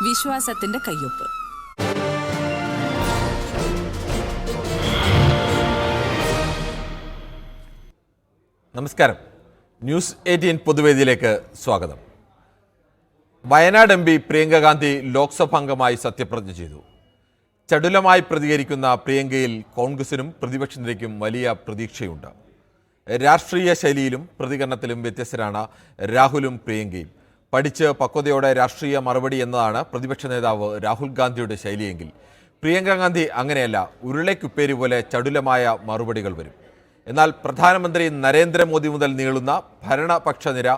വിശ്വാസത്തിന്റെ കയ്യൊപ്പ്. നമസ്കാരം. ന്യൂസ് 18 പൊതുവേദിയിലേക്ക് സ്വാഗതം. വയനാട് MP പ്രിയങ്ക ഗാന്ധി ലോക്സഭാംഗമായി സത്യപ്രതിജ്ഞ ചെയ്തു. ചടുലമായി പ്രതികരിക്കുന്ന പ്രിയങ്കയിൽ കോൺഗ്രസിനും പ്രതിപക്ഷത്തിലേക്കും വലിയ പ്രതീക്ഷയുണ്ട്. രാഷ്ട്രീയ ശൈലിയിലും പ്രതികരണത്തിലും വ്യത്യസ്തരാണ് രാഹുലും പ്രിയങ്കയും. പഠിച്ച് പക്വതയോടെ രാഷ്ട്രീയ മറുപടി എന്നതാണ് പ്രതിപക്ഷ നേതാവ് രാഹുൽ ഗാന്ധിയുടെ ശൈലിയെങ്കിൽ പ്രിയങ്ക ഗാന്ധി അങ്ങനെയല്ല. ഉരുളയ്ക്കുപ്പേരി പോലെ ചടുലമായ മറുപടികൾ വരും. എന്നാൽ പ്രധാനമന്ത്രി നരേന്ദ്രമോദി മുതൽ നീളുന്ന ഭരണപക്ഷ നിര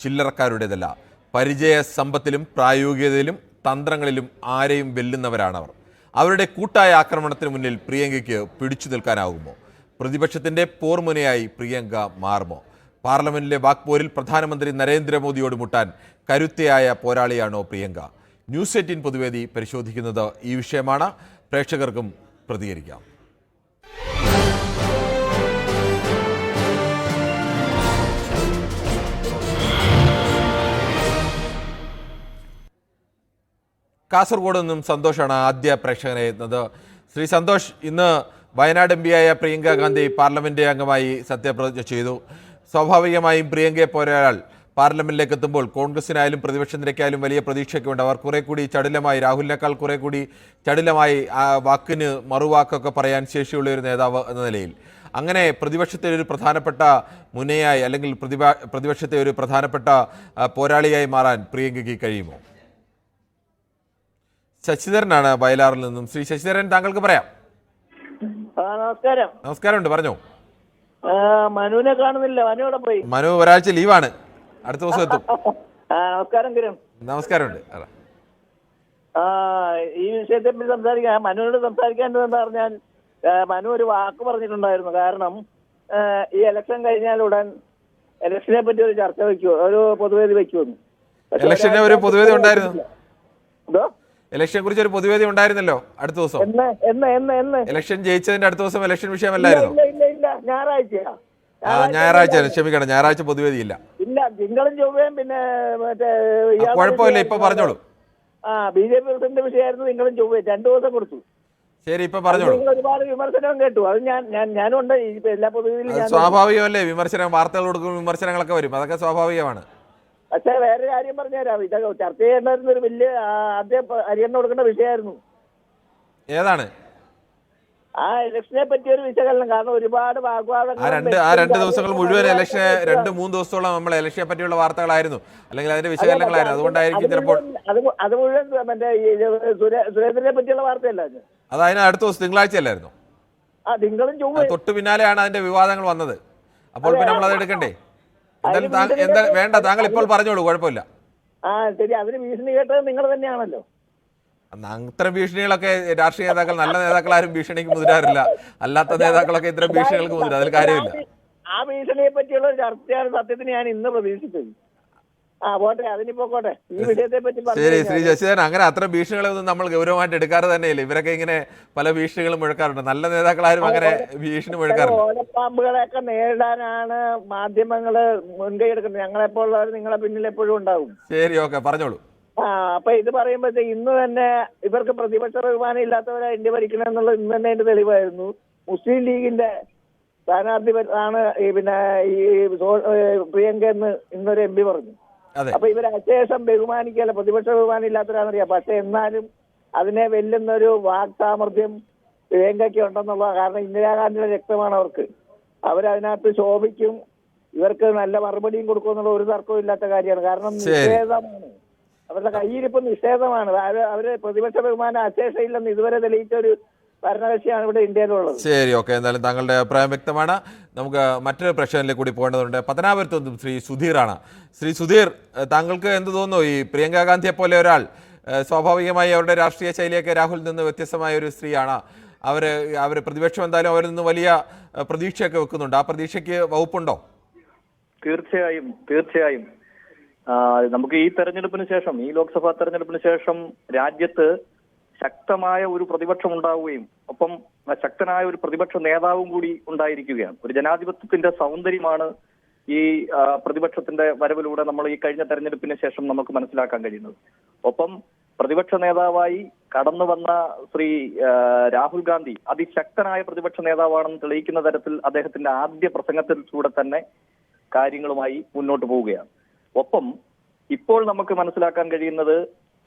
ചില്ലറക്കാരുടേതല്ല. പരിചയ സമ്പത്തിലും പ്രായോഗികതയിലും തന്ത്രങ്ങളിലും ആരെയും വെല്ലുന്നവരാണവർ. അവരുടെ കൂട്ടായ ആക്രമണത്തിന് മുന്നിൽ പ്രിയങ്കയ്ക്ക് പിടിച്ചു നിൽക്കാനാകുമോ? പ്രതിപക്ഷത്തിൻ്റെ പോർമുനയായി പ്രിയങ്ക മാറുമോ? പാർലമെന്റിലെ വാക്പോരിൽ പ്രധാനമന്ത്രി നരേന്ദ്രമോദിയോട് മുട്ടാൻ കരുത്തയായ പോരാളിയാണോ പ്രിയങ്ക? ന്യൂസ് 18 പൊതുവേദി പരിശോധിക്കുന്നത് ഈ വിഷയമാണ്. പ്രേക്ഷകർക്കും പ്രതികരിക്കാം. കാസർഗോഡ് നിന്നും സന്തോഷാണ് ആദ്യ പ്രേക്ഷകനെ എത്തുന്നത്. ശ്രീ സന്തോഷ്, ഇന്ന് വയനാട് MP ആയ പ്രിയങ്ക ഗാന്ധി പാർലമെന്റ് അംഗമായി സത്യപ്രതിജ്ഞ ചെയ്തു. സ്വാഭാവികമായും പ്രിയങ്കയെ പോരാൾ പാർലമെന്റിലേക്ക് എത്തുമ്പോൾ കോൺഗ്രസിനായാലും പ്രതിപക്ഷ നിരക്കായാലും വലിയ പ്രതീക്ഷയൊക്കെയുണ്ട്. അവർ കുറെ കൂടി ചടുലമായി, രാഹുലിനേക്കാൾ കുറെ കൂടി ചടുലമായി വാക്കിന് മറുവാക്കൊക്കെ പറയാൻ ശേഷിയുള്ള ഒരു നേതാവ് എന്ന നിലയിൽ അങ്ങനെ പ്രതിപക്ഷത്തെ ഒരു പ്രധാനപ്പെട്ട മുനയായി അല്ലെങ്കിൽ പ്രതിപക്ഷത്തെ ഒരു പ്രധാനപ്പെട്ട പോരാളിയായി മാറാൻ പ്രിയങ്കയ്ക്ക് കഴിയുമോ? ശശിധരനാണ് വയലാറിൽ നിന്നും. ശ്രീ ശശിധരൻ, താങ്കൾക്ക് പറയാം. നമസ്കാരം. നമസ്കാരമുണ്ട്, പറഞ്ഞോ. മനുവിനെ കാണുന്നില്ല, മനു ഇവിടെ പോയി. മനു ഒരാഴ്ച ലീവാണ്, അടുത്ത ദിവസം എത്തും. നമസ്കാരം കിരൺ. നമസ്കാരമുണ്ട്. ഈ വിഷയത്തെ പറ്റി സംസാരിക്കാൻ മനുവിനോട് സംസാരിക്കേണ്ടത് എന്താ പറഞ്ഞാൽ, മനു ഒരു വാക്ക് പറഞ്ഞിട്ടുണ്ടായിരുന്നു. കാരണം ഈ ഇലക്ഷൻ കഴിഞ്ഞാൽ ഉടൻ ഇലക്ഷനെ പറ്റി ഒരു ചർച്ച വെക്കുമോ, ഒരു പൊതുവേദി വെക്കുമെന്ന്. ഇലക്ഷനെ ഒരു പൊതുവേദി ഉണ്ടായിരുന്നു. എന്തോ ഇലക്ഷനെ കുറിച്ച് ഒരു പൊതുവേദി ഉണ്ടായിരുന്നല്ലോ അടുത്ത ദിവസം. ഇലക്ഷൻ ജയിച്ചതിന്റെ അടുത്ത ദിവസം ഇലക്ഷൻ വിഷയമല്ലായിരുന്നു. ഞായറാഴ്ച, ക്ഷമിക്കണം, ഞായറാഴ്ച പൊതുവേദി ഇല്ല. തിങ്കളും ചൊവ്വയും പിന്നെ മറ്റേ കുഴപ്പമില്ല, ഇപ്പൊ പറഞ്ഞോളൂ. BJP പ്രസിഡന്റ് വിഷയമായിരുന്നു തിങ്കളും ചൊവ്വയും, 2 ദിവസം കൊടുത്തു. ശരി, ഇപ്പൊ പറഞ്ഞോളൂ. ഒരുപാട് വിമർശനം കേട്ടു, അത് ഞാനുണ്ട് എല്ലാ പൊതുവേദിയിലും. സ്വാഭാവികമല്ലേ, വിമർശനം, വാർത്തകൾ കൊടുക്കും, വിമർശനങ്ങളൊക്കെ വരും, അതൊക്കെ സ്വാഭാവികമാണ്. പക്ഷേ വേറെ കാര്യം പറഞ്ഞുതരാം, ഇത് ചർച്ച ചെയ്യേണ്ടായിരുന്ന ഒരു വലിയ ആദ്യം പരിഗണന കൊടുക്കേണ്ട വിഷയമായിരുന്നു. ഏതാണ്? ആ ഇലക്ഷനെ പറ്റിയ ഒരു വിശകലനം. കാരണം ഒരുപാട് വാഗ്വാദങ്ങൾ ആ രണ്ട് ദിവസങ്ങൾ മുഴുവൻ ഇലക്ഷനെ 2-3 ദിവസത്തോളം നമ്മൾ ഇലക്ഷനെ പറ്റിയുള്ള വാർത്തകളായിരുന്നു, അല്ലെങ്കിൽ അതിന്റെ വിശകലനങ്ങളായിരുന്നു. അതുകൊണ്ടായിരിക്കും ചിലപ്പോൾ അത് മുഴുവൻ മറ്റേ സുരേന്ദ്രനെ പറ്റിയുള്ള വാർത്തയല്ലായിരുന്നു. അത് അതിന് അടുത്ത ദിവസം തിങ്കളാഴ്ച അല്ലായിരുന്നു. തിങ്കളും ചൊവ്വ തൊട്ടു പിന്നാലെയാണ് അതിന്റെ വിവാദങ്ങൾ വന്നത്. അപ്പോൾ പിന്നെ നമ്മൾ അത് എടുക്കണ്ടേ? എന്താ വേണ്ട, താങ്കൾ ഇപ്പോൾ പറഞ്ഞോളൂ, കുഴപ്പമില്ല. ശരി. അതിന് ഭീഷണി കേട്ടത് നിങ്ങൾ തന്നെയാണല്ലോ. അത്തരം ഭീഷണികളൊക്കെ രാഷ്ട്രീയ നേതാക്കൾ, നല്ല നേതാക്കൾ ആരും ഭീഷണിക്ക് മുതിരാറില്ല. അല്ലാത്ത നേതാക്കളൊക്കെ ഇത്തരം ഭീഷണികൾക്ക് മുതിരും, അതിൽ കാര്യമില്ല. ആ ഭീഷണിയെ പറ്റിയുള്ള ചർച്ചയാണ് സത്യത്തിന് ഞാൻ ഇന്ന് പ്രതീക്ഷിച്ചത്. പോട്ടെ, അതിനിപ്പോ പോട്ടെ. ഈ വിഷയത്തെ പറ്റി ശരി. ശ്രീ ശശിധരൻ, അങ്ങനെ അത്തരം ഭീഷണികളൊന്നും നമ്മൾ ഗൗരവമായിട്ട് എടുക്കാറ് തന്നെയില്ല. ഇവരൊക്കെ ഇങ്ങനെ പല ഭീഷണികളും മുഴക്കാറുണ്ട്. നല്ല നേതാക്കളാരും അങ്ങനെ ഭീഷണി മുഴക്കാറുണ്ട്. ഓലപ്പാമ്പുകളെയൊക്കെ നേരിടാനാണ് മാധ്യമങ്ങള് മുൻകൈ എടുക്കുന്നത്. ഞങ്ങളെപ്പോഴുള്ളവർ നിങ്ങളെ പിന്നിൽ എപ്പോഴും ഉണ്ടാവും. ശരി, ഓക്കെ, പറഞ്ഞോളൂ. അപ്പൊ ഇത് പറയുമ്പോഴത്തേക്ക് ഇന്ന് തന്നെ ഇവർക്ക് പ്രതിപക്ഷ ബഹുമാനം ഇല്ലാത്തവരാ ഇന്ത്യ ഭരിക്കണമെന്നുള്ളത് ഇന്ന് തന്നെ അതിന്റെ തെളിവായിരുന്നു. മുസ്ലിം ലീഗിന്റെ സ്ഥാനാർത്ഥി ആണ് പിന്നെ ഈ പ്രിയങ്ക എന്ന് ഇന്നൊരു MP പറഞ്ഞു. അപ്പൊ ഇവര് അശേഷം ബഹുമാനിക്കല്ല, പ്രതിപക്ഷ ബഹുമാനം ഇല്ലാത്തവരാണെന്നറിയാം. പക്ഷെ എന്നാലും അതിനെ വെല്ലുന്നൊരു വാക് സാമർഥ്യം പ്രിയങ്കയ്ക്ക് ഉണ്ടെന്നുള്ള കാരണം ഇന്ദിരാഗാന്ധിയുടെ രക്തമാണ് അവർക്ക്. അവരതിനകത്ത് ശോഭിക്കും, ഇവർക്ക് നല്ല മറുപടിയും കൊടുക്കുമെന്നുള്ള ഒരു തർക്കവും ഇല്ലാത്ത കാര്യമാണ്. കാരണം നിഷേധമാണ് അവരുടെ കയ്യിരിപ്പ്, നിഷേധമാണ്. അവര് പ്രതിപക്ഷ ബഹുമാനം അശേഷയില്ലെന്ന് ഇതുവരെ തെളിയിച്ച ഒരു ഭരണകക്ഷിയാണ് ഇവിടെ ഇന്ത്യയിലുള്ളത്. ശരി, ഓക്കെ, എന്തായാലും താങ്കളുടെ അഭിപ്രായം വ്യക്തമാണ്. നമുക്ക് മറ്റൊരു പ്രശ്നത്തിലേക്ക് കൂടി പോകേണ്ടതുണ്ട്. പത്തനാപുരത്ത് ശ്രീ സുധീറാണ്. ശ്രീ സുധീർ, താങ്കൾക്ക് എന്ത് തോന്നുന്നു? ഈ പ്രിയങ്ക ഗാന്ധിയെ പോലെ ഒരാൾ, സ്വാഭാവികമായി അവരുടെ രാഷ്ട്രീയ ശൈലിയൊക്കെ രാഹുലിൽ നിന്ന് വ്യത്യസ്തമായ ഒരു സ്ത്രീയാണ്. അവർ പ്രതിപക്ഷം എന്തായാലും അവരിൽ നിന്ന് വലിയ പ്രതീക്ഷയൊക്കെ വെക്കുന്നുണ്ട്. ആ പ്രതീക്ഷയ്ക്ക് വകുപ്പുണ്ടോ? തീർച്ചയായും നമുക്ക് ഈ തെരഞ്ഞെടുപ്പിന് ശേഷം, ഈ ലോക്സഭാ തെരഞ്ഞെടുപ്പിന് ശേഷം രാജ്യത്ത് ശക്തമായ ഒരു പ്രതിപക്ഷം ഉണ്ടാവുകയും ഒപ്പം ശക്തനായ ഒരു പ്രതിപക്ഷ നേതാവും കൂടി ഉണ്ടായിരിക്കുകയാണ്. ഒരു ജനാധിപത്യത്തിന്റെ സൗന്ദര്യമാണ് ഈ പ്രതിപക്ഷത്തിന്റെ വരവിലൂടെ നമ്മൾ ഈ കഴിഞ്ഞ തെരഞ്ഞെടുപ്പിന് ശേഷം നമുക്ക് മനസ്സിലാക്കാൻ കഴിയുന്നത്. ഒപ്പം പ്രതിപക്ഷ നേതാവായി കടന്നു വന്ന ശ്രീ രാഹുൽ ഗാന്ധി അതിശക്തനായ പ്രതിപക്ഷ നേതാവാണെന്ന് തെളിയിക്കുന്ന തരത്തിൽ അദ്ദേഹത്തിന്റെ ആദ്യ പ്രസംഗത്തിലൂടെ തന്നെ കാര്യങ്ങളുമായി മുന്നോട്ട് പോവുകയാണ്. ഒപ്പം ഇപ്പോൾ നമുക്ക് മനസ്സിലാക്കാൻ കഴിയുന്നത്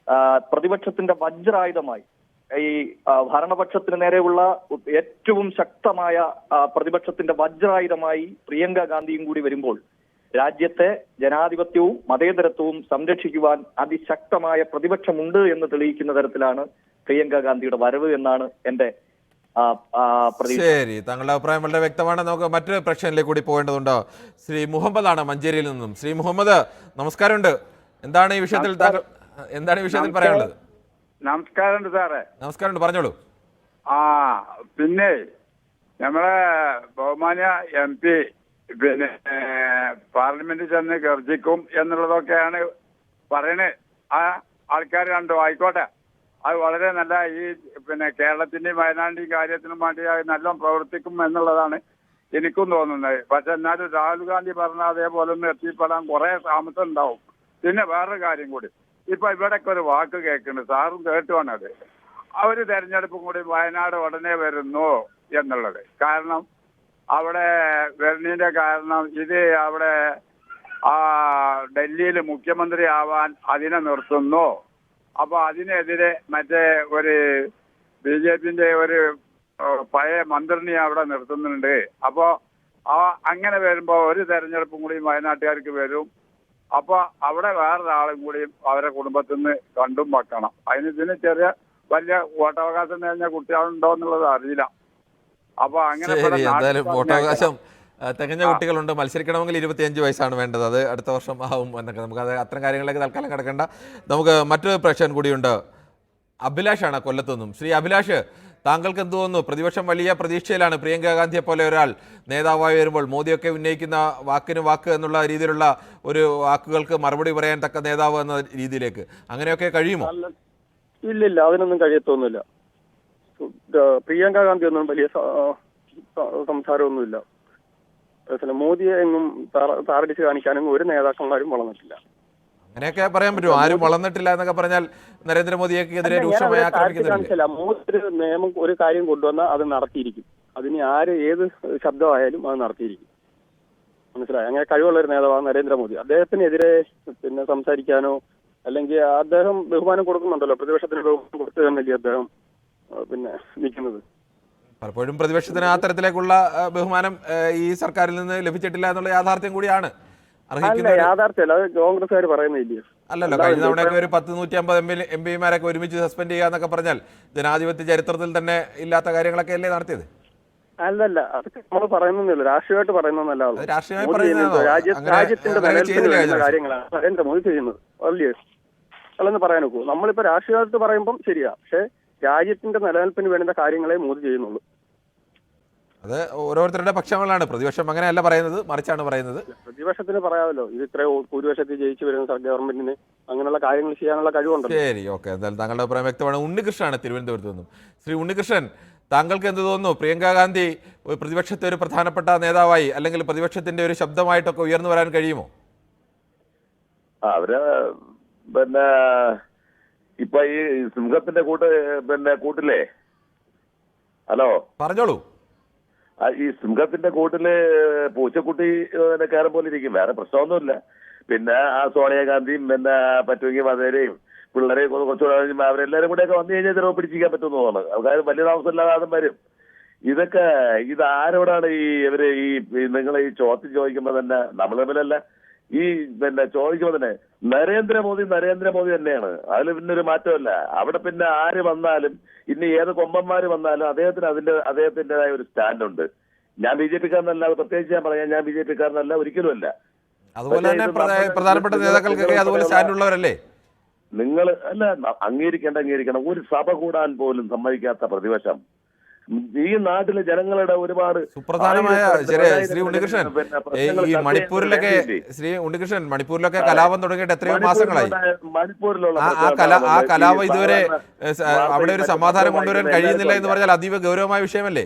പ്രതിപക്ഷത്തിന്റെ വജ്രായുധമായി ഈ ഭരണപക്ഷത്തിന് നേരെയുള്ള ഏറ്റവും ശക്തമായ പ്രതിപക്ഷത്തിന്റെ വജ്രായുധമായി പ്രിയങ്ക ഗാന്ധിയും കൂടി വരുമ്പോൾ രാജ്യത്തെ ജനാധിപത്യവും മതേതരത്വവും സംരക്ഷിക്കുവാൻ അതിശക്തമായ പ്രതിപക്ഷമുണ്ട് എന്ന് തെളിയിക്കുന്ന തരത്തിലാണ് പ്രിയങ്ക ഗാന്ധിയുടെ വരവ് എന്നാണ് എന്റെ പ്രതീക്ഷ. ശരി, താങ്കളുടെ അഭിപ്രായം വളരെ വ്യക്തമാണ്. നമുക്ക് മറ്റൊരു പ്രശ്നത്തിലേക്ക് കൂടി പോകേണ്ടതുണ്ട്. ശ്രീ മുഹമ്മദ് ആണ് മഞ്ചേരിയിൽ നിന്നും. ശ്രീ മുഹമ്മദ്, നമസ്കാരമുണ്ട്. എന്താണ് ഈ വിഷയത്തിൽ പറയാനുള്ളത്? നമസ്കാരമുണ്ട് സാറേ. നമസ്കാരമുണ്ട്, പറഞ്ഞോളൂ. പിന്നെ നമ്മളെ ബഹുമാന്യ MP പിന്നെ പാർലമെന്റിൽ ചെന്ന് ഗർജിക്കും എന്നുള്ളതൊക്കെയാണ് പറയണത്. ആ ആൾക്കാർ കണ്ടു, ആയിക്കോട്ടെ, അത് വളരെ നല്ല ഈ പിന്നെ കേരളത്തിന്റെയും വയനാടിന്റെയും കാര്യത്തിനും വേണ്ടി നല്ല പ്രവർത്തിക്കും എന്നുള്ളതാണ് എനിക്കും തോന്നുന്നത്. പക്ഷെ എന്നാലും രാഹുൽ ഗാന്ധി പറഞ്ഞ അതേപോലെ ഒന്നും എത്തിപ്പെടാൻ കുറെ താമസം ഉണ്ടാവും. പിന്നെ വേറൊരു കാര്യം കൂടി, ഇപ്പൊ ഇവിടെയൊക്കെ ഒരു വാക്ക് കേൾക്കുന്നുണ്ട്, സാറും കേട്ടുവാണത്, അവര് തെരഞ്ഞെടുപ്പും കൂടി വയനാട് ഉടനെ വരുന്നു എന്നുള്ളത്. കാരണം അവിടെ വരുന്നതിന്റെ കാരണം ഇത് അവിടെ ഡൽഹിയിൽ മുഖ്യമന്ത്രി ആവാൻ അതിനെ നിർത്തുന്നു. അപ്പൊ അതിനെതിരെ മറ്റേ ഒരു BJPന്റെ ഒരു പഴയ മന്ത്രിനെ അവിടെ നിർത്തുന്നുണ്ട്. അപ്പോ അങ്ങനെ വരുമ്പോ ഒരു തെരഞ്ഞെടുപ്പും കൂടി വയനാട്ടുകാർക്ക് വരും. അപ്പൊ അവിടെ വേറൊരാളും കൂടിയും അവരെ കുടുംബത്തിൽ നിന്ന് കണ്ടും വെക്കണം. ഇതിന് ചെറിയ വലിയ വോട്ടവകാശം നേടിയ കുട്ടികളുണ്ടോ എന്നുള്ളത് അറിയില്ല. അപ്പൊ അങ്ങനെ എന്തായാലും വോട്ടവകാശം തികഞ്ഞ കുട്ടികളുണ്ട്. മത്സരിക്കണമെങ്കിൽ 25 വയസ്സാണ് വേണ്ടത്. അത് അടുത്ത വർഷം ആവും എന്നൊക്കെ. നമുക്ക് അത് അത്തരം കാര്യങ്ങളിലേക്ക് തൽക്കാലം കിടക്കേണ്ട. നമുക്ക് മറ്റൊരു പ്രേക്ഷകൻ കൂടിയുണ്ട്. അഭിലാഷാണ് കൊല്ലത്തുനിന്നും. ശ്രീ അഭിലാഷ്, താങ്കൾക്ക് എന്ത് തോന്നുന്നു? പ്രതിപക്ഷം വലിയ പ്രതീക്ഷയിലാണ് പ്രിയങ്ക ഗാന്ധിയെ പോലെ ഒരാൾ നേതാവായി വരുമ്പോൾ. മോദിയൊക്കെ ഉന്നയിക്കുന്ന വാക്കിന് വാക്ക് എന്നുള്ള രീതിയിലുള്ള ഒരു വാക്കുകൾക്ക് മറുപടി പറയാൻ തക്ക നേതാവ് എന്ന രീതിയിലേക്ക് അങ്ങനെയൊക്കെ കഴിയുമോ? ഇല്ലില്ല, അതിനൊന്നും കഴിയത്തൊന്നുമില്ല. പ്രിയങ്ക ഗാന്ധി ഒന്നും വലിയ സംസാരമൊന്നുമില്ല. മോദിയെ എങ്ങും താറടിച്ച് കാണിക്കാനും ഒരു നേതാക്കന്മാരും വളർന്നിട്ടില്ല. അങ്ങനെയൊക്കെ പറയാൻ പറ്റുമോ? ആരും വളർന്നിട്ടില്ല എന്നൊക്കെ പറഞ്ഞാൽ നരേന്ദ്രമോദിക്കെതിരെ രൂക്ഷമായി ആക്രമിക്കുന്നില്ല. മോദി ഒരു നിയമം ഒരു കാര്യം കൊണ്ടുവന്നാൽ അത് നടത്തിയിരിക്കും. അതിന് ആര് ഏത് ശബ്ദമായാലും അത് നടത്തിയിരിക്കും. മനസ്സിലായി? അങ്ങനെ കഴിവുള്ള ഒരു നേതാവാണ് നരേന്ദ്രമോദി. അദ്ദേഹത്തിനെതിരെ പിന്നെ സംസാരിക്കാനോ അല്ലെങ്കിൽ അദ്ദേഹം ബഹുമാനം കൊടുക്കുന്നുണ്ടല്ലോ, പ്രതിപക്ഷത്തിന് ബഹുമാനം കൊടുത്തു തന്നെയല്ലേ അദ്ദേഹം പിന്നെ നിൽക്കുന്നത്. പലപ്പോഴും പ്രതിപക്ഷത്തിന് ആ തരത്തിലേക്കുള്ള ബഹുമാനം ഈ സർക്കാരിൽ നിന്ന് ലഭിച്ചിട്ടില്ല എന്നുള്ള യാഥാർത്ഥ്യം കൂടിയാണ്. യാഥാർത്ഥ്യമല്ല, അത് കോൺഗ്രസ്സുകാർ പറയുന്നില്ലേ? അല്ലല്ലോ, കഴിഞ്ഞ തവണയൊക്കെ ഒരു 100-150 MP-മാരൊക്കെ ഒരുമിച്ച് സസ്പെൻഡ് ചെയ്യുക എന്നൊക്കെ പറഞ്ഞാൽ ജനാധിപത്യ ചരിത്രത്തിൽ തന്നെ ഇല്ലാത്ത കാര്യങ്ങളൊക്കെ അല്ലേ നടത്തിയത്? അല്ലല്ല, അതൊക്കെ നമ്മൾ പറയുന്നില്ല, രാഷ്ട്രീയമായിട്ട് പറയുന്നതല്ല. രാഷ്ട്രീയമായി രാജ്യത്തിന്റെ കാര്യങ്ങളാണ് നരേന്ദ്രമോദി ചെയ്യുന്നത്. അല്ലേ അല്ലെന്ന് പറയാൻ നോക്കൂ. നമ്മളിപ്പോ രാഷ്ട്രീയമായിട്ട് പറയുമ്പം ശരിയാ, പക്ഷെ രാജ്യത്തിന്റെ നിലനിൽപ്പിന് വേണ്ട കാര്യങ്ങളെ മോദി ചെയ്യുന്നുള്ളൂ. അത് ഓരോരുത്തരുടെ പക്ഷങ്ങളാണ്. പ്രതിപക്ഷം അങ്ങനെയല്ല പറയുന്നത്, മറിച്ചാണ് പറയുന്നത്. പ്രതിപക്ഷത്തിന് പറയാമല്ലോ, ഇത് ഇത്ര ഭൂരിപക്ഷത്തിൽ ജയിച്ചു വരുന്ന ഗവൺമെന്റിന് അങ്ങനെയുള്ള കാര്യങ്ങൾ ചെയ്യാനുള്ള കഴിവുണ്ട്. ശരി, ഓക്കെ. എന്തായാലും താങ്കളുടെ അഭിപ്രായം വ്യക്തമാണ്. ഉണ്ണികൃഷ്ണനാണ് തിരുവനന്തപുരത്ത് നിന്നും. ശ്രീ ഉണ്ണികൃഷ്ണൻ, താങ്കൾക്ക് എന്ത് തോന്നുന്നു? പ്രിയങ്ക ഗാന്ധി പ്രതിപക്ഷത്തെ ഒരു പ്രധാനപ്പെട്ട നേതാവായി അല്ലെങ്കിൽ പ്രതിപക്ഷത്തിന്റെ ഒരു ശബ്ദമായിട്ടൊക്കെ ഉയർന്നു വരാൻ കഴിയുമോ? അവര് പിന്നെ ഇപ്പൊ ഈ സിംഹത്തിന്റെ കൂട്ടിലെ ഹലോ പറഞ്ഞോളൂ. ഈ സിംഹത്തിന്റെ കൂട്ടില് പൂച്ചക്കുട്ടി കയറും പോലെ ഇരിക്കും, വേറെ പ്രശ്നമൊന്നുമില്ല. പിന്നെ ആ സോണിയാഗാന്ധിയും പിന്നെ പറ്റുമെങ്കിൽ വധേരയും പിള്ളേരെയും കുറച്ചുകൂടെ അവരെല്ലാരും കൂടെയൊക്കെ വന്നു കഴിഞ്ഞാൽ ചിലപ്പോൾ പിടിച്ചിരിക്കാൻ പറ്റുമെന്ന് തോന്നുന്നത്. അവർക്ക് വലിയ താമസമില്ലാതെ വരും. ഇത് ആരോടാണ് ഇവര് നിങ്ങൾ ഈ ചോദ്യം ചോദിക്കുമ്പോ തന്നെ നമ്മൾ തമ്മിലല്ല, ഈ പിന്നെ ചോദിക്കുമ്പോ തന്നെ നരേന്ദ്രമോദി തന്നെയാണ്. അതിൽ പിന്നെ ഒരു മാറ്റമല്ല. അവിടെ പിന്നെ ആര് വന്നാലും ഇനി ഏത് കൊമ്പന്മാര് വന്നാലും അദ്ദേഹത്തിൻ്റെതായ ഒരു സ്റ്റാൻഡ് ഉണ്ട്. ഞാൻ BJP-കാരനല്ല, പ്രത്യേകിച്ച് ഞാൻ പറയാം, ഞാൻ BJP-കാരനല്ല, ഒരിക്കലും അല്ല. അതുപോലെ തന്നെ പ്രധാനപ്പെട്ട നേതാക്കൾക്കൊക്കെ അതുപോലെ സ്റ്റാൻഡ് ഉള്ളവരല്ലേ നിങ്ങൾ? അല്ല, അംഗീകരിക്കണം. ഒരു സഭ കൂടാൻ പോലും സമ്മതിക്കാത്ത പ്രതിപക്ഷം ഈ നാട്ടിലെ ജനങ്ങളുടെ ഒരുപാട് സുപ്രധാനമായ ശ്രീ ഉണ്ണികൃഷ്ണൻ, ഈ മണിപ്പൂരിലൊക്കെ കലാപം തുടങ്ങിയിട്ട് എത്രയോ മാസങ്ങളായി. ആ കലാപം ഇതുവരെ അവിടെ ഒരു സമാധാനം കൊണ്ടുവരാൻ കഴിയുന്നില്ല എന്ന് പറഞ്ഞാൽ അതീവ ഗൗരവമായ വിഷയമല്ലേ?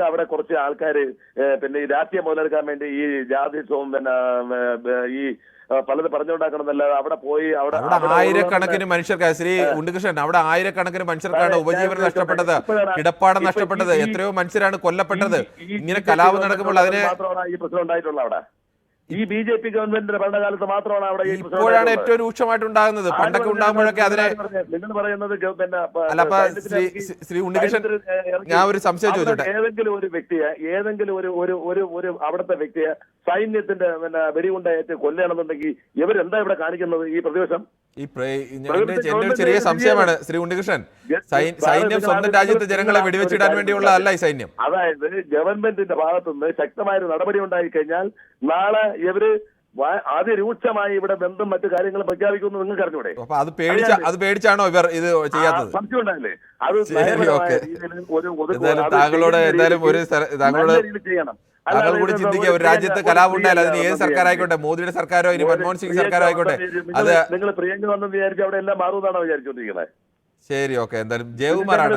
അവിടെ കുറച്ച് ആൾക്കാര് പിന്നെ ഈ രാഷ്ട്രീയം മുതലെടുക്കാൻ വേണ്ടി ഈ ജാതിത്വവും പിന്നെ ഈ പലത് പറഞ്ഞുകൊണ്ടാക്കണമെന്നല്ലാതെ അവിടെ പോയി അവിടെ ആയിരക്കണക്കിന് മനുഷ്യർക്ക് ശ്രീ ഉണ്ണികൃഷ്ണൻ, അവിടെ ആയിരക്കണക്കിന് മനുഷ്യർക്കാണ് ഉപജീവനം നഷ്ടപ്പെട്ടത്, കിടപ്പാടം നഷ്ടപ്പെട്ടത്, എത്രയോ മനുഷ്യരാണ് കൊല്ലപ്പെട്ടത്. ഇങ്ങനെ കലാപം നടക്കുമ്പോൾ അതിനെ മാത്രമാണ് ഈ പ്രശ്നം ഉണ്ടായിട്ടുള്ളത്. അവിടെ ഈ BJP ഗവൺമെന്റിന്റെ ഭരണകാലത്ത് മാത്രമാണ് അവിടെ ഇപ്പോഴാണ് ഏറ്റവും രൂക്ഷമായിട്ടുണ്ടാകുന്നത്. പണ്ടൊക്കെ ഉണ്ടാകുമ്പോഴൊക്കെ അതിനെ നിങ്ങൾ പറയുന്നത് അല്ല. അപ്പൊ ശ്രീ ഉണ്ണികൃഷ്ണൻ, ഞാൻ ഒരു സംശയം ചോദിച്ചോട്ടെ. ഏതെങ്കിലും ഒരു വ്യക്തിയെ, ഏതെങ്കിലും ഒരു അവിടുത്തെ വ്യക്തിയെ സൈന്യത്തിന്റെ വെടികൊണ്ടേറ്റ് കൊല്ലണമെന്നുണ്ടെങ്കിൽ ഇവരെന്താ ഇവിടെ കാണിക്കുന്നത് ഈ പ്രതിപക്ഷം? എന്റെ ചെറിയ സംശയമാണ് ശ്രീ ഉണ്ണികൃഷ്ണൻ, സൈന്യം സ്വന്തം രാജ്യത്തെ ജനങ്ങളെ വെടിവെച്ചിടാൻ വേണ്ടിയുള്ളതല്ല ഈ സൈന്യം. അതായത് ഗവൺമെന്റിന്റെ ഭാഗത്തുനിന്ന് ശക്തമായ ഒരു നടപടി ഉണ്ടായി കഴിഞ്ഞാൽ നാളെ ഇവര് അതിരൂക്ഷമായി ഇവിടെ ബന്ധം മറ്റു കാര്യങ്ങളും പ്രഖ്യാപിക്കുമെന്ന് നിങ്ങൾക്ക് അറിഞ്ഞൂടെ? അപ്പൊ അത് പേടിച്ചാണോ ഇവർ ഇത് ചെയ്യാത്തത്? സംശയം ഉണ്ടായില്ലേ? അത് താങ്കളോട് എന്തായാലും ചെയ്യണം. താങ്കൾ കൂടി ചിന്തിക്കുക, ഒരു രാജ്യത്ത് കലാപം ഉണ്ടായാലും അതിന് ഏത് സർക്കാർ ആയിക്കോട്ടെ, മോദിയുടെ സർക്കാരോ ഇനി മൻമോഹൻ സിംഗ് സർക്കാരോ ആയിക്കോട്ടെ, അത് നിങ്ങൾ പ്രിയങ്ക വന്നെന്ന് വിചാരിച്ച് അവിടെ എല്ലാം മാറുമെന്നാണോ വിചാരിച്ചോണ്ടിരിക്കുന്നത്? ശരി, ഓക്കെ. എന്തായാലും ജയകുമാറാണ്.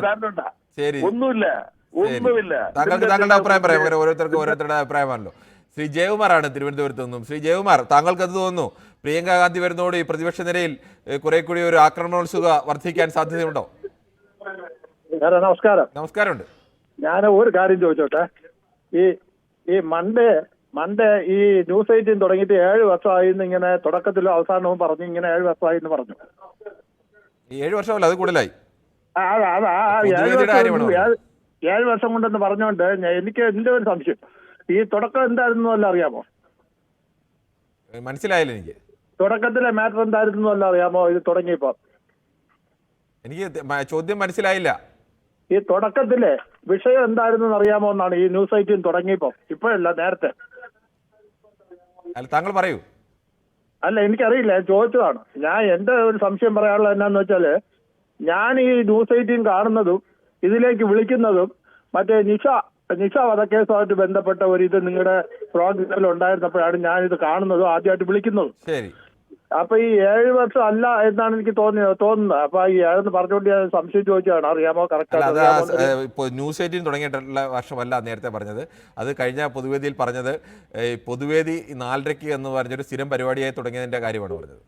ശരി, ഒന്നുമില്ല. താങ്കൾക്ക് താങ്കളുടെ അഭിപ്രായം പറയാം. ഓരോരുത്തരുടെ അഭിപ്രായമാണല്ലോ. ശ്രീ ജയകുമാറാണ് തിരുവനന്തപുരത്ത് നിന്നും. ശ്രീ ജയകുമാർ, താങ്കൾക്ക് അത് തോന്നുന്നു പ്രിയങ്ക ഗാന്ധി വരുന്നതോട് ഈ പ്രതിപക്ഷ നിരയിൽ കുറെ കൂടി ഒരു ആക്രമണോത്സുക വർദ്ധിക്കാൻ സാധ്യതയുണ്ടോ? നമസ്കാരം. നമസ്കാരമുണ്ട്. ഞാൻ ഒരു കാര്യം ചോദിച്ചോട്ടെ. ഈ മൺഡേ ഈ ന്യൂസ് 18 തുടങ്ങിയിട്ട് 7 വർഷമായി എന്ന് ഇങ്ങനെ തുടക്കത്തിലും അവസാനവും പറഞ്ഞു. ഇങ്ങനെ 7 വർഷമായി എന്ന് പറഞ്ഞു. 7 വർഷമല്ല, അത് കൂടുതലായി. 7 വർഷം കൊണ്ടെന്ന് പറഞ്ഞുകൊണ്ട് എനിക്ക് എന്റെ ഒരു സംശയം, ഈ തുടക്കം എന്തായിരുന്നു വല്ല അറിയാമോ? മനസ്സിലായില്ല എനിക്ക്. തുടക്കത്തിലെ മാറ്റർ എന്തായിരുന്നു വല്ല അറിയാമോ? ഇത് തുടങ്ങിയപ്പോ എനിക്ക് ചോദ്യം മനസ്സിലായില്ല. ഈ തുടക്കത്തിലെ വിഷയം എന്തായിരുന്നു അറിയാമോ എന്നാണ് ഈ ന്യൂസ് 18 തുടങ്ങിയപ്പോ. ഇപ്പോഴല്ല, നേരത്തെ. അല്ല, താങ്കൾ പറയൂ. അല്ല, എനിക്കറിയില്ല, ഞാൻ ചോദിച്ചതാണ്. ഞാൻ എന്റെ ഒരു സംശയം പറയാനുള്ളത് എന്നാന്ന് വെച്ചാല്, ഞാൻ ഈ ന്യൂസ് 18 കാണുന്നതും ഇതിലേക്ക് വിളിക്കുന്നതും മറ്റേ നിഷ വധക്കേസുമായിട്ട് ബന്ധപ്പെട്ട ഒരു ഇത് നിങ്ങളുടെ പ്രോഗ്രാമിൽ ഉണ്ടായിരുന്നപ്പോഴാണ് ഞാനിത് കാണുന്നതും ആദ്യമായിട്ട് വിളിക്കുന്നതും. ശരി. അപ്പൊ ഈ 7 വർഷം അല്ല എന്നാണ് എനിക്ക് തോന്നുന്നത്. അപ്പൊ ഈ 7 പറഞ്ഞുകൊണ്ട് ഞാൻ സംശയം ചോദിച്ചതാണ്, അറിയാമോ? കറക്റ്റ് ന്യൂസ് 18 തുടങ്ങിയിട്ടുള്ള വർഷമല്ല നേരത്തെ പറഞ്ഞത്. അത് കഴിഞ്ഞ പൊതുവേദിയിൽ പറഞ്ഞത് പൊതുവേദി 4:30 എന്ന് പറഞ്ഞൊരു സ്ഥിരം പരിപാടിയായി തുടങ്ങിയതിന്റെ കാര്യമാണ് പറഞ്ഞത്.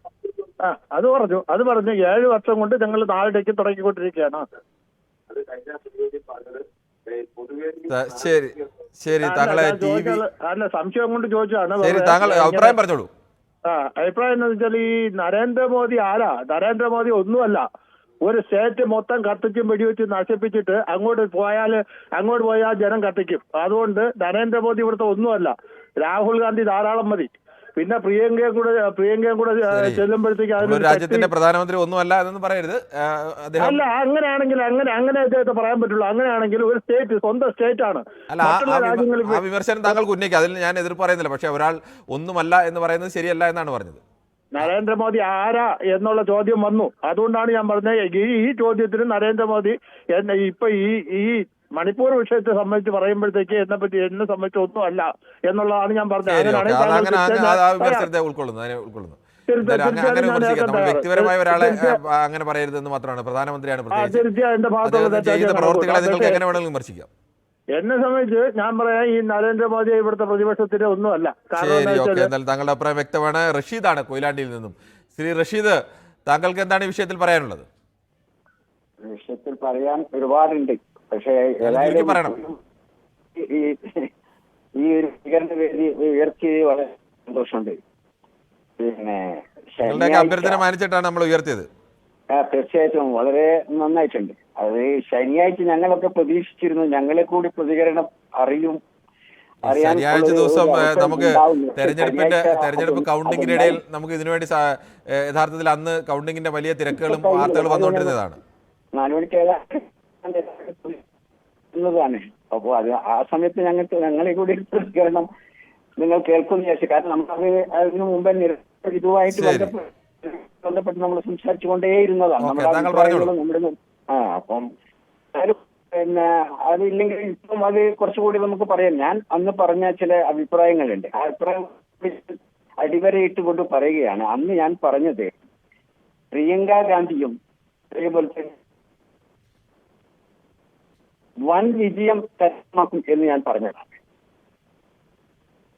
അത് പറഞ്ഞു 7 വർഷം കൊണ്ട് ഞങ്ങൾ 4:30 തുടങ്ങിക്കൊണ്ടിരിക്കുകയാണ്. ശരി, താങ്കളെ അല്ല, സംശയം കൊണ്ട് ചോദിച്ചാണ്. താങ്കൾ അഭിപ്രായം പറഞ്ഞോളൂ. അഭിപ്രായം എന്ന് വെച്ചാൽ, ഈ നരേന്ദ്രമോദി ആരാ? നരേന്ദ്രമോദി ഒന്നുമല്ല. ഒരു സ്റ്റേറ്റ് മൊത്തം കത്തിച്ചും വെടിവെച്ച് നശിപ്പിച്ചിട്ട് അങ്ങോട്ട് പോയാൽ ജനം കത്തിക്കും. അതുകൊണ്ട് നരേന്ദ്രമോദി ഇവിടുത്തെ ഒന്നുമല്ല. രാഹുൽ ഗാന്ധി ധാരാളം മതി. പിന്നെ പ്രിയങ്കയും കൂടെ ചെല്ലുമ്പോഴത്തേക്ക് രാജ്യത്തിന്റെ പ്രധാനമന്ത്രി ഒന്നുമല്ല എന്നൊന്നും പറയരുത്. അല്ല, അങ്ങനെയാണെങ്കിൽ അങ്ങനെ അദ്ദേഹത്തെ പറയാൻ പറ്റുള്ളൂ. അങ്ങനെയാണെങ്കിൽ ഒരു സ്റ്റേറ്റ് സ്വന്തം സ്റ്റേറ്റ് ആണ്. അല്ല, ആ വിമർശനം താങ്കൾക്ക് ഉന്നയിക്കാം, അതിൽ ഞാൻ എതിർപ്പ് പറയുന്നില്ല. പക്ഷെ ഒരാൾ ഒന്നുമല്ല എന്ന് പറയുന്നത് ശരിയല്ല എന്നാണ് പറഞ്ഞത്. നരേന്ദ്രമോദി ആരാ എന്നുള്ള ചോദ്യം വന്നു. അതുകൊണ്ടാണ് ഞാൻ പറഞ്ഞത്, ഈ ചോദ്യത്തിന് നരേന്ദ്രമോദി ഇപ്പൊ ഈ മണിപ്പൂർ വിഷയത്തെ സംബന്ധിച്ച് പറയുമ്പോഴത്തേക്ക് എന്നെ സംബന്ധിച്ച് ഒന്നും അല്ല എന്നുള്ളതാണ് ഞാൻ പറഞ്ഞത്. വ്യക്തിപരമായ ഒരാളെ അങ്ങനെ പറയരുതെന്ന് മാത്രമാണ്. പ്രധാനമന്ത്രിയാണ് പ്രവർത്തികളെ നിങ്ങൾക്ക് എങ്ങനെ വേണമെങ്കിലും വിമർശിക്കാം. എന്നെ സംബന്ധിച്ച് ഞാൻ പറയാം, ഈ നരേന്ദ്രമോദി ഇവിടുത്തെ പ്രതിപക്ഷത്തിന്റെ ഒന്നുമല്ല. എന്നാൽ താങ്കളുടെ അഭിപ്രായം വ്യക്തമാണ്. റഷീദാണ് കൊയിലാണ്ടിയിൽ നിന്നും. ശ്രീ റഷീദ്, താങ്കൾക്ക് എന്താണ് ഈ വിഷയത്തിൽ പറയാനുള്ളത്? വിഷയത്തിൽ പറയാൻ ഒരുപാടുണ്ട്. പക്ഷേ പറയണം. ഈ ഒരു വേദി ഉയർത്തി വളരെ സന്തോഷമുണ്ട്. പിന്നെ അഭ്യർത്ഥന മാനിച്ചിട്ടാണ് നമ്മൾ ഉയർത്തിയത്. തീർച്ചയായിട്ടും വളരെ നന്നായിട്ടുണ്ട്. അത് ശനിയാഴ്ച ഞങ്ങളൊക്കെ പ്രതീക്ഷിച്ചിരുന്നു, ഞങ്ങളെ കൂടി പ്രതികരണം അറിയും. ശനിയാഴ്ച ദിവസം നമുക്ക് തെരഞ്ഞെടുപ്പ് കൗണ്ടിങ്ങിനിടയിൽ നമുക്ക് ഇതിനുവേണ്ടി യഥാർത്ഥത്തിൽ അന്ന് കൗണ്ടിങ്ങിന്റെ വലിയ തിരക്കുകളും വാർത്തകളും വന്നുകൊണ്ടിരുന്നതാണ്. 4 മണിക്ക് ാണ്. അപ്പോൾ അത് ആ സമയത്ത് ഞങ്ങളെ കൂടി പ്രതികരണം നിങ്ങൾ കേൾക്കുമെന്ന് വിചാരിച്ചു. കാരണം നമ്മളത് അതിനു മുമ്പേ ഇതുമായിട്ട് ബന്ധപ്പെട്ട് നമ്മൾ സംസാരിച്ചു കൊണ്ടേയിരുന്നതാണ്. നമ്മുടെ അപ്പം പിന്നെ അതില്ലെങ്കിൽ ഇപ്പം അത് കുറച്ചുകൂടി നമുക്ക് പറയാം. ഞാൻ അന്ന് പറഞ്ഞ ചില അഭിപ്രായങ്ങളുണ്ട്. ആ അഭിപ്രായം അടിവരയിട്ടുകൊണ്ട് പറയുകയാണ്. അന്ന് ഞാൻ പറഞ്ഞത് പ്രിയങ്ക ഗാന്ധിയും അതേപോലെ വൻ വിജയം കരസ്ഥമാക്കും എന്ന് ഞാൻ പറഞ്ഞതാണ്.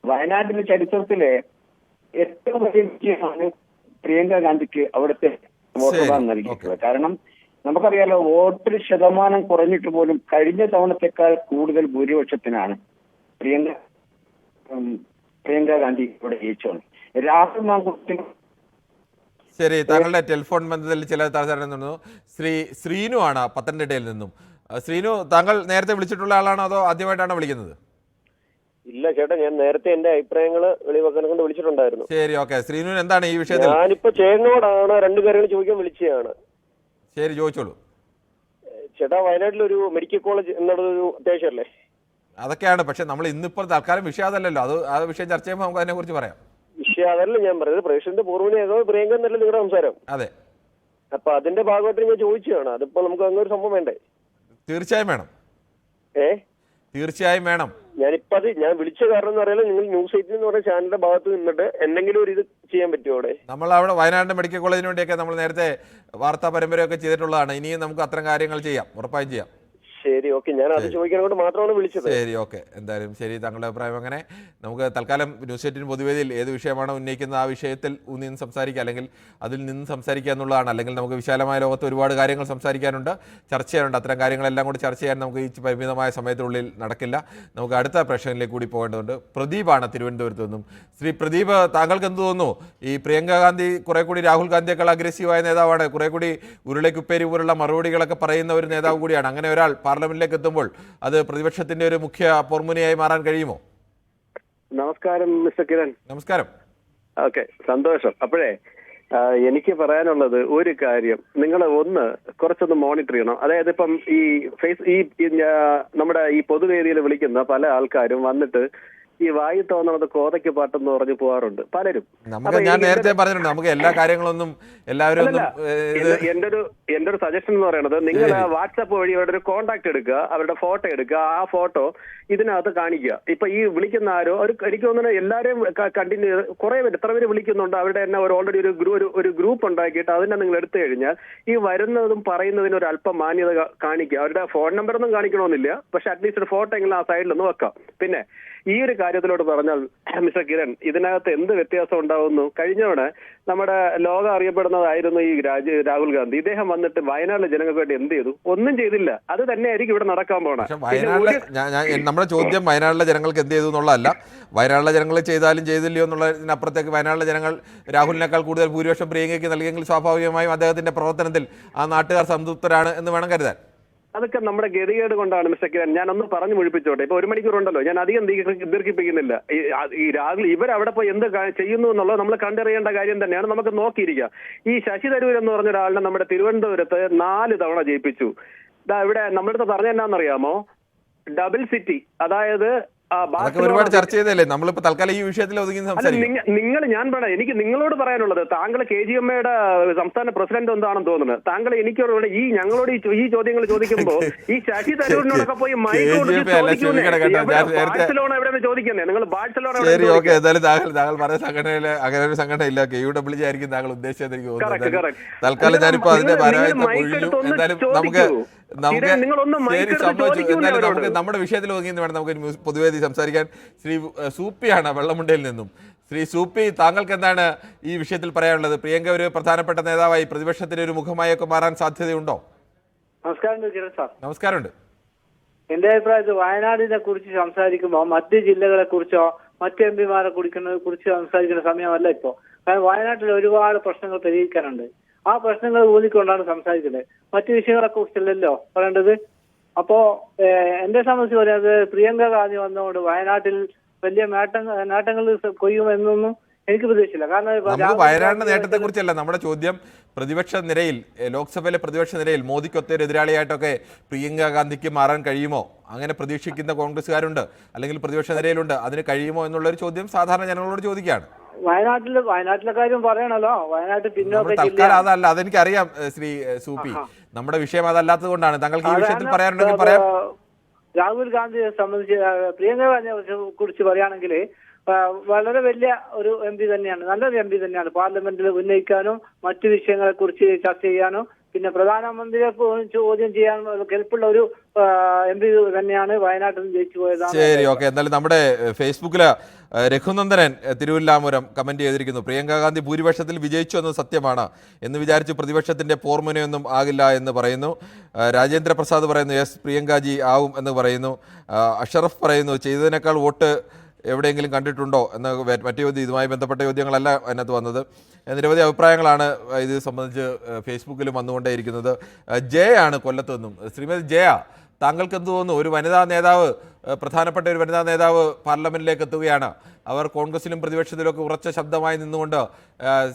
വയനാട്ടിലെ ചരിത്രത്തിലെ ഏറ്റവും വലിയ വിജയമാണ് പ്രിയങ്ക ഗാന്ധിക്ക് അവിടുത്തെ വോട്ടുകൾ നൽകിയിട്ടുള്ളത്. കാരണം നമുക്കറിയാലോ, വോട്ടിൽ ശതമാനം കുറഞ്ഞിട്ട് പോലും കഴിഞ്ഞ തവണത്തെക്കാൾ കൂടുതൽ ഭൂരിപക്ഷത്തിനാണ് പ്രിയങ്ക ഗാന്ധി ഇവിടെ ജയിച്ചത്. രാഹുൽ മാങ്കൂട്ടത്തിന് ശരി, താങ്കളുടെ ടെലിഫോൺ ബന്ധത്തിൽ ചില തടസ്സം. ശ്രീനു ആണ് പത്തനംതിട്ടയിൽ നിന്നും. ശ്രീനു, താങ്കൾ നേരത്തെ വിളിച്ചിട്ടുള്ള ആളാണോ അതോ ആദ്യമായിട്ടാണോ വിളിക്കുന്നത്? ഇല്ല ചേട്ടാ, ഞാൻ നേരത്തെ എന്റെ അഭിപ്രായങ്ങൾ വെളിവാക്കാൻ കൊണ്ട് വിളിച്ചിട്ടുണ്ടായിരുന്നു. ശരി, ഓക്കെ. ശ്രീനു, എന്താണ് ഈ വിഷയത്തിൽ? ഞാനിപ്പോ ചേട്ടനോടാണ് രണ്ട് കാര്യങ്ങൾ ചോദിക്കാൻ വിളിച്ചതാണ്. ശരി, ചോദിച്ചോളൂ. ചേട്ടാ, വയനാട്ടിലൊരു മെഡിക്കൽ കോളേജ് എന്നുള്ളതൊരു അത്യാവശ്യമല്ലേ? അതൊക്കെയാണ്, പക്ഷെ നമ്മൾ ഇന്നിപ്പോൾ തൽക്കാലം വിഷയം അതല്ലല്ലോ. ആ വിഷയം ചർച്ച ചെയ്യുമ്പോൾ നമുക്ക് അതിനെ കുറിച്ച് പറയാം. വിഷയം അതല്ല ഞാൻ പറയുന്നത്. പ്രേക്ഷകന്റെ പൂർവ്വനിയാകോ പ്രിയങ്ക എന്നല്ല നിങ്ങളുടെ സംസാരം. അതെ, അപ്പൊ അതിന്റെ ഭാഗമായിട്ട് ഞാൻ ചോദിച്ചതാണ്. അതിപ്പോ നമുക്ക് അങ്ങനെ ഒരു സംഭവം വേണ്ടേ? തീർച്ചയായും വേണം. തീർച്ചയായും വേണം. ഞാൻ വിളിച്ച കാരണം എന്ന് പറയാൻ, നിങ്ങൾ ന്യൂസ് 18 എന്ന് പറഞ്ഞ ചാനലിന്റെ ഭാഗത്ത് നിന്നിട്ട് എന്തെങ്കിലും ഒരു ഇത് ചെയ്യാൻ പറ്റുമോ അവിടെ? നമ്മൾ അവിടെ വയനാട് മെഡിക്കൽ കോളേജിന് വേണ്ടിയൊക്കെ നമ്മൾ നേരത്തെ വാർത്താ പരമ്പരയൊക്കെ ചെയ്തിട്ടുള്ളതാണ്. ഇനിയും നമുക്ക് അത്തരം കാര്യങ്ങൾ ചെയ്യാം, ഉറപ്പായും ചെയ്യാം. ശരി, ഓക്കെ. ഞാൻ അത് ചോദിക്കാൻ കൊണ്ട് മാത്രമാണ് വിളിച്ചത്. ശരി, ഓക്കെ. എന്തായാലും ശരി, താങ്കളുടെ അഭിപ്രായം അങ്ങനെ. നമുക്ക് തൽക്കാലം ന്യൂസ് 18 പൊതുവേദിയിൽ ഏത് വിഷയമാണോ ഉന്നയിക്കുന്നത് ആ വിഷയത്തിൽ നിന്ന് സംസാരിക്കുക, അല്ലെങ്കിൽ അതിൽ നിന്ന് സംസാരിക്കുക എന്നുള്ളതാണ്. അല്ലെങ്കിൽ നമുക്ക് വിശാലമായ ലോകത്ത് ഒരുപാട് കാര്യങ്ങൾ സംസാരിക്കാനുണ്ട്, ചർച്ച ചെയ്യാനുണ്ട്. അത്തരം കാര്യങ്ങളെല്ലാം കൂടി ചർച്ച ചെയ്യാൻ നമുക്ക് ഈ പരിമിതമായ സമയത്തിനുള്ളിൽ നടക്കില്ല. നമുക്ക് അടുത്ത പ്രശ്നങ്ങളിലേക്ക് കൂടി പോകേണ്ടതുണ്ട്. പ്രദീപാണ് തിരുവനന്തപുരത്ത് നിന്നും. ശ്രീ പ്രദീപ്, താങ്കൾക്ക് എന്ത് തോന്നുന്നു? ഈ പ്രിയങ്ക ഗാന്ധി കുറെ കൂടി രാഹുൽ ഗാന്ധിയേക്കാൾ അഗ്രസീവായ നേതാവാണ്, കുറെ കൂടി ഉരുളക്കുപ്പേരി പോലുള്ള മറുപടികളൊക്കെ പറയുന്ന ഒരു നേതാവ് കൂടിയാണ്. അങ്ങനെ ഒരാൾ പാർലമെന്റിലേക്ക് എത്തുമ്പോൾ അത് പ്രതിപക്ഷത്തിന്റെ ഒരു മുഖ്യ പോർമുനയായി മാറാൻ കഴിയുമോ? നമസ്കാരം മിസ്റ്റർ കിരൺ. നമസ്കാരം. ഓക്കെ, സന്തോഷം. അപ്പോഴേ എനിക്ക് പറയാനുള്ളത് ഒരു കാര്യം, നിങ്ങൾ കുറച്ചൊന്ന് മോണിറ്റർ ചെയ്യണം. അതായത് ഇപ്പം നമ്മുടെ ഈ പൊതുവേദിയിൽ വിളിക്കുന്ന പല ആൾക്കാരും വന്നിട്ട് ഈ വായി തോന്നുന്നത് കോതയ്ക്ക് പാട്ടെന്ന് പറഞ്ഞു പോകാറുണ്ട് പലരും. ഞാൻ നേരത്തെ പറഞ്ഞിട്ടുണ്ട്, നമുക്ക് എല്ലാ കാര്യങ്ങളൊന്നും എല്ലാവരും. എന്റെ ഒരു സജഷൻ എന്ന് പറയുന്നത്, നിങ്ങൾ വാട്സാപ്പ് വഴി അവരുടെ ഒരു കോണ്ടാക്ട് എടുക്കുക, അവരുടെ ഫോട്ടോ എടുക്കുക, ആ ഫോട്ടോ ഇതിനകത്ത് കാണിക്കുക. ഇപ്പൊ ഈ വിളിക്കുന്ന ആരോ എനിക്ക് തോന്നുന്നത് എല്ലാവരെയും കണ്ടിന്യൂ കുറെ പേര് എത്ര പേര് വിളിക്കുന്നുണ്ട്, അവരുടെ തന്നെ ഓൾറെഡി ഒരു ഗ്രൂപ്പ് ഉണ്ടാക്കിയിട്ട് അതിനെ നിങ്ങൾ എടുത്തു കഴിഞ്ഞാൽ ഈ വരുന്നതും പറയുന്നതിന് ഒരു അല്പം മാന്യത കാണിക്കുക. അവരുടെ ഫോൺ നമ്പർ ഒന്നും കാണിക്കണമെന്നില്ല, പക്ഷെ അറ്റ്ലീസ്റ്റ് ഒരു ഫോട്ടോ എങ്കിലും ആ സൈഡിലൊന്ന് വെക്കാം. പിന്നെ ഈ ഒരു കാര്യത്തിലോട്ട് പറഞ്ഞാൽ മിസ്റ്റർ കിരൺ, ഇതിനകത്ത് എന്ത് വ്യത്യാസം ഉണ്ടാവുന്നു? കഴിഞ്ഞവണ് നമ്മുടെ ലോകം അറിയപ്പെടുന്നതായിരുന്നു ഈ രാഹുൽ ഗാന്ധി. ഇദ്ദേഹം വന്നിട്ട് വയനാട്ടിലെ ജനങ്ങൾക്ക് വേണ്ടി എന്ത് ചെയ്തു? ഒന്നും ചെയ്തില്ല. അത് തന്നെയായിരിക്കും ഇവിടെ നടക്കാൻ പോണേ. നമ്മുടെ ചോദ്യം വയനാട്ടിലെ ജനങ്ങൾക്ക് എന്ത് ചെയ്തു എന്നുള്ളതല്ല. വയനാട്ടിലെ ജനങ്ങൾ ചെയ്താലും ചെയ്തില്ലയോ എന്നുള്ളതിനപ്പുറത്തേക്ക് വയനാട്ടിലെ ജനങ്ങൾ രാഹുലിനേക്കാൾ കൂടുതൽ ഭൂരിപക്ഷം പ്രിയങ്കയ്ക്ക് നൽകിയെങ്കിൽ സ്വാഭാവികമായും അദ്ദേഹത്തിന്റെ പ്രവർത്തനത്തിൽ ആ നാട്ടുകാർ സംതൃപ്തരാണ് എന്ന് വേണം കരുതാൻ. അതൊക്കെ നമ്മുടെ ഗതികേട് കൊണ്ടാണ് മിസ്റ്റർ കിരൺ. ഞാനൊന്ന് പറഞ്ഞു മുഴിപ്പിച്ചോട്ടെ. ഇപ്പൊ 1 മണിക്കൂറുണ്ടല്ലോ, ഞാൻ അധികം ദീർഘിപ്പിക്കുന്നില്ല. ഈ രാഹുൽ ഇവരവിടെ പോയി എന്ത് ചെയ്യുന്നു എന്നുള്ളത് നമ്മൾ കണ്ടറിയേണ്ട കാര്യം തന്നെയാണ്. നമുക്ക് നോക്കിയിരിക്കുക. ഈ ശശി തരൂർ എന്ന് പറഞ്ഞ ഒരാളിനെ നമ്മുടെ തിരുവനന്തപുരത്ത് 4 തവണ ജയിപ്പിച്ചു. ഇവിടെ നമ്മുടെ അടുത്ത് പറഞ്ഞ എന്നാന്നറിയാമോ? Double city. അതായത് ഒരുപാട് ചർച്ച ചെയ്തല്ലേ, നമ്മളിപ്പോ തൽക്കാലം ഈ വിഷയത്തിൽ ഞാൻ പറയാം. എനിക്ക് നിങ്ങളോട് പറയാനുള്ളത്, താങ്കൾ KGMയുടെ സംസ്ഥാന പ്രസിഡന്റ് എന്താണെന്ന് തോന്നുന്നത്. താങ്കൾ എനിക്കോട് ഞങ്ങളോട് ഈ ചോദ്യങ്ങൾ ചോദിക്കുമ്പോ ഈ ശശി തരൂരിനോടൊക്കെ പോയി ബാഴ്സലോണ എവിടെയാണ് ചോദിക്കുന്നത്? നിങ്ങൾ ബാഴ്സലോണ താങ്കൾ പറഞ്ഞ സംഘടനയിലെ അങ്ങനെ ഒരു സംഘടന ഇല്ല, KUWJ ആയിരിക്കും താങ്കൾ ഉദ്ദേശിച്ചത് എനിക്ക് തോന്നുന്നത്. തൽക്കാലം ഞാനിപ്പോ അതിന്റെ നമുക്ക് നമ്മുടെ വിഷയത്തിൽ ഒതുങ്ങി വേണം നമുക്ക് പൊതുവേദി സംസാരിക്കാൻ. ശ്രീ സൂപ്പിയാണ് വെള്ളമുണ്ടയിൽ നിന്നും. ശ്രീ സൂപ്പി, താങ്കൾക്ക് എന്താണ് ഈ വിഷയത്തിൽ പറയാനുള്ളത്? പ്രിയങ്ക ഒരു പ്രധാനപ്പെട്ട നേതാവായി പ്രതിപക്ഷത്തിന്റെ ഒരു മുഖമായൊക്കെ മാറാൻ സാധ്യതയുണ്ടോ? നമസ്കാരമുണ്ട്. എന്റെ അഭിപ്രായത്തിൽ വയനാടിനെ കുറിച്ച് സംസാരിക്കുമ്പോൾ മറ്റ് ജില്ലകളെ കുറിച്ചോ മറ്റ് MP-മാരെ കുറിച്ച് സംസാരിക്കുന്ന സമയമല്ല ഇപ്പോ. കാരണം വയനാട്ടിൽ ഒരുപാട് പ്രശ്നങ്ങൾ പരിഹരിക്കാനുണ്ട്. ആ പ്രശ്നങ്ങൾ ഊന്നിക്കൊണ്ടാണ് സംസാരിക്കുന്നത്. മറ്റു വിഷയങ്ങളെ കുറിച്ചല്ലല്ലോ പറയേണ്ടത്. അപ്പോ എന്നെ സംബന്ധിച്ച് പറയുന്നത്, പ്രിയങ്ക ഗാന്ധി വന്നുകൊണ്ട് വയനാട്ടിൽ വലിയ നേട്ടങ്ങൾ കൊയ്യുമെന്നൊന്നും എനിക്ക് പ്രതീക്ഷയില്ല. കാരണം വയനാടിന്റെ നേട്ടത്തെ കുറിച്ചല്ല നമ്മുടെ ചോദ്യം. പ്രതിപക്ഷ നിരയിൽ, ലോക്സഭയിലെ പ്രതിപക്ഷ നിരയിൽ മോദിക്കൊത്തൊരു എതിരാളിയായിട്ടൊക്കെ പ്രിയങ്ക ഗാന്ധിക്ക് മാറാൻ കഴിയുമോ? അങ്ങനെ പ്രതീക്ഷിക്കുന്ന കോൺഗ്രസ്സുകാരുണ്ട്, അല്ലെങ്കിൽ പ്രതിപക്ഷ നിരയിലുണ്ട്. അതിന് കഴിയുമോ എന്നുള്ളൊരു ചോദ്യം സാധാരണ ജനങ്ങളോട് ചോദിക്കുകയാണ്. വയനാട്ടിലെ കാര്യം പറയണല്ലോ. വയനാട്ടിൽ പിന്നോക്ക അതല്ല, അതെനിക്കറിയാം ശ്രീ സൂപ്പി. നമ്മുടെ വിഷയം അതല്ലാത്തത് കൊണ്ടാണ്. താങ്കൾക്ക് ഈ വിഷയത്തിൽ പറയാനുണ്ടെങ്കിൽ പറയാം. രാഹുൽ ഗാന്ധിയെ സംബന്ധിച്ച്, പ്രിയങ്ക ഗാന്ധിയെ കുറിച്ച് പറയുകയാണെങ്കിൽ വളരെ വലിയ ഒരു MP തന്നെയാണ്, നല്ലൊരു MP തന്നെയാണ്. പാർലമെന്റിൽ ഉന്നയിക്കാനും മറ്റു വിഷയങ്ങളെ കുറിച്ച് ചർച്ച ചെയ്യാനും പിന്നെ പ്രധാനമന്ത്രിയെ ചോദ്യം ചെയ്യാൻ കെൽപ്പുള്ള ഒരു MP തന്നെയാണ് വയനാട്ടിൽ നിന്ന് ജയിച്ചു പോയത്. ശരി, ഓക്കെ. എന്നാലും നമ്മുടെ ഫേസ്ബുക്കില് രഘുനന്ദനൻ തിരുവല്ലാമൂരം കമന്റ് ചെയ്തിരിക്കുന്നു, പ്രിയങ്ക ഗാന്ധി ഭൂരിപക്ഷത്തിൽ വിജയിച്ചു എന്നത് സത്യമാണ് എന്ന് വിചാരിച്ച് പ്രതിപക്ഷത്തിന്റെ പോർമുനയൊന്നും ആകില്ല എന്ന് പറയുന്നു. രാജേന്ദ്ര പ്രസാദ് പറയുന്നു യെസ് പ്രിയങ്കാജി ആവും എന്ന് പറയുന്നു. അഷറഫ് പറയുന്നു ചെയ്തതിനേക്കാൾ വോട്ട് എവിടെയെങ്കിലും കണ്ടിട്ടുണ്ടോ എന്ന മറ്റു ചോദ്യം, ഇതുമായി ബന്ധപ്പെട്ട ചോദ്യങ്ങളല്ല അതിനകത്ത് വന്നത്. നിരവധി അഭിപ്രായങ്ങളാണ് ഇത് സംബന്ധിച്ച് ഫേസ്ബുക്കിലും വന്നുകൊണ്ടേയിരിക്കുന്നത്. ജയ ആണ് കൊല്ലത്തു നിന്നും. ശ്രീമതി ജയ, താങ്കൾക്ക് എന്ത് തോന്നുന്നു? ഒരു വനിതാ നേതാവ്, പ്രധാനപ്പെട്ട ഒരു വനിതാ നേതാവ് പാർലമെന്റിലേക്ക് എത്തുകയാണ്. അവർ കോൺഗ്രസിലും പ്രതിപക്ഷത്തിലൊക്കെ ഉറച്ച ശബ്ദമായി നിന്നുകൊണ്ട്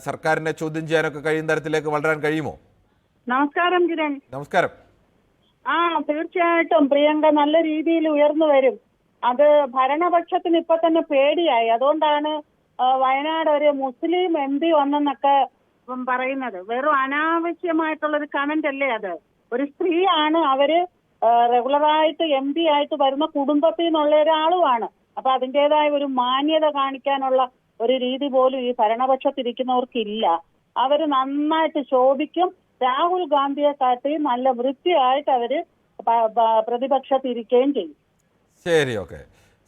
സർക്കാരിനെ ചോദ്യം ചെയ്യാനൊക്കെ കഴിയുന്ന തരത്തിലേക്ക് വളരാൻ കഴിയുമോ? നമസ്കാരം കിരൺ. നമസ്കാരം. തീർച്ചയായിട്ടും പ്രിയങ്ക നല്ല രീതിയിൽ ഉയർന്നു വരും. അത് ഭരണപക്ഷത്തിന് ഇപ്പൊ തന്നെ പേടിയായി. അതുകൊണ്ടാണ് വയനാട് ഒരു മുസ്ലിം MP വന്നെന്നൊക്കെ പറയുന്നത്. വെറും അനാവശ്യമായിട്ടുള്ളൊരു കമന്റ് അല്ലേ അത്? ഒരു സ്ത്രീയാണ്, അവര് റെഗുലറായിട്ട് MP ആയിട്ട് വരുന്ന കുടുംബത്തിൽ നിന്നുള്ള ഒരാളുമാണ്. അപ്പൊ അതിൻ്റെതായ ഒരു മാന്യത കാണിക്കാനുള്ള ഒരു രീതി പോലും ഈ ഭരണപക്ഷത്തിരിക്കുന്നവർക്കില്ല. അവര് നന്നായിട്ട് ശോഭിക്കും. രാഹുൽ ഗാന്ധിയെ കാട്ടി നല്ല വൃത്തിയായിട്ട് അവര് പ്രതിപക്ഷത്തിരിക്കുകയും ചെയ്യും. ശരി, ഓക്കെ.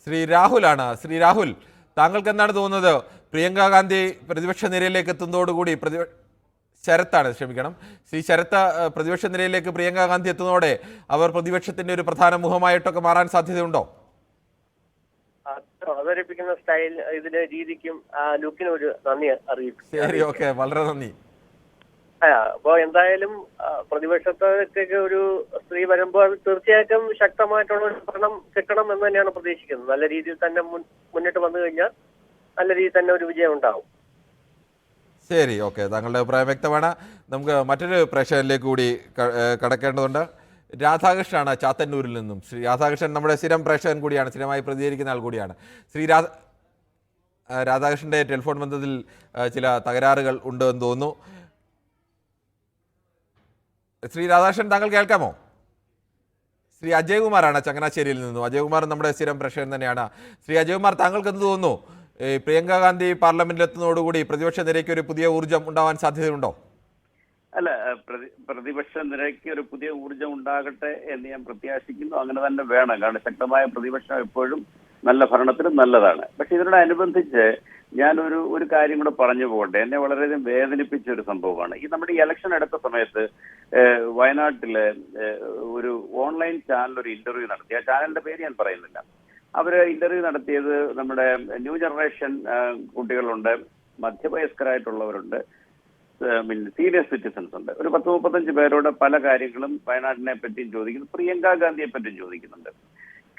ശ്രീ രാഹുലാണ്. ശ്രീ രാഹുൽ, താങ്കൾക്ക് എന്താണ് തോന്നുന്നത്? പ്രിയങ്ക ഗാന്ധി പ്രതിപക്ഷ നിരയിലേക്ക് എത്തുന്നതോടുകൂടി ശരത്താണ്, ക്ഷമിക്കണം, ശ്രീ ശരത്ത് പ്രതിപക്ഷ നിരയിലേക്ക് പ്രിയങ്ക ഗാന്ധി എത്തുന്നതോടെ അവർ പ്രതിപക്ഷത്തിന്റെ ഒരു പ്രധാന മുഖമായിട്ടൊക്കെ മാറാൻ സാധ്യതയുണ്ടോ? അവതരിപ്പിക്കുന്ന സ്റ്റൈൽ, ഇതിന്റെ രീതിക്കും ലുക്കിനും ഒരു നന്ദി അറിയിക്കും. ശരി, ഓക്കെ, വളരെ നന്ദി. അപ്പൊ എന്തായാലും പ്രതിപക്ഷത്തേക്ക് ഒരു സ്ത്രീ വരുമ്പോൾ തീർച്ചയായിട്ടും ശക്തമായിട്ടുള്ള ഒരു ഭരണം കിട്ടണം എന്ന് തന്നെയാണ് പ്രതീക്ഷിക്കുന്നത്. നല്ല രീതിയിൽ തന്നെ മുന്നിട്ട് വന്നു കഴിഞ്ഞാൽ നല്ല രീതിയിൽ തന്നെ ഒരു വിജയം ഉണ്ടാവും. ശരി, ഓക്കെ, താങ്കളുടെ അഭിപ്രായം വ്യക്തമാണ്. നമുക്ക് മറ്റൊരു പ്രേക്ഷകരിലേക്ക് കൂടി കടക്കേണ്ടതുണ്ട്. രാധാകൃഷ്ണനാണ് ചാത്തന്നൂരിൽ നിന്നും. ശ്രീ രാധാകൃഷ്ണൻ നമ്മുടെ സ്ഥിരം പ്രേക്ഷകൻ കൂടിയാണ്, സ്ഥിരമായി പ്രതികരിക്കുന്ന ആൾ കൂടിയാണ്. ശ്രീ രാധാകൃഷ്ണന്റെ ടെലിഫോൺ ബന്ധത്തിൽ ചില തകരാറുകൾ ഉണ്ട് എന്ന് തോന്നുന്നു. ശ്രീ രാധാകൃഷ്ണൻ, താങ്കൾ കേൾക്കാമോ? ശ്രീ അജയ്കുമാറാണ് ചങ്ങനാശ്ശേരിയിൽ നിന്നും. അജയ്കുമാർ നമ്മുടെ സ്ഥിരം പ്രേക്ഷകൻ തന്നെയാണ്. ശ്രീ അജയ്കുമാർ, താങ്കൾക്ക് എന്ത് തോന്നുന്നു? പ്രിയങ്ക ഗാന്ധി പാർലമെന്റിൽ എത്തുന്നതോടുകൂടി പ്രതിപക്ഷ നിരയ്ക്ക് ഒരു പുതിയ ഊർജ്ജം ഉണ്ടാവാൻ സാധ്യതയുണ്ടോ? അല്ല, പ്രതിപക്ഷ നിരയ്ക്ക് ഒരു പുതിയ ഊർജ്ജം ഉണ്ടാകട്ടെ എന്ന് ഞാൻ പ്രത്യാശിക്കുന്നു. അങ്ങനെ തന്നെ വേണം. കാരണം ശക്തമായ പ്രതിപക്ഷം എപ്പോഴും നല്ല ഭരണത്തിലും നല്ലതാണ്. പക്ഷെ ഇതിനോടനുബന്ധിച്ച് ഞാൻ ഒരു കാര്യം കൂടെ പറഞ്ഞു പോകട്ടെ. എന്നെ വളരെയധികം വേദനിപ്പിച്ച ഒരു സംഭവമാണ്. ഈ നമ്മുടെ ഈ ഇലക്ഷൻ എടുത്ത സമയത്ത് വയനാട്ടില് ഒരു ഓൺലൈൻ ചാനൽ ഒരു ഇന്റർവ്യൂ നടത്തി. ആ ചാനലിന്റെ പേര് ഞാൻ പറയുന്നില്ല. അവര് ഇന്റർവ്യൂ നടത്തിയത് നമ്മുടെ ന്യൂ ജനറേഷൻ കുട്ടികളുണ്ട്, മധ്യവയസ്കരായിട്ടുള്ളവരുണ്ട്, സീനിയർ സിറ്റിസൺസ് ഉണ്ട്. ഒരു 10-35 പേരോട് പല കാര്യങ്ങളും വയനാടിനെ പറ്റിയും ചോദിക്കുന്നു, പ്രിയങ്ക ഗാന്ധിയെ പറ്റിയും ചോദിക്കുന്നുണ്ട്.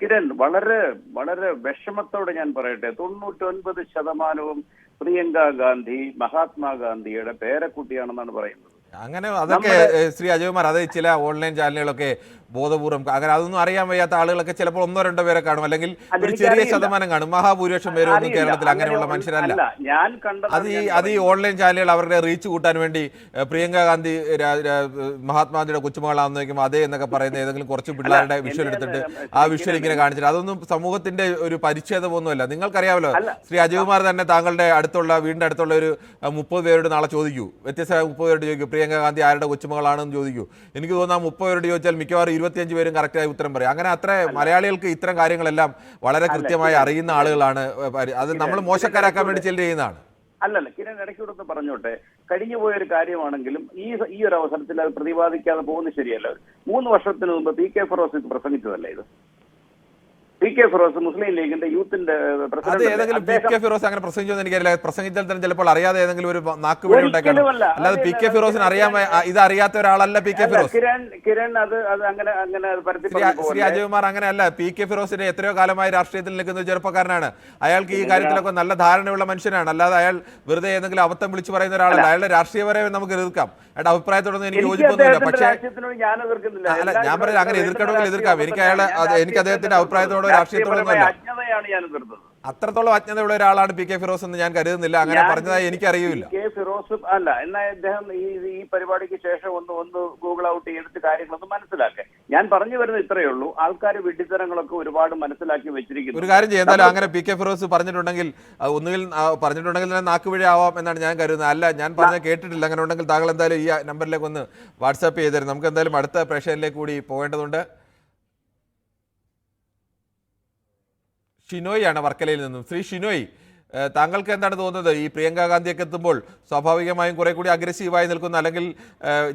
കിരൺ, വളരെ വളരെ വിഷമത്തോടെ ഞാൻ പറയട്ടെ, 99% പ്രിയങ്ക ഗാന്ധി മഹാത്മാഗാന്ധിയുടെ പേരക്കുട്ടിയാണെന്നാണ് പറയുന്നത്. അങ്ങനെ അതൊക്കെ ശ്രീ അജയ്കുമാർ, അത് ചില ഓൺലൈൻ ചാനലുകളൊക്കെ ബോധപൂർവം, അങ്ങനെ അതൊന്നും അറിയാൻ വയ്യാത്ത ആളുകളൊക്കെ ചിലപ്പോൾ 1-2 പേരെ കാണും, അല്ലെങ്കിൽ ഒരു ചെറിയ ശതമാനം കാണും. മഹാഭൂരിപക്ഷം പേരും ഒന്നും കേരളത്തിൽ അങ്ങനെയുള്ള മനുഷ്യരല്ല. അത് ഈ ഓൺലൈൻ ചാനലുകൾ അവരുടെ റീച്ച് കൂട്ടാൻ വേണ്ടി പ്രിയങ്ക ഗാന്ധി മഹാത്മാഗാന്ധിയുടെ കൊച്ചുമകളാണെന്ന് വയ്ക്കുമ്പോൾ അതേ എന്നൊക്കെ പറയുന്ന ഏതെങ്കിലും കുറച്ച് പിള്ളേരുടെ വിഷ്വൽ എടുത്തിട്ട് ആ വിഷ്വൽ ഇങ്ങനെ കാണിച്ചിട്ട് അതൊന്നും സമൂഹത്തിന്റെ ഒരു പരിച്ഛേദമൊന്നുമല്ല. നിങ്ങൾക്കറിയാമല്ലോ, ശ്രീ അജയ്കുമാർ തന്നെ താങ്കളുടെ വീടിന്റെ അടുത്തുള്ള ഒരു 30 പേരോട് നാളെ ചോദിക്കൂ, വ്യത്യസ്തമായ 30 പേരോട് ചോദിക്കൂ പ്രിയങ്ക ഗാന്ധി ആരുടെ കൊച്ചുമകളാണെന്ന് ചോദിക്കൂ. എനിക്ക് തോന്നുന്നു ആ 30 പേരോട് ചോദിച്ചാൽ മിക്കവാറും 25 പേരും കറക്റ്റായി ഉത്തരം പറയും. അങ്ങനെ അത്ര മലയാളികൾക്ക് ഇത്തരം കാര്യങ്ങളെല്ലാം വളരെ കൃത്യമായി അറിയുന്ന ആളുകളാണ്. അത് നമ്മൾ മോശക്കാരാക്കാൻ വേണ്ടി ചിലർ ചെയ്യുന്നതാണ്. അല്ലല്ല, കിരൺ ഇടയ്ക്കൂടെ പറഞ്ഞോട്ടെ, കഴിഞ്ഞു പോയൊരു കാര്യമാണെങ്കിലും ഈ ഒരു അവസരത്തിൽ അത് പ്രതിപാദിക്കാതെ പോകുന്നത് ശരിയല്ല. 3 വർഷത്തിന് മുമ്പ് PK ഫിറോസ് പ്രസംഗിച്ചതല്ലേ ഇത്? PK ഫിറോസ് മുസ്ലിം ലീഗിന്റെ യൂത്തിന്റെ പ്രസിഡന്റ്. ഏതെങ്കിലും PK ഫിറോസ് അങ്ങനെ പ്രസംഗിച്ചെന്ന് എനിക്കറിയില്ല. പ്രസംഗിച്ചാൽ തന്നെ ചിലപ്പോൾ അറിയാതെ ഏതെങ്കിലും ഒരു നാക്കുപിഴ ഉണ്ടാക്കണം. അല്ലാതെ PK ഫിറോസിന് അറിയാൻ ഇത് അറിയാത്ത ഒരാളല്ല PK ഫിറോസ്. കിരൺ അത് അങ്ങനെ ശ്രീ അജയ്കുമാർ, അങ്ങനെയല്ല. PK ഫിറോസിന്റെ എത്രയോ കാലമായി രാഷ്ട്രീയത്തിൽ നിൽക്കുന്ന ചെറുപ്പക്കാരനാണ്. അയാൾക്ക് ഈ കാര്യത്തിലൊക്കെ നല്ല ധാരണയുള്ള മനുഷ്യനാണ്. അല്ലാതെ അയാൾ വെറുതെ ഏതെങ്കിലും അബദ്ധം വിളിച്ചു പറയുന്ന ഒരാളല്ല. അയാളുടെ രാഷ്ട്രീയപരമായി നമുക്ക് എതിർക്കാം. അയാളുടെ അഭിപ്രായത്തോടൊന്നും എനിക്ക് യോജിപ്പൊന്നുമില്ല. പക്ഷേ അല്ല, ഞാൻ പറയുന്നത് അങ്ങനെ എതിർക്കണമെങ്കിൽ എതിർക്കാം. എനിക്ക് അദ്ദേഹത്തിന്റെ അഭിപ്രായത്തോട് രാഷ്ട്രീയത്തിലൊന്നുമല്ല. അജ്ഞതയാണ് ഞാൻ എതിർത്തത്. അത്രത്തോളം അജ്ഞതയുള്ള ഒരാളാണ് പി കെ ഫിറോസ് എന്ന് ഞാൻ കരുതുന്നില്ല. അങ്ങനെ പറഞ്ഞതായി എനിക്കറിയില്ല. കെ ഫിറോസും അല്ല. എന്നാൽ അദ്ദേഹം ഈ പരിപാടിക്ക് ശേഷം ഒന്ന് ഗൂഗിൾ ഔട്ട് ചെയ്തിട്ട് കാര്യങ്ങളൊന്ന് മനസ്സിലാക്കുക. ഞാൻ പറഞ്ഞു വരുന്നത് ഇത്രയേ ഉള്ളൂ. ആൾക്കാർ വിഡ്ഢിത്തരങ്ങളൊക്കെ ഒരുപാട് മനസ്സിലാക്കി വെച്ചിരിക്കുന്നു. ഒരു കാര്യം ചെയ്യാം, എന്തായാലും അങ്ങനെ പി കെ ഫിറോസ് പറഞ്ഞിട്ടുണ്ടെങ്കിൽ ഒന്നുകിൽ തന്നെ നാക്കുപിഴ ആവാം എന്നാണ് ഞാൻ കരുതുന്നത്. അല്ല, ഞാൻ പറഞ്ഞത് കേട്ടിട്ടില്ല. അങ്ങനെ ഉണ്ടെങ്കിൽ താങ്കൾ എന്തായാലും ഈ നമ്പറിലേക്ക് ഒന്ന് വാട്സാപ്പ് ചെയ്തുതരും. നമുക്ക് എന്തായാലും അടുത്ത പ്രേക്ഷകരിലേക്ക് കൂടി പോകേണ്ടതുണ്ട്. ഷിനോയ് ആണ് വർക്കലയിൽ നിന്നും. ശ്രീ ഷിനോയ്, താങ്കൾക്ക് എന്താണ് തോന്നുന്നത്? ഈ പ്രിയങ്ക ഗാന്ധിയൊക്കെ എത്തുമ്പോൾ സ്വാഭാവികമായും കുറെ കൂടി അഗ്രസീവായി നിൽക്കുന്ന, അല്ലെങ്കിൽ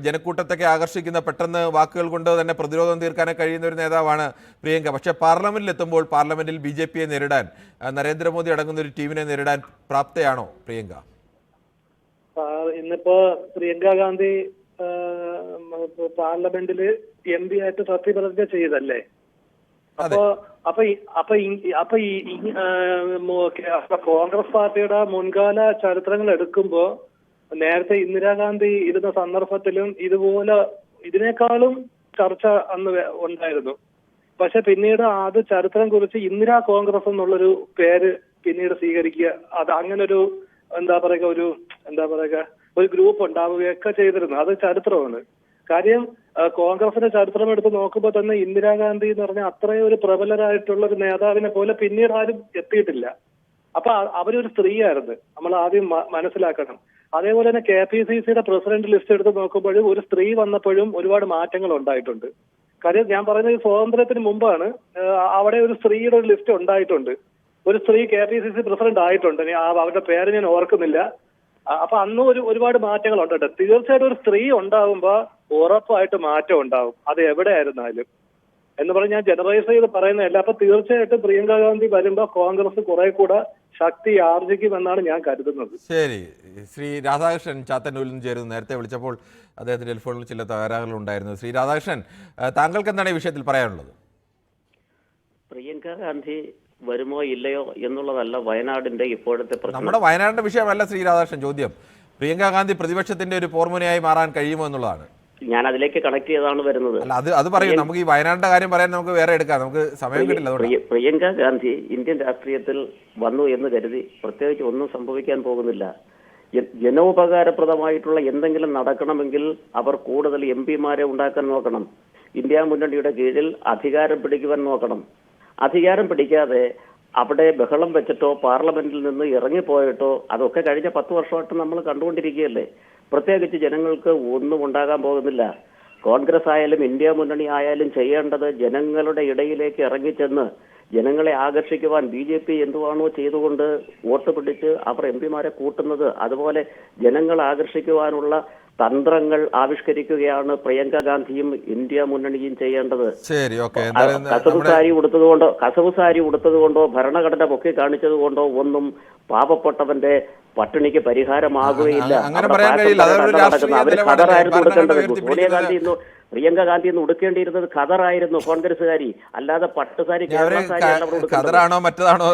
ജനക്കൂട്ടത്തൊക്കെ ആകർഷിക്കുന്ന, പെട്ടെന്ന് വാക്കുകൾ കൊണ്ട് തന്നെ പ്രതിരോധം തീർക്കാനൊക്കെ കഴിയുന്ന ഒരു നേതാവാണ് പ്രിയങ്ക. പക്ഷേ പാർലമെന്റിൽ എത്തുമ്പോൾ പാർലമെന്റിൽ BJPയെ നേരിടാൻ, നരേന്ദ്രമോദി അടങ്ങുന്ന ഒരു ടീമിനെ നേരിടാൻ പ്രാപ്തയാണോ പ്രിയങ്ക? ഇന്നിപ്പോ പ്രിയങ്ക ഗാന്ധി പാർലമെന്റില് MP ആയിട്ട് സത്യപ്രതിജ്ഞ ചെയ്തല്ലേ? കോൺഗ്രസ് പാർട്ടിയുടെ മുൻകാല ചരിത്രങ്ങൾ എടുക്കുമ്പോ നേരത്തെ ഇന്ദിരാഗാന്ധി ഇരുന്ന സന്ദർഭത്തിലും ഇതുപോലെ ഇതിനേക്കാളും ചർച്ച അന്ന് ഉണ്ടായിരുന്നു. പക്ഷെ പിന്നീട് അത് ചരിത്രം കുറിച്ച് ഇന്ദിരാ കോൺഗ്രസ് എന്നുള്ളൊരു പേര് പിന്നീട് സ്വീകരിക്കുക, അത് അങ്ങനൊരു ഒരു ഗ്രൂപ്പ് ഉണ്ടാവുകയൊക്കെ ചെയ്തിരുന്നു. അത് ചരിത്രമാണ്. കാര്യം കോൺഗ്രസിന്റെ ചരിത്രം എടുത്ത് നോക്കുമ്പോൾ തന്നെ ഇന്ദിരാഗാന്ധി എന്ന് പറഞ്ഞാൽ അത്രയും ഒരു പ്രബലരായിട്ടുള്ള ഒരു നേതാവിനെ പോലെ പിന്നീട് ആരും എത്തിയിട്ടില്ല. അപ്പൊ അവരൊരു സ്ത്രീയായിരുന്നു, നമ്മൾ ആദ്യം മനസ്സിലാക്കണം. അതേപോലെ തന്നെ KPCCയുടെ പ്രസിഡന്റ് ലിസ്റ്റ് എടുത്ത് നോക്കുമ്പോഴും ഒരു സ്ത്രീ വന്നപ്പോഴും ഒരുപാട് മാറ്റങ്ങൾ ഉണ്ടായിട്ടുണ്ട്. കാര്യം ഞാൻ പറയുന്നത് സ്വാതന്ത്ര്യത്തിന് മുമ്പാണ് അവിടെ ഒരു സ്ത്രീയുടെ ഒരു ലിസ്റ്റ് ഉണ്ടായിട്ടുണ്ട്. ഒരു സ്ത്രീ KPCC പ്രസിഡന്റ് ആയിട്ടുണ്ട്. അവരുടെ പേര് ഞാൻ ഓർക്കുന്നില്ല. അപ്പൊ അന്നും ഒരുപാട് മാറ്റങ്ങൾ ഉണ്ട്. തീർച്ചയായിട്ടും ഒരു സ്ത്രീ ഉണ്ടാവുമ്പോ ഉറപ്പായിട്ട് മാറ്റം ഉണ്ടാവും, അത് എവിടെയായിരുന്നാലും എന്ന് പറഞ്ഞ് ഞാൻ ജനറലൈസ് ചെയ്ത് പറയുന്നതല്ല. അപ്പൊ തീർച്ചയായിട്ടും പ്രിയങ്ക ഗാന്ധി വരുമ്പോ കോൺഗ്രസ് കുറെ കൂടെ ശക്തി ആർജിക്കുമെന്നാണ് ഞാൻ കരുതുന്നത്. ശരി, ശ്രീ രാധാകൃഷ്ണൻ ചാത്തന്നൂരിൽ നിന്ന് ചേരുന്നു. നേരത്തെ വിളിച്ചപ്പോൾ അദ്ദേഹത്തിന്റെ ടെലിഫോണിൽ ചില തകരാറുകൾ ഉണ്ടായിരുന്നു. ശ്രീ രാധാകൃഷ്ണൻ, താങ്കൾക്ക് എന്താണ് ഈ വിഷയത്തിൽ പറയാനുള്ളത്? പ്രിയങ്ക ഗാന്ധി വരുമോ ഇല്ലയോ എന്നുള്ളതല്ല വയനാടിന്റെ ഇപ്പോഴത്തെ പ്രശ്നം. നമ്മുടെ വയനാടിന്റെ വിഷയമല്ല ശ്രീ രാധാകൃഷ്ണൻ ചോദ്യം. പ്രിയങ്ക ഗാന്ധി പ്രതിപക്ഷത്തിന്റെ ഒരു പോർമുനയായി മാറാൻ കഴിയുമോ എന്നുള്ളതാണ്. ഞാൻ അതിലേക്ക് കണക്ട് ചെയ്താണ് വരുന്നത്. അല്ല, അത് പറയൂ. നമുക്ക് ഈ വയനാടിന്റെ കാര്യം പറയാൻ നമുക്ക് വേറെ എടുക്കാം, നമുക്ക് സമയം കിട്ടില്ല. പ്രിയങ്ക ഗാന്ധി ഇന്ത്യൻ രാഷ്ട്രീയത്തിൽ വന്നു എന്ന് കരുതി പ്രത്യേകിച്ച് ഒന്നും സംഭവിക്കാൻ പോകുന്നില്ല. ജനോപകാരപ്രദമായിട്ടുള്ള എന്തെങ്കിലും നടക്കണമെങ്കിൽ അവർ കൂടുതൽ MP-മാരെ ഉണ്ടാക്കാൻ നോക്കണം. ഇന്ത്യ മുന്നണിയുടെ കീഴിൽ അധികാരം പിടിക്കുവാൻ നോക്കണം. അധികാരം പിടിക്കാതെ അവിടെ ബഹളം വെച്ചിട്ടോ പാർലമെന്റിൽ നിന്ന് ഇറങ്ങിപ്പോയിട്ടോ അതൊക്കെ കഴിഞ്ഞ 10 വർഷമായിട്ട് നമ്മൾ കണ്ടുകൊണ്ടിരിക്കുകയല്ലേ. പ്രത്യേകിച്ച് ജനങ്ങൾക്ക് ഒന്നും ഉണ്ടാകാൻ പോകുന്നില്ല. കോൺഗ്രസ് ആയാലും ഇന്ത്യ മുന്നണി ആയാലും ചെയ്യേണ്ടത് ജനങ്ങളുടെ ഇടയിലേക്ക് ഇറങ്ങിച്ചെന്ന് ജനങ്ങളെ ആകർഷിക്കുവാൻ BJP എന്തുവാണോ ചെയ്തുകൊണ്ട് വോട്ട് പിടിച്ച് അവർ MP-മാരെ കൂട്ടുന്നത്, അതുപോലെ ജനങ്ങൾ ആകർഷിക്കുവാനുള്ള തന്ത്രങ്ങൾ ആവിഷ്കരിക്കുകയാണ് പ്രിയങ്ക ഗാന്ധിയും ഇന്ത്യ മുന്നണിയും ചെയ്യേണ്ടത്. കസവ് സാരി ഉടുത്തതുകൊണ്ടോ ഭരണഘടന പൊക്കി കാണിച്ചതുകൊണ്ടോ ഒന്നും പാവപ്പെട്ടവന്റെ പട്ടിണിക്ക് പരിഹാരമാകുകയില്ല. അവര് ഖദറായിരുന്നു കൊടുക്കേണ്ടത്. സോണിയാഗാന്ധി പ്രിയങ്ക ഗാന്ധി എന്ന് ഉടുക്കേണ്ടിയിരുന്നത് ഖദറായിരുന്നു കോൺഗ്രസ്സുകാരി, അല്ലാതെ പട്ടുസാരി ഖദറാണോ മറ്റതാണോ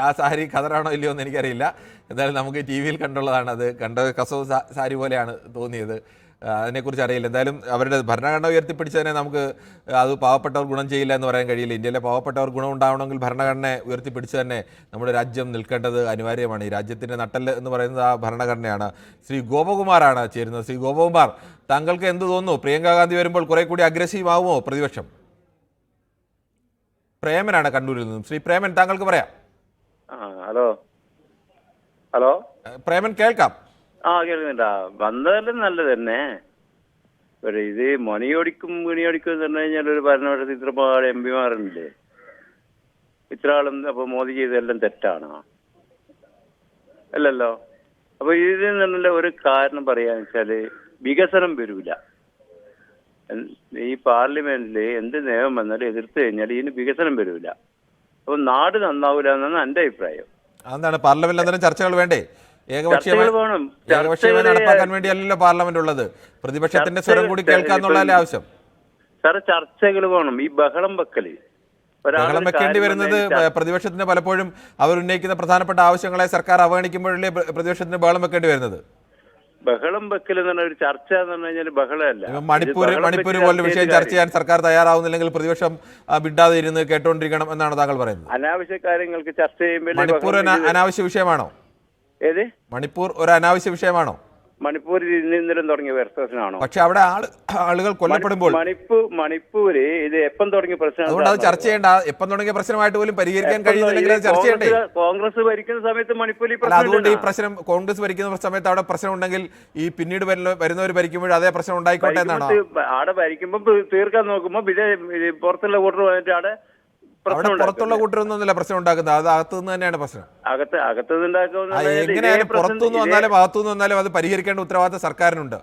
ആ സാരി ഖദറാണോ ഇല്ലയോ എന്ന് എനിക്കറിയില്ല. എന്തായാലും നമുക്ക് TV-യിൽ കണ്ടുള്ളതാണ്. അത് കണ്ടത് കസവ് സാരി പോലെയാണ് തോന്നിയത്. അതിനെക്കുറിച്ച് അറിയില്ല. എന്തായാലും അവരുടെ ഭരണഘടന ഉയർത്തിപ്പിടിച്ചതിനെ നമുക്ക് അത് പാവപ്പെട്ടവർ ഗുണം ചെയ്യില്ല എന്ന് പറയാൻ കഴിയില്ല. ഇന്ത്യയിലെ പാവപ്പെട്ടവർ ഗുണം ഉണ്ടാവണമെങ്കിൽ ഭരണഘടനയെ ഉയർത്തിപ്പിടിച്ച് തന്നെ നമ്മുടെ രാജ്യം നിൽക്കേണ്ടത് അനിവാര്യമാണ്. ഈ രാജ്യത്തിൻ്റെ നട്ടെല്ല് എന്ന് പറയുന്നത് ആ ഭരണഘടനയാണ്. ശ്രീ ഗോപകുമാറാണ് ചേരുന്നത്. ശ്രീ ഗോപകുമാർ, താങ്കൾക്ക് എന്ത് തോന്നുന്നു? പ്രിയങ്ക ഗാന്ധി വരുമ്പോൾ കുറെ കൂടി അഗ്രസീവ് ആവുമോ പ്രതിപക്ഷം? പ്രേമനാണ് കണ്ണൂരിൽ നിന്നും. ശ്രീ പ്രേമൻ, താങ്കൾക്ക് പറയാം. ഹലോ പ്രേമൻ, കേൾക്കാം. കേൾക്കുന്നുണ്ടാ? വന്നതെല്ലാം നല്ലത് തന്നെ. ഇത് മണിയോടിക്കും എന്ന് പറഞ്ഞു കഴിഞ്ഞാൽ ഒരു ഭരണപക്ഷത്തിൽ ഇത്രപാട് MP-മാരുണ്ടല്ലേ, ഇത്ര ആളും. അപ്പൊ മോദി ചെയ്തെല്ലാം തെറ്റാണോ? അല്ലല്ലോ. അപ്പൊ ഇതിൽ നിന്നുള്ള ഒരു കാരണം പറയാന്ന് വെച്ചാല് വികസനം വരൂല. ഈ പാർലമെന്റില് എന്ത് നിയമം വന്നാലും എതിർത്ത് കഴിഞ്ഞാൽ ഇതിന് വികസനം വരൂല. അപ്പൊ നാട് നന്നാവൂല എന്നാണ് എന്റെ അഭിപ്രായം. എന്താണ് പാർലമെന്റിൽ അന്നേരം ചർച്ചകൾ വേണ്ടേ? ഏകപക്ഷീയമായി നടപ്പാക്കാൻ വേണ്ടിയല്ലല്ലോ പാർലമെന്റ് ഉള്ളത്. പ്രതിപക്ഷത്തിന്റെ സ്വരം കൂടി കേൾക്കാന്നുള്ളതല്ലേ ആവശ്യം? സാറ് ചർച്ചകൾ വേണം. ഈ ബഹളം വെക്കേണ്ടി വരുന്നത് പ്രതിപക്ഷത്തിന് പലപ്പോഴും അവർ ഉന്നയിക്കുന്ന പ്രധാനപ്പെട്ട ആവശ്യങ്ങളെ സർക്കാർ അവഗണിക്കുമ്പോഴല്ലേ പ്രതിപക്ഷത്തിന് ബഹളം വെക്കേണ്ടി വരുന്നത്. ബഹളം വെക്കൽ എന്ന് പറഞ്ഞ ഒരു ചർച്ച എന്ന് പറഞ്ഞു കഴിഞ്ഞാൽ ബഹളമല്ല. മണിപ്പൂർ പോലുള്ള വിഷയം ചർച്ച ചെയ്യാൻ സർക്കാർ തയ്യാറാവുന്നില്ലെങ്കിൽ പ്രതിപക്ഷം വിടാതെ ഇരുന്ന് കേട്ടോണ്ടിരിക്കണം എന്നാണ് താങ്കൾ പറയുന്നത്? അനാവശ്യ കാര്യങ്ങൾക്ക് ചർച്ച ചെയ്യുമ്പോൾ മണിപ്പൂർ അനാവശ്യ വിഷയമാണോ? ഏത് മണിപ്പൂർ ഒരു അനാവശ്യ വിഷയമാണോ? മണിപ്പൂരിൽ ഇന്നലെ തുടങ്ങിയ പ്രശ്നമാണോ? പക്ഷെ അവിടെ ആളുകൾ കൊല്ലപ്പെടുമ്പോൾ മണിപ്പൂര് ഇത് എപ്പം തുടങ്ങിയ പ്രശ്നം? അതുകൊണ്ട് അത് ചർച്ച ചെയ്യേണ്ട. എപ്പം തുടങ്ങിയ പ്രശ്നമായിട്ട് പോലും പരിഹരിക്കാൻ കഴിയുന്നില്ലെങ്കിൽ അത് ചർച്ച ചെയ്യണ്ടേ? കോൺഗ്രസ് ഭരിക്കുന്ന സമയത്ത് മണിപ്പൂരിൽ അതുകൊണ്ട് ഈ പ്രശ്നം കോൺഗ്രസ് ഭരിക്കുന്ന സമയത്ത് അവിടെ പ്രശ്നം ഉണ്ടെങ്കിൽ ഈ പിന്നീട് വരുന്നവർ ഭരിക്കുമ്പോൾ അതേ പ്രശ്നം ഉണ്ടായിക്കോട്ടെ എന്നാണോ? അവിടെ ഭരിക്കുമ്പോൾ തീർക്കാൻ നോക്കുമ്പോൾ പുറത്തുള്ള വോട്ടർ വന്നിട്ട് അവിടെ പുറത്തുള്ള കൂട്ടരൊന്നുമല്ല പ്രശ്നം ഉണ്ടാക്കുന്നത്, അത് അകത്തുനിന്ന് തന്നെയാണ് പ്രശ്നം. എങ്ങനെയായാലും പുറത്തുനിന്ന് വന്നാലും അകത്തുനിന്ന് വന്നാലും അത് പരിഹരിക്കേണ്ട ഉത്തരവാദിത്തം സർക്കാരിനുണ്ട്.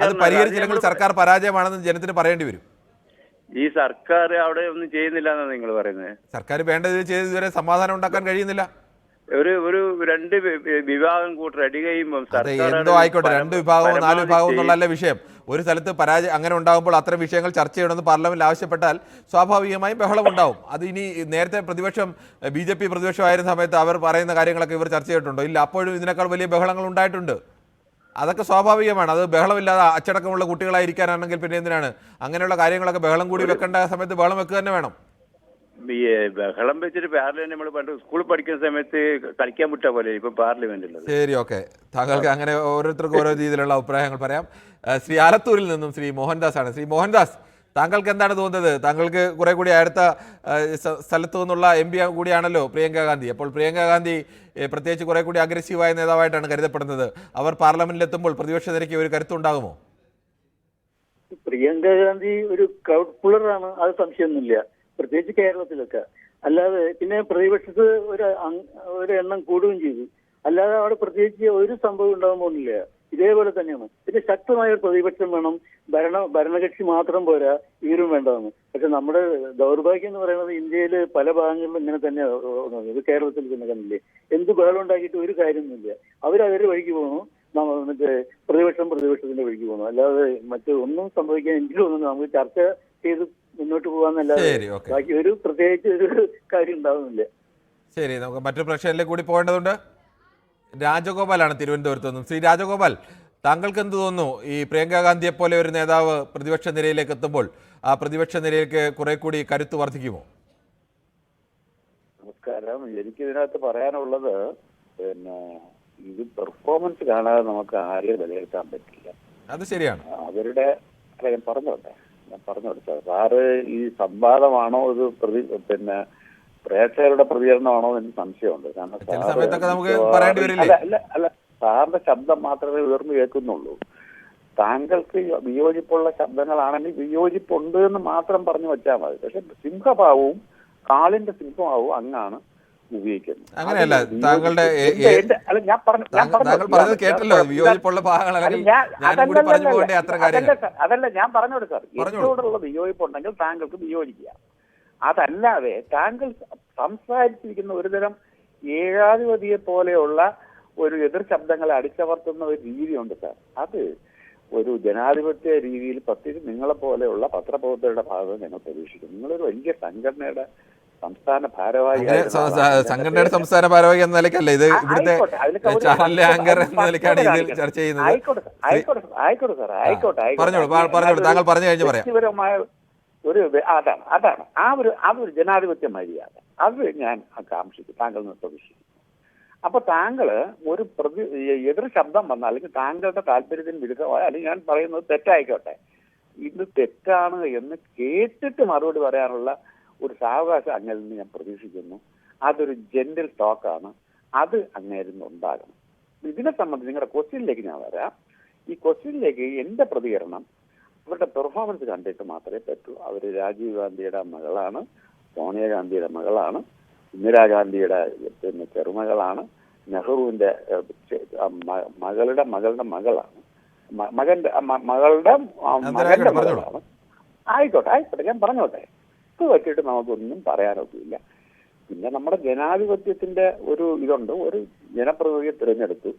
അത് പരിഹരിച്ചില്ലെങ്കിൽ സർക്കാർ പരാജയമാണെന്ന് ജനത്തിന് പറയേണ്ടി വരും. ഈ സർക്കാർ അവിടെ ഒന്നും ചെയ്യുന്നില്ല എന്നാണ് നിങ്ങൾ പറയുന്നത്? സർക്കാർ വേണ്ടത് ചെയ്ത് ഇതുവരെ സമാധാനം ഉണ്ടാക്കാൻ കഴിയുന്നില്ല. ഒരു രണ്ട് വിഭാഗം കൂട്ടർ അടി കഴിയുമ്പോൾ എന്തോ ആയിക്കോട്ടെ, 2 വിഭാഗമോ 4 വിഭാഗമോ എന്നുള്ളതല്ല വിഷയം. ഒരു സ്ഥലത്ത് പരാജയം അങ്ങനെ ഉണ്ടാകുമ്പോൾ അത്തരം വിഷയങ്ങൾ ചർച്ച ചെയ്യണമെന്ന് പാർലമെന്റിൽ ആവശ്യപ്പെട്ടാൽ സ്വാഭാവികമായും ബഹളം ഉണ്ടാവും. അത് ഇനി നേരത്തെ പ്രതിപക്ഷം BJP പ്രതിപക്ഷമായിരുന്ന സമയത്ത് അവർ പറയുന്ന കാര്യങ്ങളൊക്കെ ഇവർ ചർച്ച ചെയ്തിട്ടുണ്ടോ? ഇല്ല. അപ്പോഴും ഇതിനേക്കാൾ വലിയ ബഹളങ്ങൾ ഉണ്ടായിട്ടുണ്ട്. അതൊക്കെ സ്വാഭാവികമാണ്. അത് ബഹളമില്ലാതെ അച്ചടക്കമുള്ള കുട്ടികളായിരിക്കാനാണെങ്കിൽ പിന്നെ എന്തിനാണ് അങ്ങനെയുള്ള കാര്യങ്ങളൊക്കെ ബഹളം കൂടി വെക്കേണ്ട സമയത്ത് ബഹളം വെക്കുക തന്നെ വേണം. ബഹളം വെച്ചിട്ട് പാർലമെന്റ് നമ്മൾ പണ്ട് സ്കൂളിൽ പഠിക്കുന്ന സമയത്ത് കളിക്കാൻ വിട്ട പോലെ ഇപ്പൊ പാർലമെന്റിലുള്ളത്. ശരി, ഓക്കെ. താങ്കൾക്ക് അങ്ങനെ ഓരോരുത്തർക്കും ഓരോ രീതിയിലുള്ള അഭിപ്രായങ്ങൾ പറയാം. ശ്രീ ആലത്തൂരിൽ നിന്നും ശ്രീ മോഹൻദാസ് ആണ്. ശ്രീ മോഹൻദാസ്, താങ്കൾക്ക് എന്താണ് തോന്നുന്നത്? താങ്കൾക്ക് കുറെ കൂടി അടുത്ത സ്ഥലത്തു നിന്നുള്ള MP കൂടിയാണല്ലോ പ്രിയങ്ക ഗാന്ധി. അപ്പോൾ പ്രിയങ്ക ഗാന്ധി പ്രത്യേകിച്ച് കുറെ കൂടി അഗ്രസീവായ നേതാവായിട്ടാണ് കരുതപ്പെടുന്നത്. അവർ പാർലമെന്റിലെത്തുമ്പോൾ പ്രതിപക്ഷ നിരക്ക് ഒരു കരുത്തുണ്ടാകുമോ? പ്രിയങ്ക ഗാന്ധി ഒരു ക്രൗഡ് പുള്ളറാണ്, അത് സംശയമൊന്നുമില്ല, പ്രത്യേകിച്ച് കേരളത്തിലൊക്കെ. അല്ലാതെ പിന്നെ പ്രതിപക്ഷത്ത് ഒരു എണ്ണം കൂടുകയും ചെയ്തു. അല്ലാതെ അവിടെ പ്രത്യേകിച്ച് ഒരു സംഭവം ഉണ്ടാകാൻ പോകുന്നില്ല. ഇതേപോലെ തന്നെയാണ്. പിന്നെ ശക്തമായ ഒരു പ്രതിപക്ഷം വേണം. ഭരണകക്ഷി മാത്രം പോരാ, ഇവരും വേണ്ടതാണ്. പക്ഷെ നമ്മുടെ ദൗർഭാഗ്യം എന്ന് പറയുന്നത് ഇന്ത്യയിൽ പല ഭാഗങ്ങളിലും ഇങ്ങനെ തന്നെ. ഇത് കേരളത്തിൽ തന്നെ കണ്ടില്ലേ, എന്ത് ബഹളം ഉണ്ടാക്കിയിട്ട് ഒരു കാര്യമൊന്നുമില്ല. അവരവരുടെ വഴിക്ക് പോകുന്നു, മറ്റേ പ്രതിപക്ഷത്തിന്റെ വഴിക്ക് പോകുന്നു. അല്ലാതെ മറ്റു ഒന്നും സംഭവിക്കാൻ എനിക്ക് തോന്നുന്നു നമുക്ക് ചർച്ച ചെയ്ത് മുന്നോട്ട് പോകാന്നല്ലാതെ ബാക്കി ഒരു പ്രത്യേകിച്ച് ഒരു കാര്യം ഉണ്ടാവുന്നില്ല. ശരി, നമുക്ക് മറ്റു പ്രശ്നങ്ങളിലേക്ക് കൂടി പോകേണ്ടതുണ്ട്. രാജഗോപാലാണ് തിരുവനന്തപുരത്ത് നിന്നും. ശ്രീ രാജഗോപാൽ, താങ്കൾക്ക് എന്ത് തോന്നുന്നു? ഈ പ്രിയങ്ക ഗാന്ധിയെ പോലെ ഒരു നേതാവ് പ്രതിപക്ഷ നിരയിലേക്ക് എത്തുമ്പോൾ ആ പ്രതിപക്ഷ നിരയിലേക്ക് കുറെ കൂടി കരുത്ത് വർദ്ധിക്കുമോ? നമസ്കാരം. എനിക്കിതിനകത്ത് പറയാനുള്ളത്, പിന്നെ ഇത് പെർഫോമൻസ് കാണാതെ നമുക്ക് ആരെയും വിലയിരുത്താൻ പറ്റില്ല. അത് ശരിയാണ്. അവരുടെ ഞാൻ പറഞ്ഞോട്ടെ സാറ് ഈ സംവാദമാണോ ഇത് പിന്നെ പ്രേക്ഷകരുടെ പ്രതികരണമാണോ എന്ന് സംശയമുണ്ട്. കാരണം അല്ല സാറിന്റെ ശബ്ദം മാത്രമേ ഉയർന്നു കേൾക്കുന്നുള്ളൂ. താങ്കൾക്ക് വിയോജിപ്പുള്ള ശബ്ദങ്ങളാണെങ്കിൽ വിയോജിപ്പുണ്ട് എന്ന് മാത്രം പറഞ്ഞു വെച്ചാൽ മതി. പക്ഷെ സിംഹഭാവവും കാളിന്റെ സിംഹഭാവവും അങ്ങാണ് ഉപയോഗിക്കുന്നത്. അങ്ങനെയല്ല, താങ്കളുടെ അതല്ല ഞാൻ പറഞ്ഞോട് സാർ, എന്നോടുള്ള വിയോജിപ്പുണ്ടെങ്കിൽ താങ്കൾക്ക് വിയോജിക്കുക. അതല്ലാതെ താങ്കൾ സംസാരിച്ചിരിക്കുന്ന ഒരുതരം ഏകാധിപതിയെ പോലെയുള്ള ഒരു എതിർ ശബ്ദങ്ങളെ അടിച്ചമർത്തുന്ന ഒരു രീതിയുണ്ട് സാർ. അത് ഒരു ജനാധിപത്യ രീതിയിൽ പ്രത്യേകിച്ച് നിങ്ങളെ പോലെയുള്ള പത്രപ്രവർത്തകരുടെ ഭാഗത്ത് ഞങ്ങൾ പ്രതീക്ഷിക്കുന്നു. നിങ്ങളൊരു വലിയ സംഘടനയുടെ സംസ്ഥാന ഭാരവാഹി, സംഘടനയുടെ സംസ്ഥാന ഭാരവാഹി എന്ന നിലയ്ക്കല്ല ഇത്, ഇവിടുത്തെ ചാനലിലെ ആങ്കർ എന്ന നിലയ്ക്കാണ് ഇതിൽ ചർച്ച ചെയ്യുന്നത്. ആയിക്കോട്ടെ സാർ, ആയിക്കോട്ടെ. പറഞ്ഞോളൂ, താങ്കൾ പറഞ്ഞു കഴിഞ്ഞ് പറയാം. വ്യക്തിപരമായ ഒരു അതാണ് അതൊരു ജനാധിപത്യ മര്യാദ. അത് ഞാൻ ആകാംക്ഷിക്കും, താങ്കൾ പ്രതീക്ഷിക്കും. അപ്പൊ താങ്കള് ഒരു എതിർ ശബ്ദം വന്നാൽ അല്ലെങ്കിൽ താങ്കളുടെ താല്പര്യത്തിന് വിരുദ്ധമായ, അല്ലെങ്കിൽ ഞാൻ പറയുന്നത് തെറ്റായിക്കോട്ടെ, ഇത് തെറ്റാണ് എന്ന് കേട്ടിട്ട് മറുപടി പറയാനുള്ള ഒരു സാവകാശം അങ്ങയിൽ നിന്ന് ഞാൻ പ്രതീക്ഷിക്കുന്നു. അതൊരു ജെന്റിൽ ടോക്കാണ്. അത് അങ്ങേരിൽ നിന്ന് ഉണ്ടാകണം. ഇതിനെ സംബന്ധിച്ച് നിങ്ങളുടെ ക്വസ്റ്റ്യനിലേക്ക് ഞാൻ വരാം. ഈ ക്വസ്റ്റ്യനിലേക്ക് എന്റെ പ്രതികരണം അവരുടെ പെർഫോമൻസ് കണ്ടിട്ട് മാത്രമേ പറ്റൂ. അവർ രാജീവ് ഗാന്ധിയുടെ മകളാണ്, സോണിയാഗാന്ധിയുടെ മകളാണ്, ഇന്ദിരാഗാന്ധിയുടെ പിന്നെ ചെറുമകളാണ്, നെഹ്റുവിന്റെ മകളുടെ മകളാണ്, മകളുടെ മകളാണ്. ആയിക്കോട്ടെ ഞാൻ പറഞ്ഞോട്ടെ. ഇത് പറ്റിയിട്ട് നമുക്കൊന്നും പറയാനൊക്കില്ല. പിന്നെ നമ്മുടെ ജനാധിപത്യത്തിന്റെ ഒരു ഇതുണ്ട്. ഒരു ജനപ്രതിനിധിയെ തിരഞ്ഞെടുത്തു,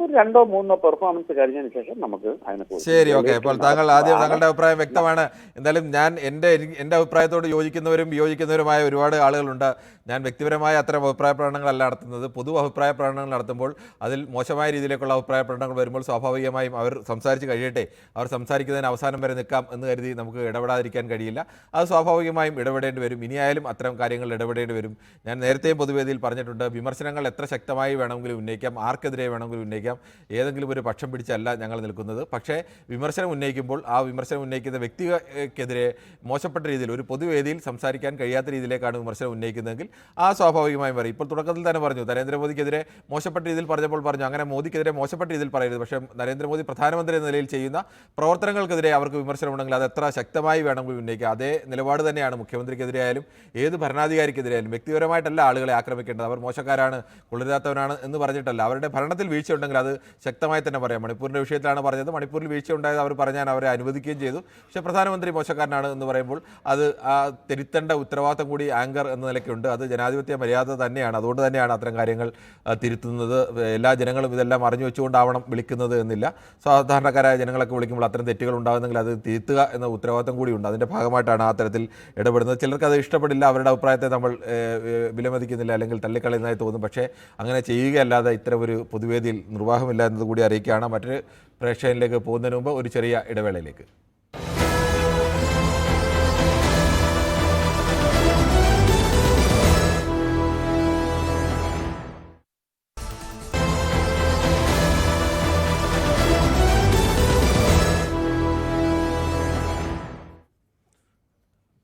ഒരു 2-3 പെർഫോമൻസ് കഴിഞ്ഞതിന് ശേഷം നമുക്ക് അതിനെക്കുറിച്ച് ശരി, ഓക്കെ. അപ്പോൾ താങ്കൾ ആദ്യം താങ്കളുടെ അഭിപ്രായം വ്യക്തമാണ്. എന്തായാലും ഞാൻ എൻ്റെ അഭിപ്രായത്തോട് യോജിക്കുന്നവരും വിയോജിക്കുന്നവരുമായ ഒരുപാട് ആളുകളുണ്ട്. ഞാൻ വ്യക്തിപരമായ അത്തരം അഭിപ്രായ പ്രകടനങ്ങളല്ല നടത്തുന്നത്. പൊതു അഭിപ്രായ പ്രകടനങ്ങൾ നടത്തുമ്പോൾ അതിൽ മോശമായ രീതിയിലേക്കുള്ള അഭിപ്രായ പ്രകടനങ്ങൾ വരുമ്പോൾ സ്വാഭാവികമായും അവർ സംസാരിച്ച് കഴിയട്ടെ, അവർ സംസാരിക്കുന്നതിന് അവസാനം വരെ നിൽക്കാം എന്ന് കരുതി നമുക്ക് ഇടപെടാതിരിക്കാൻ കഴിയില്ല. അത് സ്വാഭാവികമായും ഇടപെടേണ്ടി വരും. ഇനിയായാലും അത്തരം കാര്യങ്ങളിൽ ഇടപെടേണ്ടി വരും. ഞാൻ നേരത്തെയും പൊതുവേദിയിൽ പറഞ്ഞിട്ടുണ്ട്, വിമർശനങ്ങൾ എത്ര ശക്തമായി വേണമെങ്കിലും ഉന്നയിക്കാം, ആർക്കെതിരെ വേണമെങ്കിലും ഉന്നയിക്കാം, ഏതെങ്കിലും ഒരു പക്ഷം പിടിച്ചല്ല ഞങ്ങൾ നിൽക്കുന്നത്. പക്ഷേ വിമർശനം ഉന്നയിക്കുമ്പോൾ ആ വിമർശനം ഉന്നയിക്കുന്ന വ്യക്തിക്കെതിരെ മോശപ്പെട്ട രീതിയിൽ ഒരു പൊതുവേദിയിൽ സംസാരിക്കാൻ കഴിയാത്ത രീതിയിലേക്കാണ് വിമർശനം ഉന്നയിക്കുന്നതെങ്കിൽ ആ സ്വാഭാവികമായും പറയും. ഇപ്പോൾ തുടക്കത്തിൽ തന്നെ പറഞ്ഞു, നരേന്ദ്രമോദിക്കെതിരെ മോശപ്പെട്ട രീതിയിൽ പറഞ്ഞപ്പോൾ പറഞ്ഞു അങ്ങനെ മോദിക്കെതിരെ മോശപ്പെട്ട രീതിയിൽ പറയരുത്. പക്ഷേ നരേന്ദ്രമോദി പ്രധാനമന്ത്രി എന്ന നിലയിൽ ചെയ്യുന്ന പ്രവർത്തനങ്ങൾക്കെതിരെ അവർക്ക് വിമർശനമുണ്ടെങ്കിൽ അത് എത്ര ശക്തമായി വേണമെങ്കിലും ഉന്നയിക്കുക. അതേ നിലപാട് തന്നെയാണ് മുഖ്യമന്ത്രിക്കെതിരെ ആയാലും ഏത് ഭരണാധികാരിക്കെതിരെ ആയാലും. വ്യക്തിപരമായിട്ടല്ല ആളുകളെ ആക്രമിക്കേണ്ടത്. അവർ മോശക്കാരാണ്, കൊള്ളരുതാത്തവരാണ് എന്ന് പറഞ്ഞിട്ടല്ല. അവരുടെ ഭരണത്തിൽ വീഴ്ച ഉണ്ടെങ്കിൽ അത് ശക്തമായി തന്നെ പറയാം. മണിപ്പൂരിൻ്റെ വിഷയത്തിലാണ് പറഞ്ഞത്. മണിപ്പൂരിൽ വീഴ്ച ഉണ്ടായത് അവർ പറഞ്ഞാൽ അവരെ അനുവദിക്കുകയും ചെയ്തു. പക്ഷേ പ്രധാനമന്ത്രി മോശക്കാരനാണ് എന്ന് പറയുമ്പോൾ അത് ആ തിരുത്തേണ്ട ഉത്തരവാദിത്തം കൂടി ആങ്കർ എന്ന നിലയ്ക്കുണ്ട്. അത് ജനാധിപത്യ മര്യാദ തന്നെയാണ്. അതുകൊണ്ട് തന്നെയാണ് അത്തരം കാര്യങ്ങൾ തിരുത്തുന്നത്. എല്ലാ ജനങ്ങളും ഇതെല്ലാം അറിഞ്ഞു വെച്ചുകൊണ്ടാവണം വിളിക്കുന്നത് എന്നില്ല. സാധാരണക്കാരായ ജനങ്ങളൊക്കെ വിളിക്കുമ്പോൾ അത്തരം തെറ്റുകൾ ഉണ്ടാകുന്നെങ്കിൽ അത് തിരുത്തുക എന്ന ഉത്തരവാദിത്തം കൂടിയുണ്ട്. അതിൻ്റെ ഭാഗമായിട്ടാണ് ആ തരത്തിൽ ഇടപെടുന്നത്. ചിലർക്ക് അത് ഇഷ്ടപ്പെടില്ല, അവരുടെ അഭിപ്രായത്തെ നമ്മൾ വിലമതിക്കുന്നില്ല അല്ലെങ്കിൽ തള്ളിക്കളയുന്നതായി തോന്നും. പക്ഷേ അങ്ങനെ ചെയ്യുകയല്ലാതെ ഇത്തരം ഒരു പൊതുവേദിയിൽ നിർവാഹമില്ല എന്നത് കൂടി അറിയിക്കുകയാണ്. മറ്റൊരു പ്രേക്ഷകനിലേക്ക് പോകുന്നതിന് മുമ്പ് ഒരു ചെറിയ ഇടവേളയിലേക്ക്.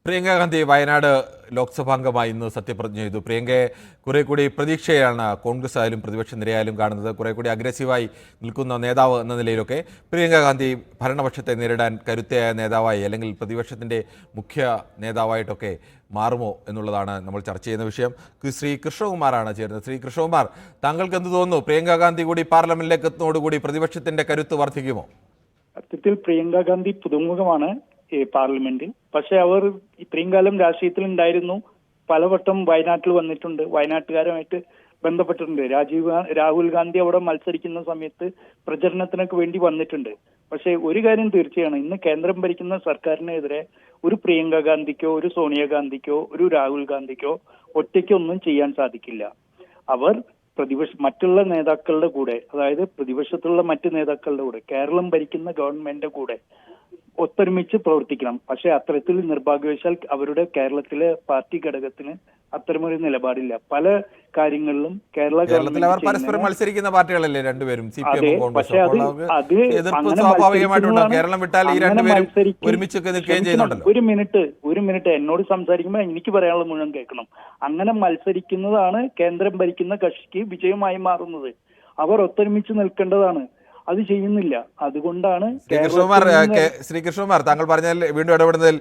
പ്രിയങ്ക ഗാന്ധി വയനാട് ലോക്സഭാംഗമായി ഇന്ന് സത്യപ്രതിജ്ഞ ചെയ്തു. പ്രിയങ്കയെ കുറെ കൂടി പ്രതീക്ഷയാണ് കോൺഗ്രസ് ആയാലും പ്രതിപക്ഷ നിരയായാലും കാണുന്നത്. കുറെ കൂടി അഗ്രസീവായി നിൽക്കുന്ന നേതാവ് എന്ന നിലയിലൊക്കെ പ്രിയങ്ക ഗാന്ധി ഭരണപക്ഷത്തെ നേരിടാൻ കരുത്തയായ നേതാവായി അല്ലെങ്കിൽ പ്രതിപക്ഷത്തിൻ്റെ മുഖ്യ നേതാവായിട്ടൊക്കെ മാറുമോ എന്നുള്ളതാണ് നമ്മൾ ചർച്ച ചെയ്യുന്ന വിഷയം. ശ്രീ കൃഷ്ണകുമാറാണ് ചേരുന്നത്. ശ്രീ കൃഷ്ണകുമാർ, താങ്കൾക്ക് എന്ത് തോന്നുന്നു? പ്രിയങ്ക ഗാന്ധി കൂടി പാർലമെന്റിലേക്ക് എത്തുന്നതോടുകൂടി പ്രതിപക്ഷത്തിന്റെ കരുത്ത് വർദ്ധിക്കുമോ? സത്യത്തിൽ പ്രിയങ്ക ഗാന്ധി പുതുമുഖമാണ് പാർലമെന്റിൽ. പക്ഷെ അവർ ഇത്രയും കാലം രാഷ്ട്രീയത്തിൽ ഉണ്ടായിരുന്നു. പലവട്ടം വയനാട്ടിൽ വന്നിട്ടുണ്ട്, വയനാട്ടുകാരുമായിട്ട് ബന്ധപ്പെട്ടിട്ടുണ്ട്. രാഹുൽ ഗാന്ധി അവിടെ മത്സരിക്കുന്ന സമയത്ത് പ്രചരണത്തിനൊക്കെ വേണ്ടി വന്നിട്ടുണ്ട്. പക്ഷെ ഒരു കാര്യം തീർച്ചയാണ്, ഇന്ന് കേന്ദ്രം ഭരിക്കുന്ന സർക്കാരിനെതിരെ ഒരു പ്രിയങ്ക ഗാന്ധിക്കോ ഒരു സോണിയാഗാന്ധിക്കോ ഒരു രാഹുൽ ഗാന്ധിക്കോ ഒറ്റയ്ക്കൊന്നും ചെയ്യാൻ സാധിക്കില്ല. അവർ മറ്റുള്ള നേതാക്കളുടെ കൂടെ, അതായത് പ്രതിപക്ഷത്തുള്ള മറ്റു നേതാക്കളുടെ കൂടെ, കേരളം ഭരിക്കുന്ന ഗവൺമെന്റിന്റെ കൂടെ ഒത്തൊരുമിച്ച് പ്രവർത്തിക്കണം. പക്ഷെ അത്തരത്തിൽ നിർഭാഗ്യവശാൽ അവരുടെ കേരളത്തിലെ പാർട്ടി ഘടകത്തിന് അത്തരമൊരു നിലപാടില്ല. പല കാര്യങ്ങളിലും കേരളത്തിൽ അവർ പരസ്പരം മത്സരിക്കുന്ന പാർട്ടികളല്ലേ രണ്ടുപേരും, അതെ. പക്ഷെ കേരളം വിട്ടാൽ ഈ രണ്ടുപേരും ഒരുമിച്ച് നിൽക്കുകയും ചെയ്യുന്നുണ്ടല്ലോ. ഒരു മിനിറ്റ് എന്നോട് സംസാരിക്കുമ്പോൾ എനിക്ക് പറയാനുള്ള മുഴുവൻ കേൾക്കണം. അങ്ങനെ മത്സരിക്കുന്നതാണ് കേന്ദ്രം ഭരിക്കുന്ന കക്ഷിക്ക് വിജയമായി മാറുന്നത്. അവർ ഒത്തൊരുമിച്ച് നിൽക്കേണ്ടതാണ്. അത് ചെയ്യുന്നില്ല. അതുകൊണ്ടാണ് ശ്രീ കൃഷ്ണകുമാർ, താങ്കൾ പറഞ്ഞാൽ വീണ്ടും ഇടപെടുന്നതിൽ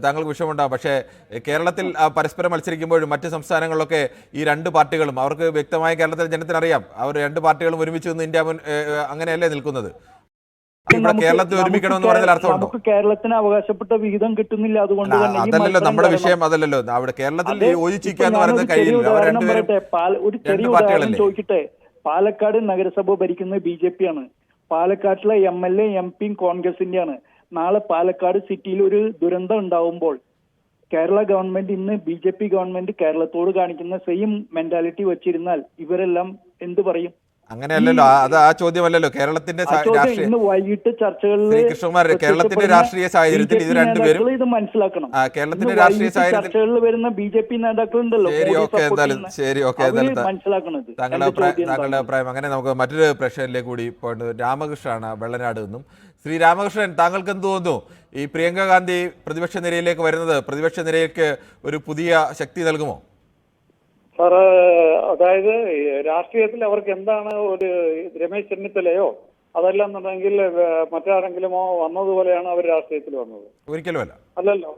താങ്കൾക്ക് വിഷമമുണ്ടാകും. പക്ഷേ കേരളത്തിൽ പരസ്പരം മത്സരിക്കുമ്പോഴും മറ്റ് സംസ്ഥാനങ്ങളിലൊക്കെ ഈ രണ്ട് പാർട്ടികളും അവർക്ക് വ്യക്തമായി കേരളത്തിലെ ജനത്തിനറിയാം, അവർ രണ്ട് പാർട്ടികളും ഒരുമിച്ച് നിന്ന് ഇന്ത്യ അങ്ങനെയല്ലേ നിൽക്കുന്നത്. കേരളത്തിൽ ഒരുമിക്കണമെന്ന് പറഞ്ഞാൽ അർത്ഥമുണ്ടോ? നമുക്ക് കേരളത്തിന് അവകാശപ്പെട്ട വിഹിതം കിട്ടുന്നില്ല. അതുകൊണ്ട് അതല്ലല്ലോ നമ്മുടെ വിഷയം, അതല്ലല്ലോ. അവിടെ കേരളത്തിൽ യോജിക്കുക എന്ന് പറയുന്നത് കഴിയില്ല. ഒരു ചെറിയ ഉദാഹരണം ചോദിക്കട്ടെ. പാലക്കാട് നഗരസഭ ഭരിക്കുന്നത് BJP ആണ്. പാലക്കാട്ടിലെ MLA MP കോൺഗ്രസിന്റെയാണ്. നാളെ പാലക്കാട് സിറ്റിയിൽ ഒരു ദുരന്തം ഉണ്ടാവുമ്പോൾ കേരള ഗവൺമെന്റ് ഇന്ന് BJP ഗവൺമെന്റ് കേരളത്തോട് കാണിക്കുന്ന സെയിം മെന്റാലിറ്റി വെച്ചിരുന്നാൽ ഇവരെല്ലാം എന്ത് പറയും? അങ്ങനെയല്ലല്ലോ, അത് ആ ചോദ്യമല്ലല്ലോ. കേരളത്തിന്റെ ഇന്ന് വൈകിട്ട് ചർച്ചകളിൽ കൃഷ്ണകുമാർ, കേരളത്തിന്റെ രാഷ്ട്രീയ സാഹചര്യത്തിൽ ഇത് രണ്ടുപേരും ഇത് മനസ്സിലാക്കണം. കേരളത്തിന്റെ രാഷ്ട്രീയ സാഹചര്യത്തിൽ ചർച്ചകളിൽ വരുന്ന BJP നേതാക്കളുണ്ടല്ലോ, മനസ്സിലാക്കുന്നത്. താങ്കളുടെ അഭിപ്രായം. അങ്ങനെ നമുക്ക് മറ്റൊരു പ്രശ്നത്തിലേക്ക് കൂടി പോയിട്ട് രാമകൃഷ്ണനാണ് വെള്ളനാട് നിന്നും. ശ്രീ രാമകൃഷ്ണൻ, താങ്കൾക്ക് എന്ത് തോന്നുന്നു? ഈ പ്രിയങ്ക ഗാന്ധി പ്രതിപക്ഷ നിരയിലേക്ക് വരുന്നത് പ്രതിപക്ഷ നിരയ്ക്ക് ഒരു പുതിയ ശക്തി നൽകുമോ? സാറ്, അതായത് രാഷ്ട്രീയത്തിൽ അവർക്ക് എന്താണ് ഒരു രമേശ് ചെന്നിത്തലയോ അതല്ല എന്നുണ്ടെങ്കിൽ മറ്റാരെങ്കിലുമോ വന്നതുപോലെയാണ് അവർ രാഷ്ട്രീയത്തിൽ വന്നത്? ഒരിക്കലും അല്ലല്ലോ.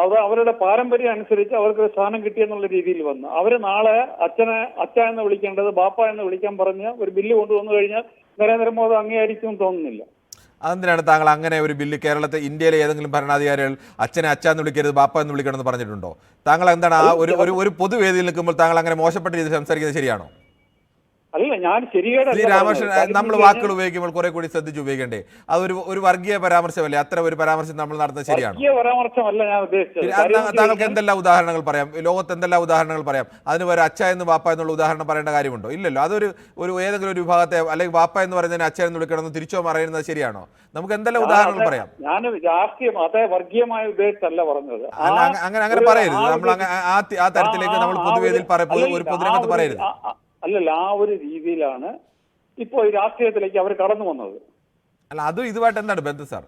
അത് അവരുടെ പാരമ്പര്യം അനുസരിച്ച് അവർക്ക് സ്ഥാനം കിട്ടിയെന്നുള്ള രീതിയിൽ വന്നു. അവര് നാളെ അച്ഛ എന്ന് വിളിക്കേണ്ടത് ബാപ്പ എന്ന് വിളിക്കാൻ പറഞ്ഞ് ഒരു ബില്ല് കൊണ്ടുവന്നു കഴിഞ്ഞാൽ നരേന്ദ്രമോദി അംഗീകരിക്കും തോന്നുന്നില്ല. അതെന്തിനാണ് താങ്കൾ അങ്ങനെ ഒരു ബില്ല്? കേരളത്തിൽ ഇന്ത്യയിലെ ഏതെങ്കിലും ഭരണാധികാരികൾ അച്ഛനെ അച്ഛന്ന് വിളിക്കരുത് ബാപ്പ എന്ന് വിളിക്കണമെന്ന് പറഞ്ഞിട്ടുണ്ടോ? താങ്കൾ എന്താണ് ആ ഒരു പൊതുവേദിയിൽ നിൽക്കുമ്പോൾ താങ്കൾ അങ്ങനെ മോശപ്പെട്ട രീതിയിൽ സംസാരിക്കുന്നത് ശരിയാണോ? അല്ല, ഞാൻ ശരിയായിട്ട് ശ്രീ രാമകൃഷ്ണൻ, നമ്മൾ വാക്കുകൾ ഉപയോഗിക്കുമ്പോൾ കുറെ കൂടി ശ്രദ്ധിച്ച് ഉപയോഗിക്കണ്ടേ? അതൊരു വർഗീയ പരാമർശമല്ലേ? അത്ര ഒരു പരാമർശം നമ്മൾ നടത്തുന്നത് ശരിയാണ്? വർഗീയ പരാമർശമല്ല ഞാൻ ഉദ്ദേശിച്ചത്. താങ്കൾക്ക് എന്തെല്ലാം ഉദാഹരണങ്ങൾ പറയാം? ലോകത്ത് എന്തെല്ലാം ഉദാഹരണങ്ങൾ പറയാം? അതിന് ഒരു അച്ഛ എന്ന് വാപ്പ എന്നുള്ള ഉദാഹരണം പറയേണ്ട കാര്യമുണ്ടോ? ഇല്ലല്ലോ. അതൊരു ഏതെങ്കിലും ഒരു വിഭാഗത്തെ, അല്ലെങ്കിൽ വാപ്പ എന്ന് പറയുന്നതിന് അച്ഛൻ എന്ന് വിളിക്കണമെന്ന് തിരിച്ചോ പറയുന്നത് ശരിയാണോ? നമുക്ക് എന്തെല്ലാം ഉദാഹരണങ്ങൾ പറയാം? ഞാൻ രാഷ്ട്രീയം അതേ വർഗീയമായ ഉദ്ദേശത്തല്ല പറഞ്ഞത്. അങ്ങനെ പറയരുത്. നമ്മൾ ആ തരത്തിലേക്ക് നമ്മൾ പൊതുവേദിയിൽ ഒരു പൊതുരംഗത്ത് പറയരുത്. അല്ലല്ല, ആ ഒരു രീതിയിലാണ് ഇപ്പോ ഈ രാഷ്ട്രീയത്തിലേക്ക് അവർ കടന്നു വന്നത്. അല്ല, അതും ഇതുമായിട്ട് എന്താണ് ബന്ധം സാർ?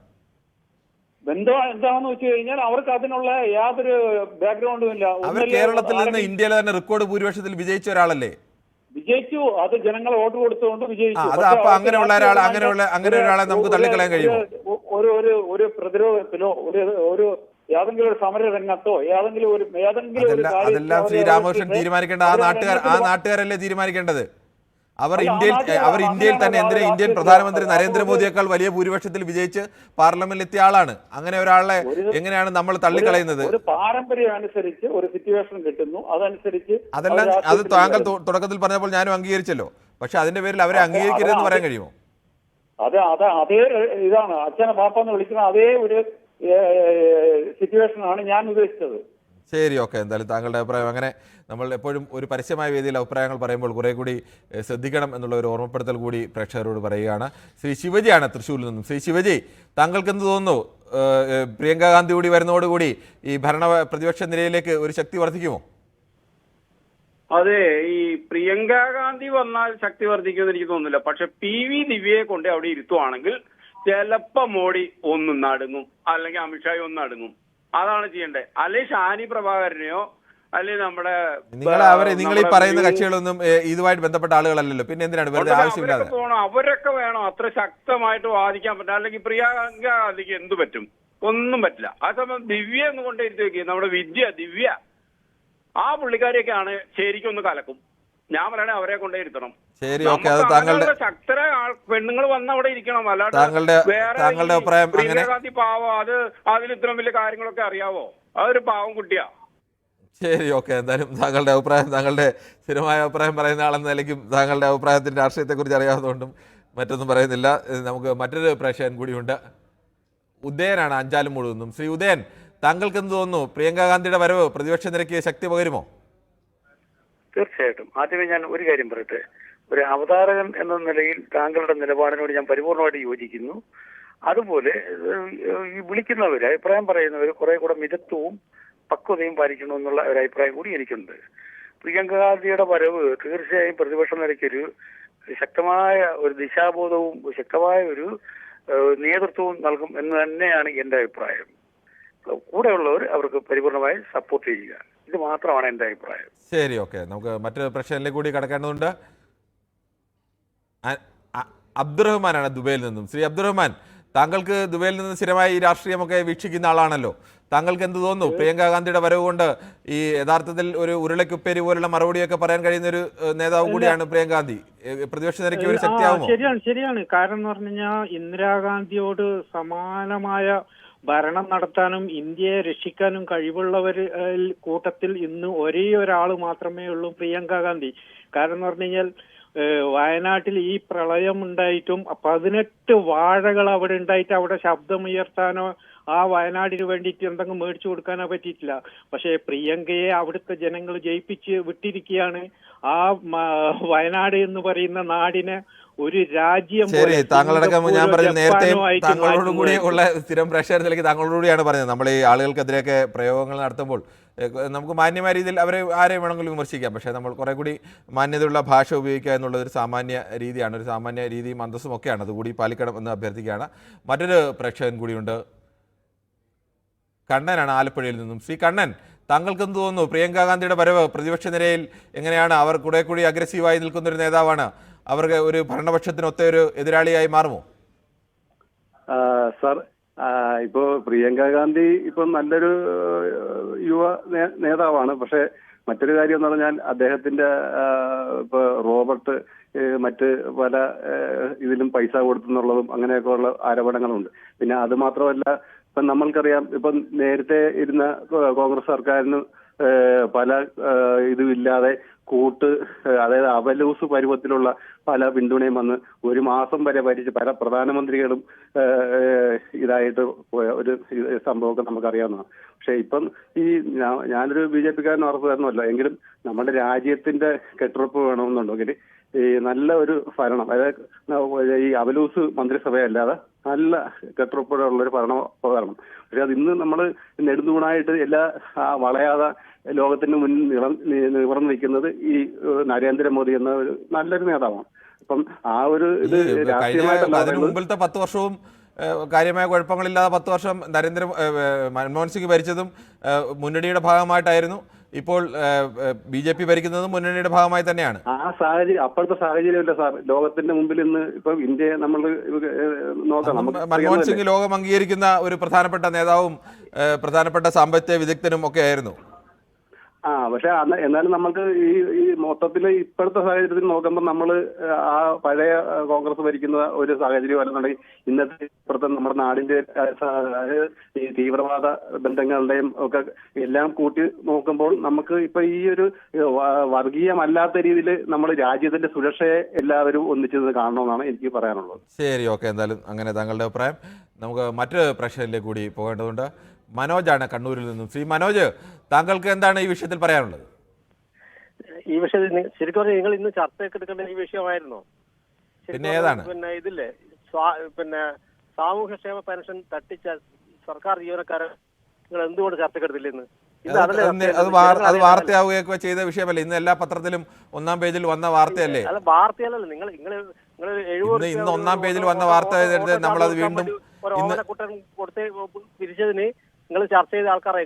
ബന്ധം എന്താണെന്ന് വെച്ച് കഴിഞ്ഞാൽ അവർക്ക് അതിനുള്ള യാതൊരു ബാക്ക്ഗ്രൗണ്ടും ഇല്ല. അവർ കേരളത്തിൽ നിന്ന് ഇന്ത്യയിലെ തന്നെ റെക്കോർഡ് ഭൂരിപക്ഷത്തിൽ വിജയിച്ച ഒരാളല്ലേ? വിജയിച്ചു. അത് ജനങ്ങൾ വോട്ട് കൊടുത്തുകൊണ്ട് വിജയിച്ചു. അപ്പൊ അങ്ങനെ ഒരാളെ നമുക്ക് തള്ളിക്കളയാൻ കഴിയുമോ? ഒരു പ്രതിരോധത്തിലോ ഒരു ഏതെങ്കിലും ഒരു സമര രംഗത്തോ അതെല്ലാം ശ്രീ രാമകൃഷ്ണൻ തീരുമാനിക്കേണ്ട ആ നാട്ടുകാരല്ലേ തീരുമാനിക്കേണ്ടത്? അവർ ഇന്ത്യയിൽ തന്നെ ഇന്ത്യൻ പ്രധാനമന്ത്രി നരേന്ദ്രമോദിയേക്കാൾ വലിയ ഭൂരിപക്ഷത്തിൽ വിജയിച്ച് പാർലമെന്റിൽ എത്തിയ ആളാണ്. അങ്ങനെ ഒരാളെ എങ്ങനെയാണ് നമ്മൾ തള്ളിക്കളയുന്നത്? ഒരു പാരമ്പര്യം അനുസരിച്ച് ഒരു സിറ്റുവേഷൻ കിട്ടുന്നു, അതനുസരിച്ച് അത് താങ്കൾ തുടക്കത്തിൽ പറഞ്ഞപ്പോൾ ഞാനും അംഗീകരിച്ചല്ലോ. പക്ഷെ അതിന്റെ പേരിൽ അവരെ അംഗീകരിക്കരുതെന്ന് പറയാൻ കഴിയുമോ? അതേ ഇതാണ് അച്ഛനെ പാപ്പ എന്ന് വിളിക്കുന്ന അതേ ഒരു സിറ്റുവേഷനാണ് ഞാൻ ഉദ്ദേശിച്ചത്. ശരി, ഓക്കെ. എന്തായാലും താങ്കളുടെ അഭിപ്രായം അങ്ങനെ നമ്മൾ എപ്പോഴും ഒരു പരസ്യമായ വേദിയിൽ അഭിപ്രായങ്ങൾ പറയുമ്പോൾ കുറെ കൂടി ശ്രദ്ധിക്കണം എന്നുള്ള ഒരു ഓർമ്മപ്പെടുത്തൽ കൂടി പ്രേക്ഷകരോട് പറയുകയാണ്. ശ്രീ ശിവജിയാണ് തൃശ്ശൂരിൽ നിന്നും. ശ്രീ ശിവജി, താങ്കൾക്ക് എന്ത് തോന്നുന്നു? പ്രിയങ്ക ഗാന്ധി കൂടി വരുന്നതോടുകൂടി ഈ പ്രതിപക്ഷ നിരയിലേക്ക് ഒരു ശക്തി വർദ്ധിക്കുമോ? അതെ, ഈ പ്രിയങ്ക ഗാന്ധി വന്നാൽ ശക്തി വർദ്ധിക്കുമെന്ന് എനിക്ക് തോന്നുന്നില്ല. പക്ഷെ PV ദിവ്യയെ കൊണ്ട് അവിടെ ഇരുത്തുവാണെങ്കിൽ ചിലപ്പോ മോഡി ഒന്ന് നടുങ്ങും, അല്ലെങ്കിൽ അമിത്ഷായി ഒന്ന് നടുങ്ങും. അതാണ് ചെയ്യേണ്ടത്. അല്ലെങ്കിൽ ഷാനി പ്രഭാകരനെയോ അല്ലെങ്കിൽ നമ്മുടെ നിങ്ങൾ ഈ പറയുന്ന കക്ഷികളൊന്നും ഇതുമായിട്ട് ബന്ധപ്പെട്ട ആളുകളല്ലല്ലോ. പിന്നെ എന്തിനാണ് വെറുതെ ആവശ്യമില്ലാതെ പോകണം? അവരൊക്കെ വേണം അത്ര ശക്തമായിട്ട് വാദിക്കാൻ പറ്റും. അല്ലെങ്കിൽ പ്രിയങ്ക ഗാന്ധിക്ക് എന്ത് പറ്റും? ഒന്നും പറ്റില്ല. ആ സമയം ദിവ്യ എന്ന് കൊണ്ടിരുത്തി വെക്കുക. നമ്മുടെ ദിവ്യ ആ പുള്ളിക്കാരിയൊക്കെയാണ് ശരിക്കും ഒന്ന് കലക്കും. ഞാൻ പറയണേ അവരെ കൊണ്ടേ ഇരുത്തണം. ശരി, ഓക്കെ. അത് താങ്കളുടെ ശക്തരായ പെണ്ണുങ്ങൾ വന്ന് അവിടെ ഇരിക്കണം. അല്ലാതെ താങ്കളുടെ അഭിപ്രായം പ്രിയങ്ക ഗാന്ധി പാവം, അതിൽ ഇത്രയും വലിയ കാര്യങ്ങളൊക്കെ അറിയാവോ? അതൊരു പാവം കുട്ടിയാ. ശരി, ഓക്കെ. എന്തായാലും താങ്കളുടെ അഭിപ്രായം, താങ്കളുടെ സ്ഥിരമായ അഭിപ്രായം പറയുന്ന ആളെന്ന നിലയ്ക്കും താങ്കളുടെ അഭിപ്രായത്തിന്റെ രാഷ്ട്രീയത്തെക്കുറിച്ച് അറിയാവുന്നതുകൊണ്ടും മറ്റൊന്നും പറയുന്നില്ല. നമുക്ക് മറ്റൊരു പ്രേക്ഷകൻ കൂടിയുണ്ട്. ഉദയനാണ് അഞ്ചാലുമൂട് നിന്നും. ശ്രീ ഉദയൻ, താങ്കൾക്ക് എന്ത് തോന്നുന്നു? പ്രിയങ്ക ഗാന്ധിയുടെ വരവ് പ്രതിപക്ഷ നിരക്ക് ശക്തി പകരുമോ? തീർച്ചയായിട്ടും. ആദ്യമേ ഞാൻ ഒരു കാര്യം പറയട്ടെ. ഒരു അവതാരകൻ എന്ന നിലയിൽ താങ്കളുടെ നിലപാടിനോട് ഞാൻ പരിപൂർണമായിട്ട് യോജിക്കുന്നു. അതുപോലെ ഈ വിളിക്കുന്നവർ, അഭിപ്രായം പറയുന്നവർ കുറെ കൂടെ മിതത്വവും പക്വതയും പാലിക്കണമെന്നുള്ള ഒരു അഭിപ്രായം കൂടി എനിക്കുണ്ട്. പ്രിയങ്ക ഗാന്ധിയുടെ വരവ് തീർച്ചയായും പ്രതിപക്ഷ നിരക്കൊരു ശക്തമായ ഒരു ദിശാബോധവും ശക്തമായ ഒരു നേതൃത്വവും നൽകും എന്ന് തന്നെയാണ് എന്റെ അഭിപ്രായം. കൂടെയുള്ളവർ അവർക്ക് പരിപൂർണമായി സപ്പോർട്ട് ചെയ്യുക. ഇത് മാത്രമാണ് എന്റെ അഭിപ്രായം. ശരി, ഓക്കെ. നമുക്ക് മറ്റൊരു പ്രശ്നത്തിലേക്ക് കൂടി കടക്കേണ്ടതുണ്ട്. അബ്ദുറഹ്മാനാണ് ദുബൈയിൽ നിന്നും. ശ്രീ അബ്ദുറഹ്മാൻ, താങ്കൾക്ക് ദുബൈയിൽ നിന്ന് സ്ഥിരമായി ഈ രാഷ്ട്രീയമൊക്കെ വീക്ഷിക്കുന്ന ആളാണല്ലോ. താങ്കൾക്ക് എന്ത് തോന്നുന്നു? പ്രിയങ്ക ഗാന്ധിയുടെ വരവ് കൊണ്ട് ഈ യഥാർത്ഥത്തിൽ ഒരു ഉരുളക്കുപ്പേരി പോലുള്ള മറുപടിയൊക്കെ പറയാൻ കഴിയുന്ന ഒരു നേതാവ് കൂടിയാണ് പ്രിയങ്ക ഗാന്ധി. പ്രതിപക്ഷ നിരക്ക് ഒരു ശക്തിയാവുമോ? ശരിയാണ്. കാരണം എന്ന് പറഞ്ഞു കഴിഞ്ഞാൽ ഇന്ദിരാഗാന്ധിയോട് സമാനമായ ഭരണം നടത്താനും ഇന്ത്യയെ രക്ഷിക്കാനും കഴിവുള്ളവർ കൂട്ടത്തിൽ ഇന്ന് ഒരേ ഒരാൾ മാത്രമേ ഉള്ളൂ, പ്രിയങ്ക ഗാന്ധി. കാരണം എന്ന് പറഞ്ഞു കഴിഞ്ഞാൽ വയനാട്ടിൽ ഈ പ്രളയം ഉണ്ടായിട്ടും 18 വാഴകൾ അവിടെ ഉണ്ടായിട്ട് അവിടെ ശബ്ദമുയർത്താനോ ആ വയനാടിന് വേണ്ടിയിട്ട് എന്തെങ്കിലും മേടിച്ചു കൊടുക്കാനോ പറ്റിയിട്ടില്ല. പക്ഷേ പ്രിയങ്കയെ അവിടുത്തെ ജനങ്ങൾ ജയിപ്പിച്ച് വിട്ടിരിക്കുകയാണ്. ആ വയനാട് എന്ന് പറയുന്ന നാടിനെ ഒരു രാജ്യം. ശരി, താങ്കളടക്കം ഞാൻ പറഞ്ഞു നേരത്തെ താങ്കളോട് കൂടി ഉള്ള സ്ഥിരം പ്രേക്ഷകരിലേക്ക് താങ്കളോട് കൂടിയാണ് പറഞ്ഞത്. നമ്മൾ ഈ ആളുകൾക്കെതിരെയൊക്കെ പ്രയോഗങ്ങൾ നടത്തുമ്പോൾ നമുക്ക് മാന്യമായ രീതിയിൽ അവരെ ആരെയും വേണമെങ്കിലും വിമർശിക്കാം. പക്ഷേ നമ്മൾ കുറെ കൂടി മാന്യതയുള്ള ഭാഷ ഉപയോഗിക്കുക എന്നുള്ളത് ഒരു സാമാന്യ രീതിയാണ്, ഒരു സാമാന്യ രീതിയും അന്തസ്സും ഒക്കെയാണ്. അതുകൂടി പാലിക്കണം എന്ന് അഭ്യർത്ഥിക്കുകയാണ്. മറ്റൊരു പ്രേക്ഷകൻ കൂടിയുണ്ട്. കണ്ണനാണ് ആലപ്പുഴയിൽ നിന്നും. ശ്രീ കണ്ണൻ, താങ്കൾക്ക് എന്ത് തോന്നുന്നു? പ്രിയങ്ക ഗാന്ധിയുടെ വരവ് പ്രതിപക്ഷ നിരയിൽ എങ്ങനെയാണ്? അവർ കുറെ കൂടി അഗ്രസീവായി നിൽക്കുന്ന ഒരു നേതാവാണ്. അവർക്ക് ഒരു ഭരണപക്ഷത്തിനൊത്ത ഒരു എതിരാളിയായി മാറുമോ? സാർ, ഇപ്പോ പ്രിയങ്ക ഗാന്ധി ഇപ്പൊ നല്ലൊരു യുവ നേതാവാണ്. പക്ഷെ മറ്റൊരു കാര്യം എന്ന് പറഞ്ഞാൽ അദ്ദേഹത്തിന്റെ ഇപ്പൊ റോബർട്ട് മറ്റ് പല ഇതിലും പൈസ കൊടുത്തെന്നുള്ളതും അങ്ങനെയൊക്കെ ഉള്ള ആരോപണങ്ങളുണ്ട്. പിന്നെ അത് മാത്രമല്ല, ഇപ്പൊ നമ്മൾക്കറിയാം, ഇപ്പൊ നേരത്തെ ഇരുന്ന കോൺഗ്രസ് സർക്കാരിന് പല ഇതുമില്ലാതെ കൂട്ട് അതായത് അവലൂസ് പരുവത്തിലുള്ള പല പിന്തുണയും വന്ന് ഒരു മാസം വരെ ഭരിച്ച് പല പ്രധാനമന്ത്രികളും ഇതായിട്ട് പോയ ഒരു സംഭവമൊക്കെ നമുക്കറിയാവുന്നതാണ്. പക്ഷെ ഇപ്പം ഈ ഞാനൊരു BJP-കാരനും ഉറപ്പുകാരനുമല്ല, എങ്കിലും നമ്മുടെ രാജ്യത്തിന്റെ കെട്ടുറപ്പ് വേണമെന്നുണ്ടെങ്കിൽ ഈ നല്ല ഒരു ഭരണം, അതായത് ഈ അവലൂസ് മന്ത്രിസഭയല്ലാതെ നല്ല കെട്ടുറപ്പോടുള്ളൊരു ഭരണം വരണം. പക്ഷെ അത് ഇന്ന് നമ്മൾ നെടുന്തൂണായിട്ട് വളയാതെ ലോകത്തിന് മുന്നിൽ നിവർന്നു നിൽക്കുന്നത് ഈ നരേന്ദ്രമോദി എന്ന ഒരു നല്ലൊരു നേതാവാണ്. അപ്പം ആ ഒരു ഇത് അതിന് മുമ്പിലത്തെ 10 വർഷവും കാര്യമായ കുഴപ്പങ്ങളില്ലാതെ 10 വർഷം മൻമോഹൻ സിംഗ് ഭരിച്ചതും മുന്നണിയുടെ ഭാഗമായിട്ടായിരുന്നു. ഇപ്പോൾ BJP ഭരിക്കുന്നതും മുന്നണിയുടെ ഭാഗമായി തന്നെയാണ്. ആ സാഹചര്യം അപ്പോഴത്തെ സാഹചര്യമല്ല സാർ. ലോകത്തിന്റെ മുമ്പിൽ ഇന്ന് ഇപ്പൊ ഇന്ത്യയെ നമ്മൾ നോക്കാം. മൻമോഹൻ സിംഗ് ലോകം അംഗീകരിക്കുന്ന ഒരു പ്രധാനപ്പെട്ട നേതാവും പ്രധാനപ്പെട്ട സാമ്പത്തിക വിദഗ്ധനും ഒക്കെ ആയിരുന്നു. പക്ഷെ എന്നാലും നമുക്ക് ഈ മൊത്തത്തിൽ ഇപ്പോഴത്തെ സാഹചര്യത്തിൽ നോക്കുമ്പോൾ നമ്മൾ ആ പഴയ കോൺഗ്രസ് ഭരിക്കുന്ന ഒരു സാഹചര്യം അല്ലെന്നുണ്ടെങ്കിൽ ഇന്നത്തെ ഇപ്പുറത്തെ നമ്മുടെ നാടിന്റെ ഈ തീവ്രവാദ ബന്ധങ്ങളുടെയും ഒക്കെ എല്ലാം കൂട്ടി നോക്കുമ്പോൾ നമുക്ക് ഇപ്പൊ ഈ ഒരു വർഗീയമല്ലാത്ത രീതിയിൽ നമ്മൾ രാജ്യത്തിന്റെ സുരക്ഷയെ എല്ലാവരും ഒന്നിച്ചത് കാണണമെന്നാണ് എനിക്ക് പറയാനുള്ളത്. ശരി, ഓക്കെ. എന്തായാലും അങ്ങനെ താങ്കളുടെ അഭിപ്രായം. നമുക്ക് മറ്റൊരു പ്രശ്നത്തിലേക്ക് കൂടി പോകേണ്ടതുണ്ട്. മനോജാണ് കണ്ണൂരിൽ നിന്നും. ശ്രീ മനോജ്, താങ്കൾക്ക് എന്താണ് ഈ വിഷയത്തിൽ പറയാനുള്ളത്? ഈ വിഷയത്തിൽ ശരിക്കും പറഞ്ഞാൽ നിങ്ങൾ ഇന്ന് ചർച്ചയൊക്കെ എടുക്കേണ്ട ഈ വിഷയമായിരുന്നോ? പിന്നെ ഏതാണ്? പിന്നെ ഇതില്ലേ പിന്നെ സാമൂഹ്യക്ഷേമ പെൻഷൻ തട്ടിച്ച സർക്കാർ ജീവനക്കാരെ നിങ്ങൾ എന്തുകൊണ്ട് ചർച്ചയ്ക്ക് എടുത്തില്ല ഇന്ന്? അത് വാർത്തയാവുകയൊക്കെ ചെയ്ത വിഷയമല്ലേ? ഇന്ന് എല്ലാ പത്രത്തിലും 1-ാം പേജിൽ വന്ന വാർത്തയല്ലേ? അല്ല, വാർത്തയല്ലല്ലോ. നിങ്ങൾ ഇന്ന് 1-ാം പേജിൽ വന്ന വാർത്ത നമ്മളത് വീണ്ടും ഓമനക്കുട്ടൻ കൊടുത്ത് പിരിച്ചതിന് നിങ്ങൾ ചർച്ച ചെയ്ത ആൾക്കാരെ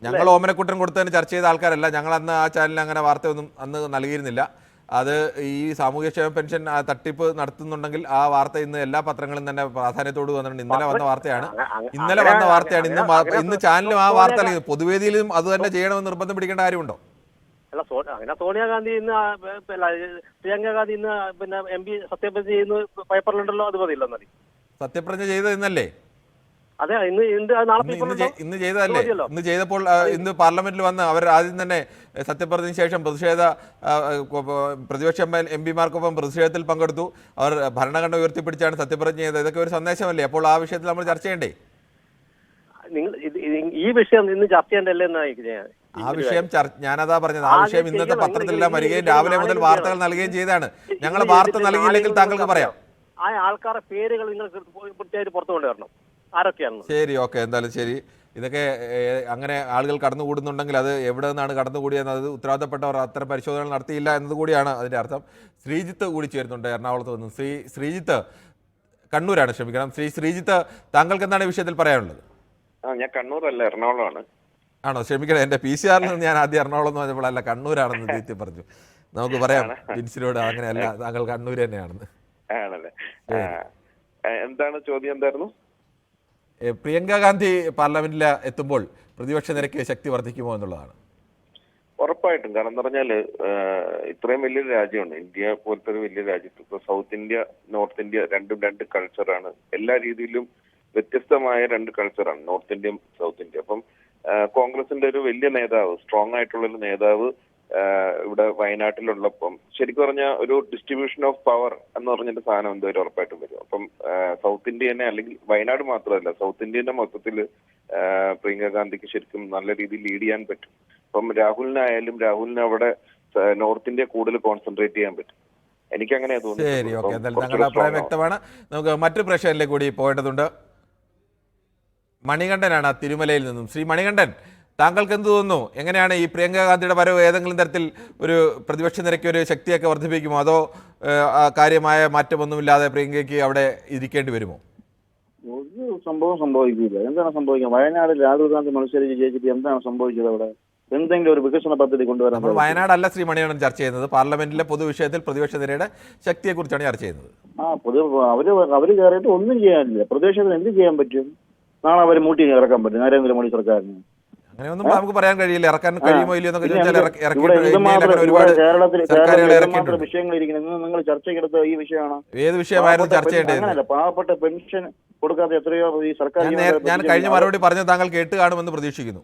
ഞങ്ങൾ ഓമനക്കുട്ടൻ കൊടുത്തതിന് ചർച്ച ചെയ്ത ആൾക്കാരല്ല. ഞങ്ങൾ അന്ന് ആ ചാനലിൽ അങ്ങനെ വാർത്തയൊന്നും അന്ന് നൽകിയിരുന്നില്ല. അത് ഈ സാമൂഹ്യക്ഷേമ പെൻഷൻ തട്ടിപ്പ് നടത്തുന്നുണ്ടെങ്കിൽ ആ വാർത്ത ഇന്ന് എല്ലാ പത്രങ്ങളും തന്നെ പ്രാധാന്യത്തോട് വന്നിട്ടുണ്ട്. ഇന്നലെ വന്ന വാർത്തയാണ്. ഇന്ന് ചാനലും ആ വാർത്ത അല്ലെങ്കിൽ പൊതുവേദിയിലും അത് തന്നെ ചെയ്യണമെന്ന് നിർബന്ധം പിടിക്കേണ്ട കാര്യമുണ്ടോ? അല്ല, അങ്ങനെ സോണിയാഗാന്ധി ഇന്ന് പ്രിയങ്ക ഗാന്ധി ഇന്ന് പിന്നെ MP സത്യപ്രതിജ്ഞ ചെയ്യുന്ന പേപ്പറിലുണ്ടല്ലോ, അത് മതിയല്ലോ. സത്യപ്രതിജ്ഞ ചെയ്തത് ഇന്നല്ലേ? അതെ, ഇന്ന് ചെയ്തതല്ലേ? ഇന്ന് ചെയ്തപ്പോൾ ഇന്ന് പാർലമെന്റിൽ വന്ന് അവർ ആദ്യം തന്നെ സത്യപ്രതിജ്ഞയ്ക്ക് ശേഷം പ്രതിപക്ഷ MP-മാർക്കൊപ്പം പ്രതിഷേധത്തിൽ പങ്കെടുത്തു. അവർ ഭരണഘടന ഉയർത്തിപ്പിടിച്ചാണ് സത്യപ്രതിജ്ഞ ചെയ്തത്. ഇതൊക്കെ ഒരു സന്ദേശമല്ലേ? അപ്പോൾ ആ വിഷയത്തിൽ നമ്മൾ ചർച്ച ചെയ്യണ്ടേ? ഈ വിഷയം ഇന്ന് ചർച്ച ചെയ്യണ്ടല്ലേ? ആ വിഷയം ഞാനതാ പറഞ്ഞത്. ആ വിഷയം ഇന്നത്തെ പത്രത്തിലെല്ലാം വരികയും രാവിലെ മുതൽ വാർത്തകൾ നൽകുകയും ചെയ്താണ്. ഞങ്ങൾ വാർത്ത നൽകിയില്ലെങ്കിൽ താങ്കൾക്ക് പറയാം. ആ ആൾക്കാരുടെ പേരുകൾ നിങ്ങൾ കൃത്യമായിട്ട് പുറത്തു കൊണ്ടുവരണം. ആരൊക്കെയാണ്? ശരി, ഓക്കെ. എന്തായാലും ശരി. ഇതൊക്കെ അങ്ങനെ ആളുകൾ കടന്നുകൂടുന്നുണ്ടെങ്കിൽ അത് എവിടെ നിന്നാണ് കടന്നുകൂടിയെന്നത് ഉത്തരവാദിത്തപ്പെട്ടവർ അത്തരം പരിശോധനകൾ നടത്തിയില്ല എന്നതുകൂടിയാണ് അതിൻ്റെ അർത്ഥം. ശ്രീജിത്ത് കൂടി ചേരുന്നുണ്ട് എറണാകുളത്ത് നിന്ന്. ശ്രീജിത്ത് കണ്ണൂരാണ്, ക്ഷമിക്കണം. ശ്രീജിത്ത്, താങ്കൾക്ക് എന്താണ് ഈ വിഷയത്തിൽ പറയാനുള്ളത്? ഞാൻ കണ്ണൂരല്ല, എറണാകുളമാണ്. ആണോ? ക്ഷമിക്കണം, എൻ്റെ PCR-ൽ നിന്ന് ഞാൻ ആദ്യം എറണാകുളം എന്ന് പറഞ്ഞപ്പോഴല്ല കണ്ണൂരാണെന്ന് ദീപ്തി പറഞ്ഞു. നമുക്ക് പറയാം ജിൻസിനോട്, അങ്ങനെയല്ല, താങ്കൾ കണ്ണൂർ തന്നെയാണെന്ന്. ആണല്ലേ? എന്താണ് ചോദ്യം? എന്തായിരുന്നു? പ്രിയങ്ക ഗാന്ധി പാർലമെന്റിൽ എത്തുമ്പോൾ പ്രതിപക്ഷ നിരക്ക് ശക്തി വർദ്ധിക്കുമോ എന്നുള്ളതാണ്. ഉറപ്പായിട്ടും. കാരണം എന്ന് പറഞ്ഞാല് ഇത്രയും വലിയൊരു രാജ്യമാണ് ഇന്ത്യ പോലത്തെ ഒരു വലിയ രാജ്യത്ത്. ഇപ്പൊ സൗത്ത് ഇന്ത്യ, നോർത്ത് ഇന്ത്യ രണ്ടും രണ്ട് കൾച്ചറാണ്. എല്ലാ രീതിയിലും വ്യത്യസ്തമായ രണ്ട് കൾച്ചറാണ് നോർത്ത് ഇന്ത്യയും സൗത്ത് ഇന്ത്യ. അപ്പം കോൺഗ്രസിന്റെ ഒരു വലിയ നേതാവ്, സ്ട്രോങ് ആയിട്ടുള്ള ഒരു നേതാവ് ഇവിടെ വയനാട്ടിലുള്ളപ്പം ശരിക്കും പറഞ്ഞാൽ ഒരു ഡിസ്ട്രിബ്യൂഷൻ ഓഫ് പവർ എന്ന് പറഞ്ഞിട്ട് സാധനം എന്തായാലും ഉറപ്പായിട്ടും വരും. അപ്പം സൗത്ത് ഇന്ത്യനെ, അല്ലെങ്കിൽ വയനാട് മാത്രമല്ല സൗത്ത് ഇന്ത്യന്റെ മൊത്തത്തിൽ പ്രിയങ്ക ഗാന്ധിക്ക് ശരിക്കും നല്ല രീതിയിൽ ലീഡ് ചെയ്യാൻ പറ്റും. അപ്പം രാഹുലിന് അവിടെ നോർത്ത് ഇന്ത്യ കൂടുതൽ കോൺസെൻട്രേറ്റ് ചെയ്യാൻ പറ്റും. എനിക്കങ്ങനെ തോന്നുന്നു. ശരി, ഓക്കെ. എന്തായാലും താങ്കളുടെ അഭിപ്രായം വ്യക്തമാണ്. നമുക്ക് മറ്റു പ്രശ്നങ്ങളിലേക്ക് കൂടി പോകേണ്ടതുണ്ട്. മണികണ്ഠനാണ് തിരുമലയിൽ നിന്നും. ശ്രീ മണികണ്ഠൻ, താങ്കൾക്ക് എന്ത് തോന്നുന്നു? എങ്ങനെയാണ് ഈ പ്രിയങ്ക ഗാന്ധിയുടെ വരവ് ഏതെങ്കിലും തരത്തിൽ ഒരു പ്രതിപക്ഷ നിരക്ക് ഒരു ശക്തിയൊക്കെ വർദ്ധിപ്പിക്കുമോ? അതോ കാര്യമായ മാറ്റമൊന്നുമില്ലാതെ പ്രിയങ്കയ്ക്ക് അവിടെ ഇരിക്കേണ്ടി വരുമോ? ഒരു സംഭവം സംഭവിക്കില്ല. എന്താണ് സംഭവിക്കുക? വയനാട്ടിൽ രാഹുൽ ഗാന്ധി മത്സരിച്ച് ജയിച്ചിട്ട് എന്താണ് സംഭവിച്ചത്? അവിടെ എന്തെങ്കിലും ഒരു വികസന പദ്ധതി കൊണ്ടുവരാൻ? നമ്മൾ വയനാടല്ല ശ്രീ മണികണ്ഠൻ ചർച്ച ചെയ്യുന്നത്. പാർലമെന്റിലെ പൊതുവിഷയത്തിൽ പ്രതിപക്ഷ നിരയുടെ ശക്തിയെക്കുറിച്ചാണ് ചർച്ച ചെയ്യുന്നത്. അവര് കയറിയിട്ട് ഒന്നും ചെയ്യാനില്ല. പ്രതിപക്ഷത്തിന് എന്ത് ചെയ്യാൻ പറ്റും? നാളെ അവർ മൂട്ടി ഇറക്കാൻ പറ്റും നരേന്ദ്രമോദി സർക്കാരിന്. അങ്ങനെയൊന്നും നമുക്ക് പറയാൻ കഴിയില്ല. ഇറക്കാൻ കഴിയുമോ ഇല്ലയോ എന്നൊക്കെ ചോദിച്ചാൽ കേരളത്തിൽ വിഷയങ്ങൾ ഇരിക്കുന്നത് നിങ്ങൾ ചർച്ചയ്ക്കെടുത്ത ഈ വിഷയമാണ്. ഏത് വിഷയമായിരുന്നു ചർച്ച ചെയ്യേണ്ടത്? അങ്ങനല്ല, പാവപ്പെട്ട പെൻഷൻ കൊടുക്കാതെ എത്രയോ ഈ സർക്കാർ. ഞാൻ കഴിഞ്ഞ മറുപടി പറഞ്ഞത് താങ്കൾ കേട്ട് കാണുമെന്ന് പ്രതീക്ഷിക്കുന്നു.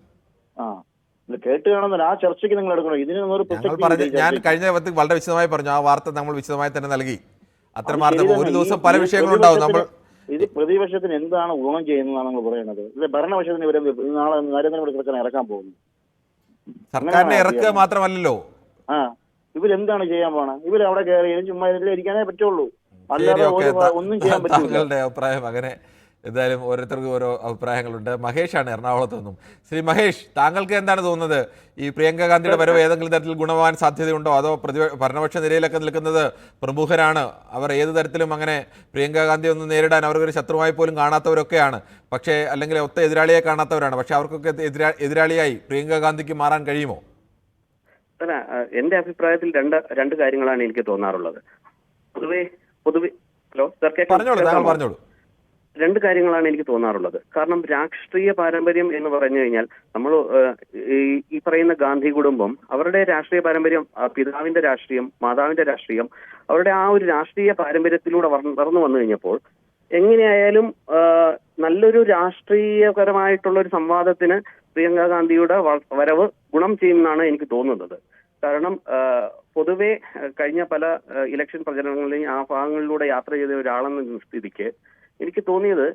ഇത് കേട്ട് കാണുന്നില്ല. ആ ചർച്ചയ്ക്ക് നിങ്ങൾ എടുക്കണം. ഇതിന് ഒരു ഞാൻ കഴിഞ്ഞ വളരെ വിശദമായി പറഞ്ഞു. ആ വാർത്ത നമ്മൾ വിശദമായി തന്നെ നൽകി. അത്രമാത്രം ഒരു ദിവസം പല വിഷയങ്ങളുണ്ടാവും. നമ്മൾ ഇത് പ്രതിപക്ഷത്തിന് എന്താണ് ഗുണം ചെയ്യുന്നതാണ് നിങ്ങൾ പറയുന്നത്? ഇത് ഭരണപക്ഷത്തിന് ഇവരെ നാളെ നരേന്ദ്രമോദി സർക്കാർ ഇറക്കാൻ പോകുന്നു. സർക്കാരിനെ ഇറക്കുക മാത്രമല്ലല്ലോ, ഇവരെന്താണ് ചെയ്യാൻ പോണ? ഇവരവിടെ കയറി ചുമ്മാ ഇതിൽ ഇരിക്കാനേ പറ്റുള്ളൂ, അല്ലാതെ ഒന്നും ചെയ്യാൻ പറ്റില്ല. താങ്കളുടെ അഭിപ്രായം അങ്ങനെ. എന്തായാലും ഓരോരുത്തർക്കും ഓരോ അഭിപ്രായങ്ങളുണ്ട്. മഹേഷാണ് എറണാകുളത്ത് നിന്നും. ശ്രീ മഹേഷ്, താങ്കൾക്ക് എന്താണ് തോന്നുന്നത്? ഈ പ്രിയങ്ക ഗാന്ധിയുടെ വരവ് ഏതെങ്കിലും തരത്തിൽ ഗുണമാവാൻ സാധ്യതയുണ്ടോ? അതോ ഭരണപക്ഷ നിരയിലൊക്കെ നിൽക്കുന്നത് പ്രമുഖരാണ്, അവർ ഏത് തരത്തിലും അങ്ങനെ പ്രിയങ്ക ഗാന്ധി ഒന്ന് നേരിടാൻ അവർക്കൊരു ശത്രുവായി പോലും കാണാത്തവരൊക്കെയാണ്, പക്ഷേ അല്ലെങ്കിൽ ഒത്ത എതിരാളിയെ കാണാത്തവരാണ്, പക്ഷെ അവർക്കൊക്കെ എതിരാളിയായി പ്രിയങ്ക ഗാന്ധിക്ക് മാറാൻ കഴിയുമോ? അല്ല, എന്റെ അഭിപ്രായത്തിൽ രണ്ട് കാര്യങ്ങളാണ് എനിക്ക് തോന്നാറുള്ളത്. പൊതുവെ ഹലോ സർ, പറഞ്ഞോളൂ. രണ്ട് കാര്യങ്ങളാണ് എനിക്ക് തോന്നാറുള്ളത്. കാരണം രാഷ്ട്രീയ പാരമ്പര്യം എന്ന് പറഞ്ഞു കഴിഞ്ഞാൽ നമ്മൾ ഈ പറയുന്ന ഗാന്ധി കുടുംബം അവരുടെ രാഷ്ട്രീയ പാരമ്പര്യം, പിതാവിന്റെ രാഷ്ട്രീയം, മാതാവിന്റെ രാഷ്ട്രീയം, അവരുടെ ആ ഒരു രാഷ്ട്രീയ പാരമ്പര്യത്തിലൂടെ വളർന്നു വന്നു കഴിഞ്ഞപ്പോൾ എങ്ങനെയായാലും നല്ലൊരു രാഷ്ട്രീയപരമായിട്ടുള്ള ഒരു സംവാദത്തിന് പ്രിയങ്ക ഗാന്ധിയുടെ വരവ് ഗുണം ചെയ്യുമെന്നാണ് എനിക്ക് തോന്നുന്നത്. കാരണം പൊതുവെ കഴിഞ്ഞ പല ഇലക്ഷൻ പ്രചരണങ്ങളിലെയും ആ ഭാഗങ്ങളിലൂടെ യാത്ര ചെയ്ത ഒരാളെന്ന സ്ഥിതിക്ക് എനിക്ക് തോന്നിയത്,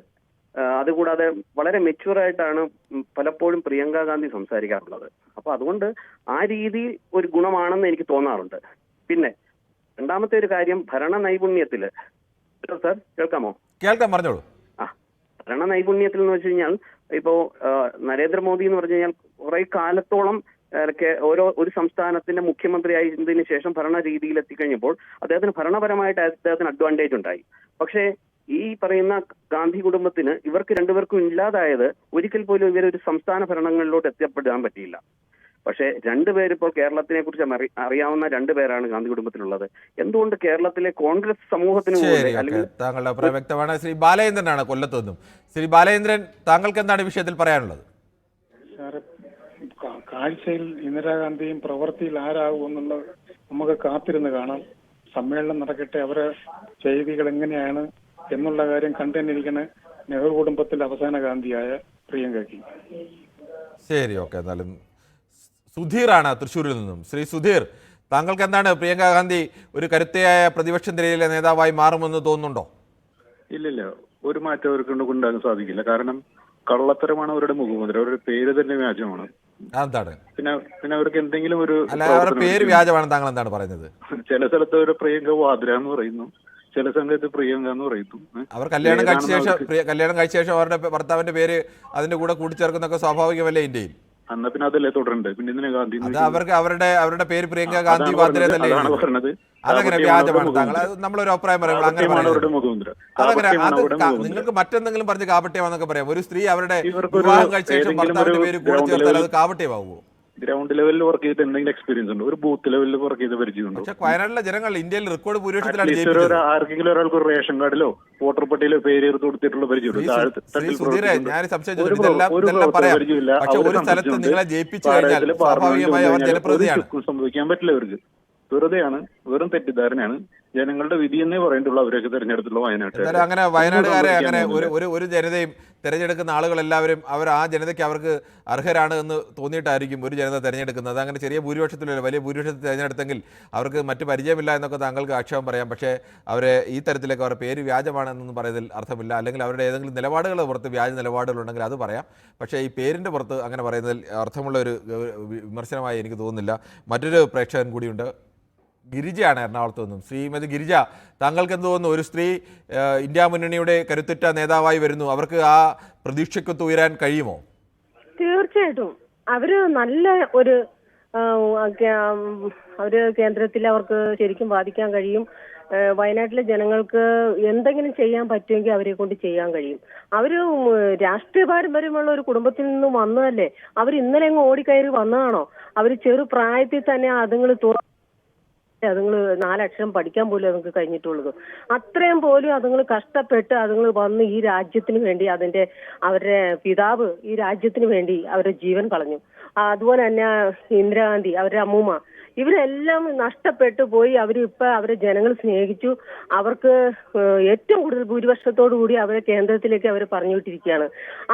അതുകൂടാതെ വളരെ മെച്യൂറായിട്ടാണ് പലപ്പോഴും പ്രിയങ്ക ഗാന്ധി സംസാരിക്കാറുള്ളത്. അപ്പൊ അതുകൊണ്ട് ആ രീതി ഒരു ഗുണമാണെന്ന് എനിക്ക് തോന്നാറുണ്ട്. പിന്നെ രണ്ടാമത്തെ ഒരു കാര്യം, ഭരണ നൈപുണ്യത്തില്, സാർ കേൾക്കാമോ? കേൾക്കാം, പറഞ്ഞോളൂ. ഭരണ നൈപുണ്യത്തിൽ എന്ന് വെച്ച് കഴിഞ്ഞാൽ ഇപ്പോ നരേന്ദ്രമോദി എന്ന് പറഞ്ഞു കഴിഞ്ഞാൽ കുറെ കാലത്തോളം ഒരു സംസ്ഥാനത്തിന്റെ മുഖ്യമന്ത്രി ആയതിനു ശേഷം ഭരണ രീതിയിൽ എത്തിക്കഴിഞ്ഞപ്പോൾ അദ്ദേഹത്തിന് ഭരണപരമായിട്ട് അദ്ദേഹത്തിന് അഡ്വാൻറ്റേജ് ഉണ്ടായി. പക്ഷേ ഈ പറയുന്ന ഗാന്ധി കുടുംബത്തിന് ഇവർക്ക് രണ്ടുപേർക്കും ഇല്ലാതായത് ഒരിക്കൽ പോലും ഇവരൊരു സംസ്ഥാന ഭരണങ്ങളിലോട്ട് എത്തിപ്പെടാൻ പറ്റിയില്ല. പക്ഷേ രണ്ടുപേരിപ്പോൾ കേരളത്തിനെ കുറിച്ച് അറിയാവുന്ന രണ്ടുപേരാണ് ഗാന്ധി കുടുംബത്തിലുള്ളത്. എന്തുകൊണ്ട് കേരളത്തിലെ കോൺഗ്രസ് സമൂഹത്തിന് താങ്കളുടെ അഭിപ്രായം വ്യക്തമാണ്. ശ്രീ ബാലേന്ദ്രനാണ് കൊല്ലത്ത് നിന്നും. ശ്രീ ബാലേന്ദ്രൻ, താങ്കൾക്ക് എന്താണ് ഈ വിഷയത്തിൽ പറയാനുള്ളത്? കാഴ്ചയിൽ ഇന്ദിരാഗാന്ധിയും പ്രവൃത്തിയിൽ ആരാകും എന്നുള്ളത് നമുക്ക് കാത്തിരുന്ന് കാണാം. സമ്മേളനം നടക്കട്ടെ, അവരെ ചെയ്തികൾ എങ്ങനെയാണ് എന്നുള്ള കാര്യം കണ്ടുതന്നിരിക്കുന്ന നെഹ്റു കുടുംബത്തിലെ അവസാന ഗാന്ധിയായ പ്രിയങ്കയ്ക്ക്. ശരി, ഓക്കെ. എന്നാലും സുധീറാണ് തൃശ്ശൂരിൽ നിന്നും. ശ്രീ സുധീർ, താങ്കൾക്ക് എന്താണ്, പ്രിയങ്ക ഗാന്ധി ഒരു കരുത്തയായ പ്രതിപക്ഷ നിരയിലെ നേതാവായി മാറുമെന്ന് തോന്നുന്നുണ്ടോ? ഇല്ലില്ല, ഒരു മാറ്റം അവർക്ക് കൊണ്ടുണ്ടാകാൻ സാധിക്കില്ല. കാരണം കള്ളത്തരമാണ് അവരുടെ മുഖമുദ്ര, അവരുടെ പേര് തന്നെ വ്യാജമാണ്. എന്താണ് പിന്നെ അവർക്ക് എന്തെങ്കിലും ഒരു പേര് വ്യാജമാണ് താങ്കൾ എന്താണ് പറയുന്നത്? ചില സ്ഥലത്ത് അവരുടെ പ്രിയങ്ക വാദ്ര എന്ന് പറയുന്നു, ചില സമയത്ത് പ്രിയങ്ക എന്ന് പറയുന്നു. അവർ കല്യാണം കഴിച്ച ശേഷം അവരുടെ ഭർത്താവിന്റെ പേര് അതിന്റെ കൂടെ കൂട്ടിച്ചേർക്കുന്നൊക്കെ സ്വാഭാവികമല്ലേ ഇന്ത്യയിൽ? എന്നാ പിന്നെ അതല്ലേ തുടരണ്ട്. പിന്നെ ഇതിനെ ഗാന്ധി അവരുടെ പേര് പ്രിയങ്ക ഗാന്ധി വാദ്ര എന്നല്ലേ പറഞ്ഞത്? അതങ്ങനെ വ്യാജമാണ് താങ്കൾ, നമ്മളൊരു അഭിപ്രായം പറയുമ്പോൾ അങ്ങനെ അതങ്ങനെ നിങ്ങൾക്ക് മറ്റെന്തെങ്കിലും പറഞ്ഞ് കാപട്യമാണെന്നൊക്കെ പറയാം. ഒരു സ്ത്രീ അവരുടെ വിവാഹം കഴിച്ച ശേഷം ഭർത്താവിന്റെ പേര് കൂടെ ചേർത്താൽ അത് കാപട്യമാകുമോ? ഗ്രൗണ്ട് ലെവലിൽ വർക്ക് ചെയ്തിട്ട് എന്തെങ്കിലും എക്സ്പീരിയൻസ് ഉണ്ടോ? ഒരു ബൂത്ത് ലെവലിൽ വർക്ക് ചെയ്ത പരിചയമുണ്ടോ? പക്ഷേ വയനാട്ടിലെ ജനങ്ങൾ ഇന്ത്യയിൽ റെക്കോർഡ് ഭൂരിപക്ഷത്തിലാണ് ആർക്കെങ്കിലും ഒരാൾക്ക് ഒരു റേഷൻ കാർഡിലോ വോട്ടർ പട്ടികയിലോ പേര് ചേർത്ത് കൊടുത്തിട്ടുള്ള പരിചയമുണ്ടോ? ഞാൻ സംശയിച്ചു ഇതെല്ലാം പറയാം. പക്ഷെ ഒരു സ്ഥലത്ത് നിങ്ങളെ ജയിപ്പിച്ചു കഴിഞ്ഞാൽ സ്വാഭാവികമായി അവർ ജനപ്രതിനിധിയാണ്. സംഭവിക്കാൻ പറ്റില്ല. അവർക്ക് വെറുതെയാണ്, വെറും തെറ്റിദ്ധാരണയാണ്. ജനങ്ങളുടെ വിധി എന്നേ പറയേണ്ടുള്ളൂ അവരൊക്കെ തെരഞ്ഞെടുത്തുള്ള വയനാട്ടിൽ. അങ്ങനെ വയനാടുകാരെ അങ്ങനെ ഒരു ജനതയും തെരഞ്ഞെടുക്കുന്ന ആളുകളെല്ലാവരും ആ ജനതയ്ക്ക് അവർക്ക് അർഹരാണ് എന്ന് തോന്നിയിട്ടായിരിക്കും ഒരു ജനത തെരഞ്ഞെടുക്കുന്നത്. അങ്ങനെ ചെറിയ ഭൂരിപക്ഷത്തിലല്ല, വലിയ ഭൂരിപക്ഷത്തിൽ തിരഞ്ഞെടുത്തെങ്കിൽ അവർക്ക് മറ്റ് പരിചയമില്ല എന്നൊക്കെ താങ്കൾക്ക് ആക്ഷേപം പറയാം. പക്ഷേ അവരെ ഈ തരത്തിലേക്ക് അവരുടെ പേര് വ്യാജമാണെന്നൊന്നും പറയുന്നതിൽ അർത്ഥമില്ല. അല്ലെങ്കിൽ അവരുടെ ഏതെങ്കിലും നിലപാടുകളുടെ പുറത്ത് വ്യാജ നിലപാടുകളുണ്ടെങ്കിൽ അത് പറയാം. പക്ഷേ ഈ പേരിൻ്റെ പുറത്ത് അങ്ങനെ പറയുന്നതിൽ അർത്ഥമുള്ള ഒരു വിമർശനമായി എനിക്ക് തോന്നുന്നില്ല. മറ്റൊരു പ്രേക്ഷകൻ കൂടിയുണ്ട്, ഗിരിജയാണ് എറണാകുളത്ത് നിന്നും. ശ്രീമതി ഗിരിജ, താങ്കൾക്ക് എന്ത് തോന്നുന്നു? ഒരു സ്ത്രീ ഇന്ത്യ മുന്നണിയുടെ കരുത്തുറ്റ നേതാവായി വരുന്നു, അവർക്ക് ആ പ്രതീക്ഷയ്ക്കൊത്ത് ഉയരാൻ കഴിയുമോ? തീർച്ചയായിട്ടും അവര് നല്ല ഒരു കേന്ദ്രത്തിൽ അവർക്ക് ശരിക്കും ബാധിക്കാൻ കഴിയും. വയനാട്ടിലെ ജനങ്ങൾക്ക് എന്തെങ്കിലും ചെയ്യാൻ പറ്റുമെങ്കിൽ അവരെ കൊണ്ട് ചെയ്യാൻ കഴിയും. അവര് രാഷ്ട്രീയ പാരമ്പര്യമുള്ള ഒരു കുടുംബത്തിൽ നിന്നും വന്നതല്ലേ. അവർ ഇന്നലെ അങ്ങ് ഓടിക്കയറി വന്നതാണോ? അവർ ചെറു പ്രായത്തിൽ തന്നെ അതുങ്ങൾ 4 അക്ഷരം പഠിക്കാൻ പോലും അതുങ്ങൾക്ക് കഴിഞ്ഞിട്ടുള്ളത്. അത്രയും പോലും അതുങ്ങൾ കഷ്ടപ്പെട്ട് അതുങ്ങൾ വന്ന് ഈ രാജ്യത്തിന് വേണ്ടി അവരുടെ പിതാവ് ഈ രാജ്യത്തിന് വേണ്ടി അവരുടെ ജീവൻ കളഞ്ഞു. അതുപോലെ തന്നെ ഇന്ദിരാഗാന്ധി, അവരുടെ അമ്മൂമ്മ, ഇവരെല്ലാം നഷ്ടപ്പെട്ടു പോയി. അവരെ ജനങ്ങൾ സ്നേഹിച്ചു. അവർക്ക് ഏറ്റവും കൂടുതൽ ഭൂരിപക്ഷത്തോടു കൂടി അവരെ കേന്ദ്രത്തിലേക്ക് അവർ പറഞ്ഞുവിട്ടിരിക്കുകയാണ്.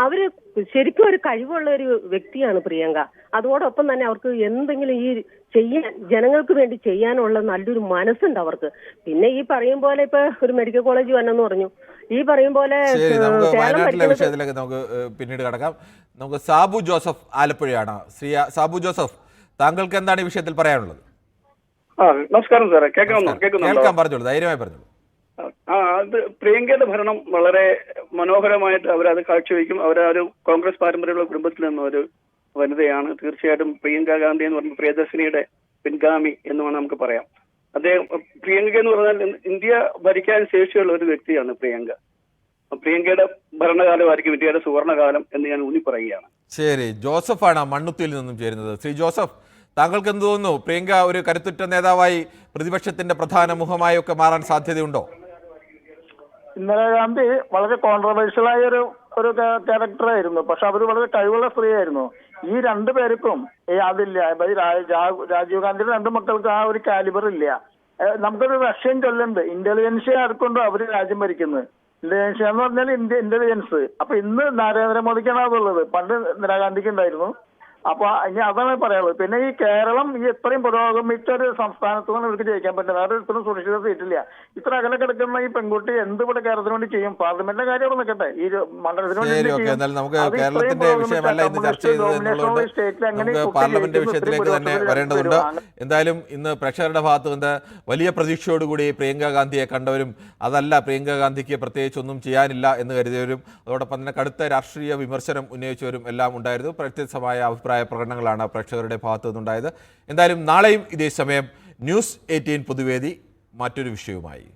അവര് ശരിക്കും ഒരു കഴിവുള്ള ഒരു വ്യക്തിയാണ് പ്രിയങ്ക. അതോടൊപ്പം തന്നെ അവർക്ക് എന്തെങ്കിലും ഈ ചെയ്യാൻ, ജനങ്ങൾക്ക് വേണ്ടി ചെയ്യാനുള്ള നല്ലൊരു മനസ്സുണ്ട് അവർക്ക്. പിന്നെ ഈ പറയും പോലെ ഇപ്പൊ ഒരു മെഡിക്കൽ കോളേജ് വന്നെന്ന് പറഞ്ഞു, ഈ പറയും പോലെ വയനാട്ടിലെ വിഷയത്തിലേക്ക് നമുക്ക് പിന്നീട് കടക്കാം. നമുക്ക് സാബു ജോസഫ് ആലപ്പുഴയാണ്. സാബു ജോസഫ്, താങ്കൾക്ക് എന്താണ് ഈ വിഷയത്തിൽ പറയാനുള്ളത്? നമസ്കാരം സാറേ, കേൾക്കാം, പറഞ്ഞോളൂ, ധൈര്യമായി പറഞ്ഞോളൂ. അത് പ്രിയങ്കയുടെ ഭരണം വളരെ മനോഹരമായിട്ട് അവരത് കാഴ്ചവെക്കും. അവരൊരു കോൺഗ്രസ് പാരമ്പര്യമുള്ള കുടുംബത്തിൽ നിന്നും ഒരു വനിതയാണ്. തീർച്ചയായിട്ടും പ്രിയങ്ക ഗാന്ധി എന്ന് പറഞ്ഞ പ്രിയദർശിനിയുടെ പിൻഗാമി എന്ന് വേണം നമുക്ക് പറയാം. പ്രിയങ്ക എന്ന് പറഞ്ഞാൽ ഇന്ത്യ ഭരിക്കാൻ ശേഷിയുള്ള ഒരു വ്യക്തിയാണ് പ്രിയങ്ക. പ്രിയങ്കയുടെ ഭരണകാലമായിരിക്കും ഇന്ത്യയുടെ സുവർണകാലം എന്ന് ഞാൻ ഊന്നി പറയുകയാണ്. ശരി, ജോസഫാണ് മണ്ണുത്തിയിൽ നിന്നും ചേരുന്നത്. ശ്രീ ജോസഫ്, താങ്കൾക്ക് എന്ത് തോന്നുന്നു? പ്രിയങ്ക ഒരു കരുത്തുറ്റ നേതാവായി പ്രതിപക്ഷത്തിന്റെ പ്രധാന മുഖമായി ഒക്കെ മാറാൻ സാധ്യതയുണ്ടോ? ഇന്ദിരാഗാന്ധി വളരെ കോൺട്രവേഴ്ഷ്യൽ ആയ ഒരു ക്യാരക്ടറായിരുന്നു. പക്ഷെ അവർ വളരെ കഴിവുള്ള സ്ത്രീയായിരുന്നു. ഈ രണ്ടുപേർക്കും അതില്ല. രാജീവ് ഗാന്ധിയുടെ രണ്ട് മക്കൾക്ക് ആ ഒരു കാലിബർ ഇല്ല. നമുക്കൊരു റഷ്യൻ ചൊല്ലുണ്ട്, ഇന്റലിജൻസ് ആർക്കൊണ്ടോ അവര് രാജ്യം ഭരിക്കുന്നത്. ഇന്റലിജൻസ് എന്ന് പറഞ്ഞാൽ ഇന്റലിജൻസ്. അപ്പൊ ഇന്ന് നരേന്ദ്രമോദിക്കാണ് അതുള്ളത്. പണ്ട് ഇന്ദിരാഗാന്ധിക്ക് ഉണ്ടായിരുന്നു. അപ്പൊ ഇനി അതാണ് പറയാനുള്ളത്. പിന്നെ ഈ കേരളം ഈ ഇത്രയും പുരോഗമിച്ച ഒരു സംസ്ഥാനത്തുനിന്ന് ഇവർക്ക് ജയിക്കാൻ പറ്റില്ല. വേറെ ഇത്രയും സുരക്ഷിത സീറ്റില്ല. ഇത്ര അകലെ കിടക്കുന്ന ഈ പെൺകുട്ടി എന്തുകൂടെ കേരളത്തിന് വേണ്ടി ചെയ്യും? പാർലമെന്റിന്റെ കാര്യം അവിടെ നിൽക്കട്ടെ, ഈ മണ്ഡലത്തിന് പാർലമെന്റ് വിഷയത്തിലേക്ക് തന്നെ വരേണ്ടതുണ്ട്. എന്തായാലും ഇന്ന് പ്രേക്ഷകരുടെ ഭാഗത്ത് നിന്ന് വലിയ പ്രതീക്ഷയോടുകൂടി പ്രിയങ്ക ഗാന്ധിയെ കണ്ടവരും അതല്ല പ്രിയങ്ക ഗാന്ധിക്ക് പ്രത്യേകിച്ച് ഒന്നും ചെയ്യാനില്ല എന്ന് കരുതിയവരും അതോടൊപ്പം തന്നെ കടുത്ത രാഷ്ട്രീയ വിമർശനം ഉന്നയിച്ചവരും എല്ലാം ഉണ്ടായിരുന്നു. വ്യത്യസ്തമായ അഭിപ്രായ പ്രകടനങ്ങളാണ് പ്രേക്ഷകരുടെ ഭാഗത്തു നിന്നുണ്ടായത്. എന്തായാലും നാളെയും ഇതേ സമയം ന്യൂസ് 18 പൊതുവേദി മറ്റൊരു വിഷയവുമായി.